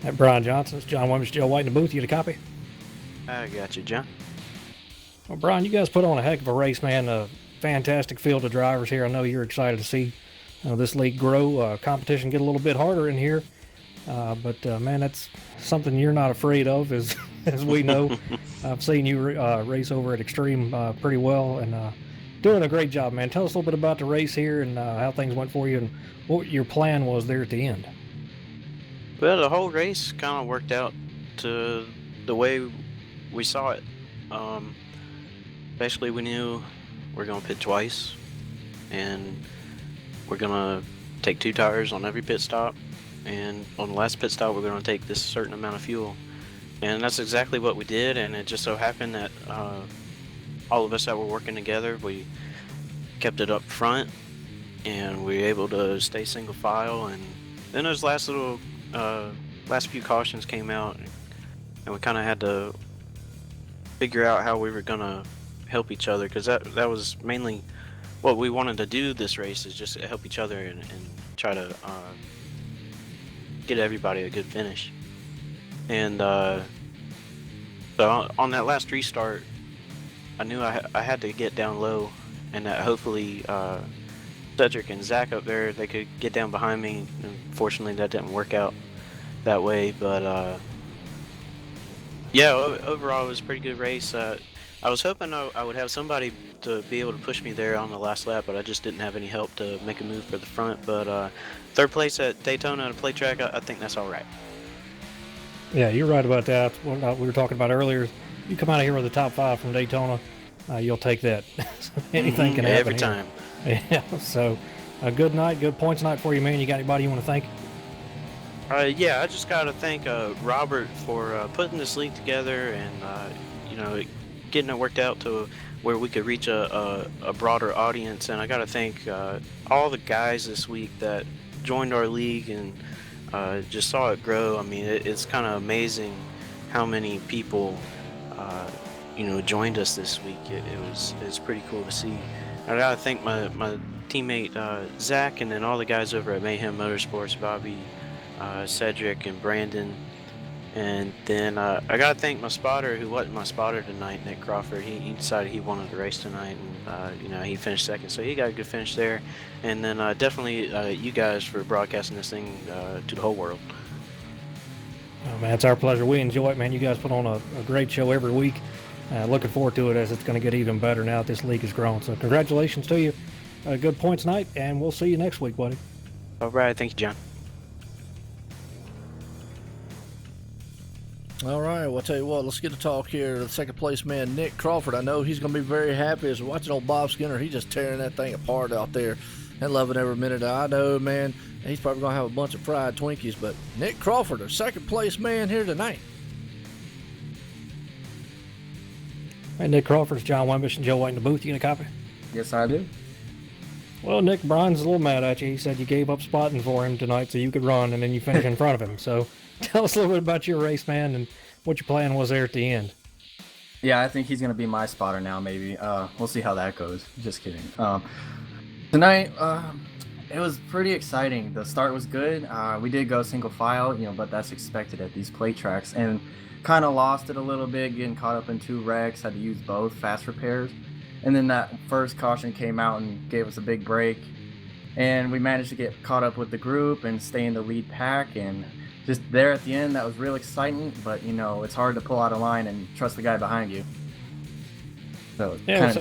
That Brian Johnson, it's John Wimmer, Joe White in the booth. You get a copy? I got you, John. Well, Brian, you guys put on a heck of a race, man. Fantastic field of drivers here. I know you're excited to see this league grow, competition get a little bit harder in here, but man, that's something you're not afraid of, as we know. I've seen you race over at Extreme pretty well, and doing a great job, man. Tell us a little bit about the race here and how things went for you and what your plan was there at the end. Well, the whole race kind of worked out to the way we saw it. Basically, we knew we're going to pit twice, and we're going to take 2 tires on every pit stop, and on the last pit stop we're going to take this certain amount of fuel. And that's exactly what we did, and it just so happened that all of us that were working together, we kept it up front, and we were able to stay single file. And then those last few cautions came out, and we kind of had to figure out how we were going to help each other, because that was mainly what we wanted to do this race, is just help each other and try to get everybody a good finish. And so on that last restart, I knew I had to get down low, and that hopefully Cedric and Zach up there, they could get down behind me. Unfortunately, that didn't work out that way, but yeah, overall it was a pretty good race. I was hoping I would have somebody to be able to push me there on the last lap, but I just didn't have any help to make a move for the front. But third place at Daytona on a play track, I think that's all right. Yeah, you're right about that. What we were talking about earlier, you come out of here with the top 5 from Daytona, you'll take that. Anything can happen every time. Yeah, so a good night, good points night for you, man. You got anybody you want to thank? Yeah, I just got to thank Robert for putting this league together and, getting it worked out to where we could reach a broader audience. And I got to thank all the guys this week that joined our league and just saw it grow. I mean, it's kind of amazing how many people, joined us this week. It's pretty cool to see. I got to thank my teammate Zach, and then all the guys over at Mayhem Motorsports, Bobby, Cedric, and Brandon. And then I gotta thank my spotter, who wasn't my spotter tonight, Nick Crawford. He decided he wanted to race tonight, and he finished second, so he got a good finish there. And then definitely you guys for broadcasting this thing to the whole world. Oh, man, it's our pleasure. We enjoy it, man. You guys put on a great show every week. Looking forward to it as it's going to get even better now that this league has grown. So congratulations to you. Good points tonight, and we'll see you next week, buddy. All right. Thank you, John. All right, well, I'll tell you what, let's get to talk here. The second place man, Nick Crawford. I know he's going to be very happy as watching old Bob Skinner. He's just tearing that thing apart out there and loving every minute. I know, man, he's probably going to have a bunch of fried Twinkies, but Nick Crawford, our second place man here tonight. Hey, Nick Crawford's John Wimbish and Joe White in the booth. You get a copy? Yes, I do. Well, Nick, Brian's a little mad at you. He said you gave up spotting for him tonight so you could run, and then you finish in front of him. So tell us a little bit about your race, man, and what your plan was there at the end. Yeah, I think he's going to be my spotter now, maybe. We'll see how that goes. Just kidding. Tonight, it was pretty exciting. The start was good. We did go single file, but that's expected at these plate tracks. And kind of lost it a little bit, getting caught up in 2 wrecks. Had to use both fast repairs. And then that first caution came out and gave us a big break. And we managed to get caught up with the group and stay in the lead pack. And just there at the end, that was real exciting. But, it's hard to pull out a line and trust the guy behind you. So, yeah,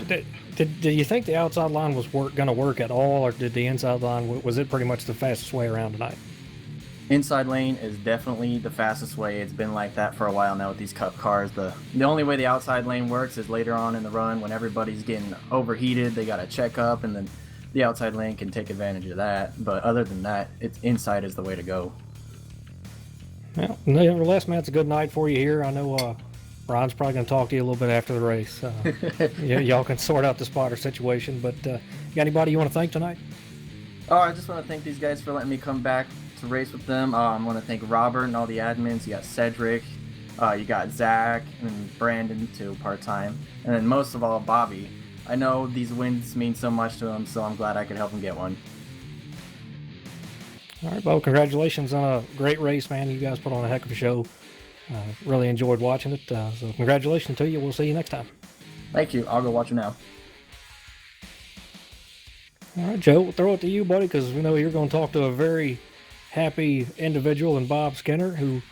did you think the outside line was going to work at all, or did the inside line, was it pretty much the fastest way around tonight? Inside lane is definitely the fastest way. It's been like that for a while now with these Cup cars. The only way the outside lane works is later on in the run when everybody's getting overheated. They got to check up, and then the outside lane can take advantage of that. But other than that, inside is the way to go. Well, nevertheless, man, it's a good night for you here. I know Ron's probably going to talk to you a little bit after the race. Y'all can sort out the spotter situation. But you got anybody you want to thank tonight? Oh, I just want to thank these guys for letting me come back to race with them. I want to thank Robert and all the admins. You got Cedric, you got Zach and Brandon too, part-time, and then most of all Bobby. I know these wins mean so much to him, so I'm glad I could help him get one. All right, Bo, congratulations on a great race, man. You guys put on a heck of a show. Really enjoyed watching it, so congratulations to you. We'll see you next time. Thank you. I'll go watch it now. All right, Joe, we'll throw it to you, buddy, because we know you're going to talk to a very happy individual in Bob Skinner who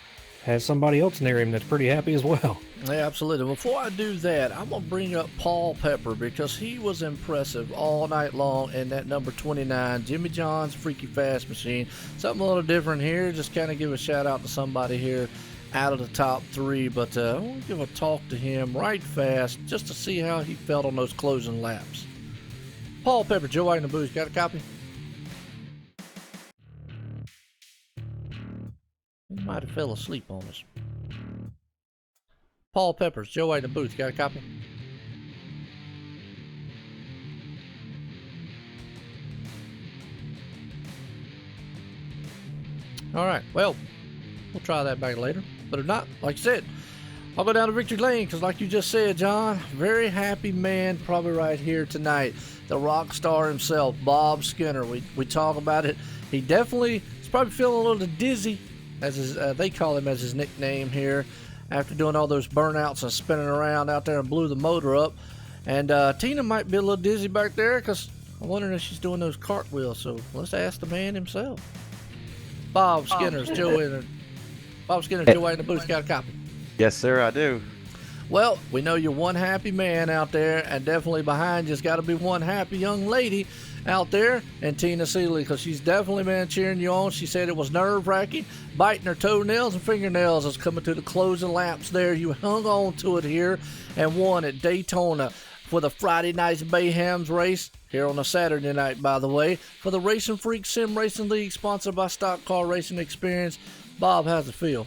has somebody else near him that's pretty happy as well. Yeah, absolutely. Before I do that, I'm going to bring up Paul Pepper because he was impressive all night long in that number 29, Jimmy John's Freaky Fast Machine. Something a little different here. Just kind of give a shout out to somebody here out of the top 3, but I want to give a talk to him right fast just to see how he felt on those closing laps. Paul Pepper, Joe White in the booth. Got a copy? He might have fell asleep on us. Paul Peppers, Joe White in the booth. Got a copy? All right. Well, we'll try that back later. But if not, like I said, I'll go down to victory lane because, like you just said, John, very happy man, probably right here tonight. The rock star himself, Bob Skinner. We talk about it. He definitely is probably feeling a little dizzy, as his, they call him as his nickname here, after doing all those burnouts and spinning around out there and blew the motor up. And Tina might be a little dizzy back there because I'm wondering if she's doing those cartwheels. So let's ask the man himself. Bob Skinner's Joe in Bob Skinner's Joe White in the booth. Got a copy? Yes, sir, I do. Well, we know you're one happy man out there, and definitely behind you's got to be one happy young lady out there, and Tina Seeley, because she's definitely been cheering you on. She said it was nerve-wracking, biting her toenails and fingernails as coming to the closing laps there. You hung on to it here and won at Daytona for the Friday Night's Mayhem's race here on a Saturday night, by the way, for the RacinFreeks Sim Racing League, sponsored by Stock Car Racing Experience. Bob, how's it feel?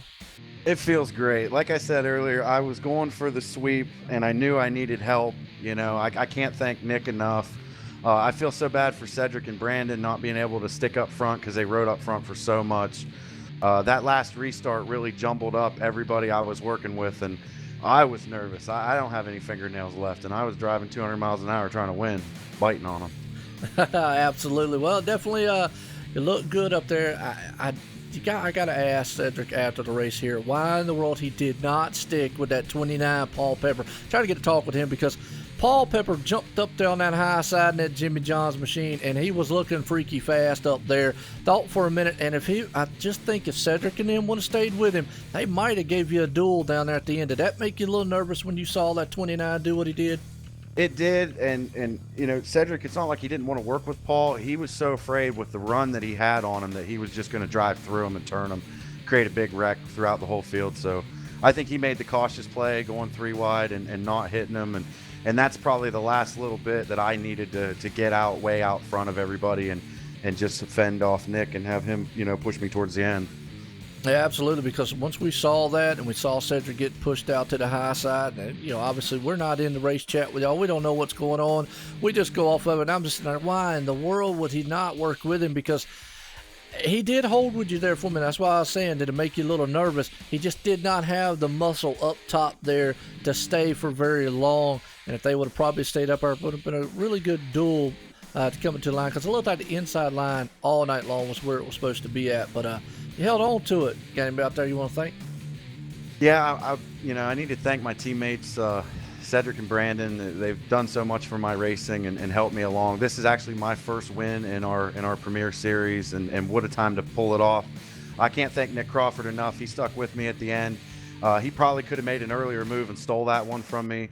It feels great. Like I said earlier, I was going for the sweep, and I knew I needed help. I can't thank Nick enough. I feel so bad for Cedric and Brandon not being able to stick up front because they rode up front for so much. That last restart really jumbled up everybody I was working with, and I was nervous. I don't have any fingernails left, and I was driving 200 miles an hour trying to win, biting on them. Absolutely. Well, definitely you look good up there. I got to ask Cedric after the race here, why in the world he did not stick with that 29 Paul Pepper. Try to get a talk with him because Paul Pepper jumped up there on that high side in that Jimmy John's machine, and he was looking freaky fast up there. Thought for a minute, and I just think if Cedric and them would have stayed with him, they might have gave you a duel down there at the end. Did that make you a little nervous when you saw that 29 do what he did? It did, and you know, Cedric, it's not like he didn't want to work with Paul. He was so afraid with the run that he had on him that he was just going to drive through him and turn him, create a big wreck throughout the whole field. So I think he made the cautious play going 3 wide and not hitting him, and that's probably the last little bit that I needed to get out way out front of everybody and just fend off Nick and have him, you know, push me towards the end. Yeah, absolutely, because once we saw that and we saw Cedric get pushed out to the high side, and, you know, obviously we're not in the race chat with y'all. We don't know what's going on. We just go off of it. And I'm just like, why in the world would he not work with him? Because he did hold with you there for a minute. That's why I was saying, did it make you a little nervous? He just did not have the muscle up top there to stay for very long. And if they would have probably stayed up there, it would have been a really good duel to come into the line. Because it looked like the inside line all night long was where it was supposed to be at. But you held on to it. Got anybody out there you want to thank? Yeah, I need to thank my teammates, Cedric and Brandon. They've done so much for my racing and helped me along. This is actually my first win in our Premier Series, and what a time to pull it off. I can't thank Nick Crawford enough. He stuck with me at the end. He probably could have made an earlier move and stole that one from me.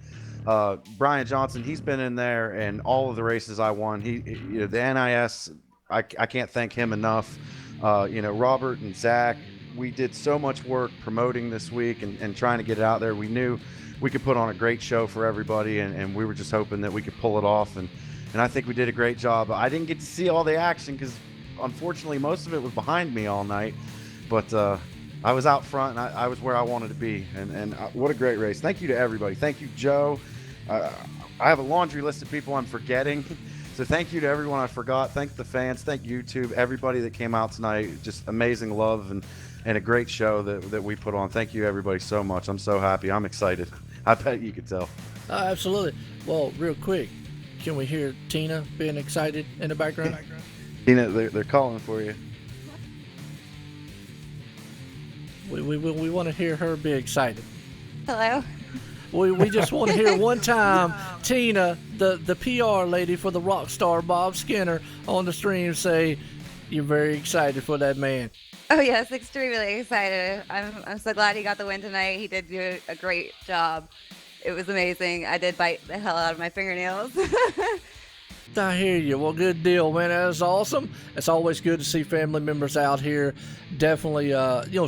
Brian Johnson, he's been in there, and all of the races I won. The NIS, I can't thank him enough. Robert and Zach, we did so much work promoting this week and trying to get it out there. We knew we could put on a great show for everybody, and we were just hoping that we could pull it off, and I think we did a great job. I didn't get to see all the action because unfortunately most of it was behind me all night, but I was out front, and I was where I wanted to be, and what a great race. Thank you to everybody. Thank you, Joe. I have a laundry list of people I'm forgetting. So thank you to everyone I forgot. Thank the fans. Thank YouTube. Everybody that came out tonight. Just amazing love and a great show that we put on. Thank you, everybody, so much. I'm so happy. I'm excited. I bet you could tell. Absolutely. Well, real quick, can we hear Tina being excited in the background? Tina, they're calling for you. We want to hear her be excited. Hello. We just want to hear one time Tina, the PR lady for the rock star Bob Skinner, on the stream say you're very excited for that man. Oh yes, extremely excited. I'm so glad he got the win tonight. He did do a great job. It was amazing. I did bite the hell out of my fingernails. I hear you. Well, good deal, man. That's awesome. It's always good to see family members out here, definitely,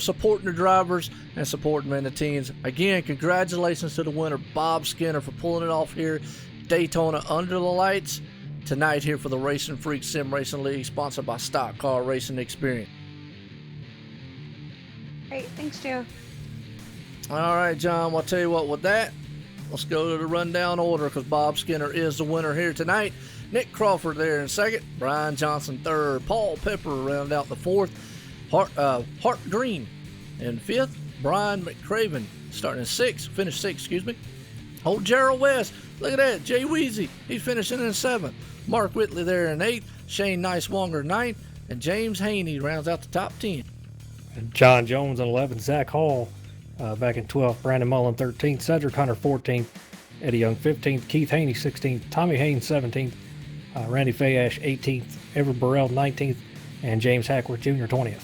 supporting the drivers and supporting the teams. Again, congratulations to the winner, Bob Skinner, for pulling it off here, Daytona under the lights tonight here for the RacinFreeks Sim Racing League, sponsored by Stock Car Racing Experience. Great, thanks, Joe. All right, John. Well, I'll tell you what. With that, let's go to the rundown order because Bob Skinner is the winner here tonight. Nick Crawford there in second, Brian Johnson third, Paul Pepper round out the fourth, Hart Green in fifth, Brian McCraven starting in finished sixth, Old Gerald West, look at that, Jay Weezy, he's finishing in seventh, Mark Whitley there in eighth, Shane Nicewonger ninth, and James Haney rounds out the top 10. John Jones in 11th, Zach Hall back in 12th, Brandon Mullen 13th, Cedric Hunter 14th, Eddie Young 15th, Keith Haney 16th, Tommy Haynes 17th, Randy Fayash 18th, Everett Burrell 19th, and James Hackworth Jr. 20th.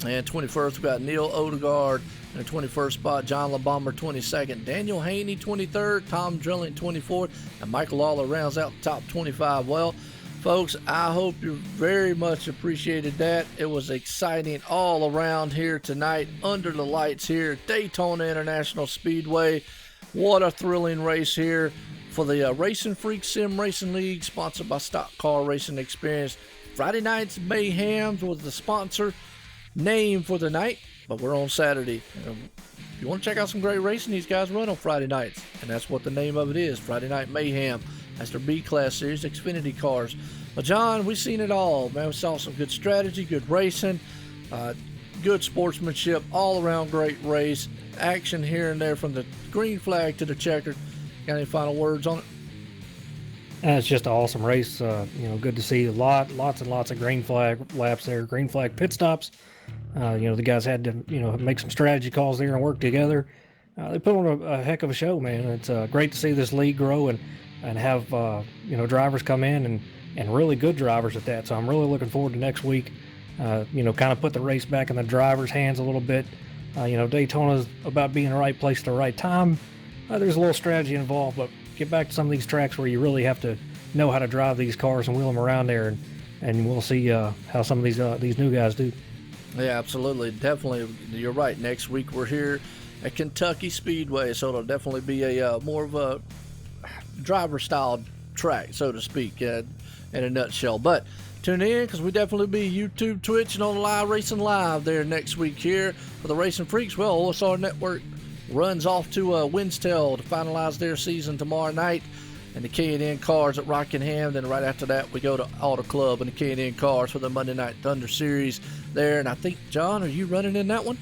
And 21st, we've got Neil Odegaard in the 21st spot, John LaBomber 22nd, Daniel Haney 23rd, Tom Drilling 24th, and Michael Lawler rounds out the top 25. Well, folks, I hope you very much appreciated that. It was exciting all around here tonight under the lights here at Daytona International Speedway. What a thrilling race here for the RacinFreeks Sim Racing League, sponsored by Stock Car Racing Experience. Friday night's Mayhem was the sponsor name for the night, but we're on Saturday. If you want to check out some great racing, these guys run on Friday nights, and that's what the name of it is, Friday Night Mayhem. That's their B-Class Series Xfinity cars. Well, John, we've seen it all, man. We saw some good strategy, good racing, good sportsmanship, all-around great race, action here and there from the green flag to the checkered. Got any final words on it? It's just an awesome race. Good to see lots and lots of green flag laps there, green flag pit stops. The guys had to, make some strategy calls there and work together. They put on a heck of a show, man. It's great to see this league grow, and and have drivers come in and really good drivers at that. So I'm really looking forward to next week. Kind of put the race back in the drivers' hands a little bit. Daytona's about being the right place at the right time. There's a little strategy involved, but get back to some of these tracks where you really have to know how to drive these cars and wheel them around there, and we'll see how some of these new guys do. Yeah, absolutely. Definitely, you're right. Next week we're here at Kentucky Speedway, so it'll definitely be a more of a driver-style track, so to speak, in a nutshell. But tune in, because we definitely be YouTube, Twitch, and on Live Racing Live there next week here for the Racing Freaks. Well, OSRNetwork runs off to Winstel to finalize their season tomorrow night, and the K&N cars at Rockingham. Then right after that, we go to Auto Club and the K&N cars for the Monday Night Thunder Series there. And I think, John, are you running in that one?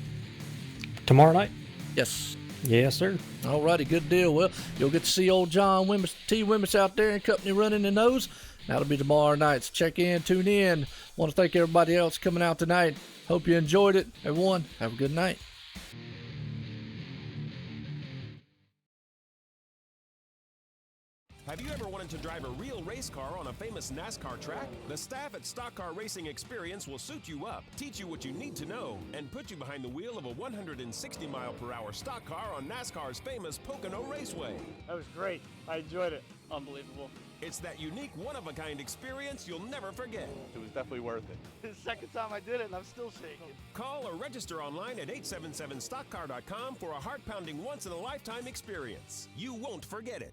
Tomorrow night? Yes. Yes, sir. All righty, good deal. Well, you'll get to see old John Wimmis out there and company running in those. That'll be tomorrow night. So check in, tune in. Want to thank everybody else coming out tonight. Hope you enjoyed it. Everyone, have a good night. Have you ever wanted to drive a real race car on a famous NASCAR track? The staff at Stock Car Racing Experience will suit you up, teach you what you need to know, and put you behind the wheel of a 160-mile-per-hour stock car on NASCAR's famous Pocono Raceway. That was great. I enjoyed it. Unbelievable. It's that unique, one-of-a-kind experience you'll never forget. It was definitely worth it. It's the second time I did it, and I'm still shaking. Call or register online at 877stockcar.com for a heart-pounding, once-in-a-lifetime experience. You won't forget it.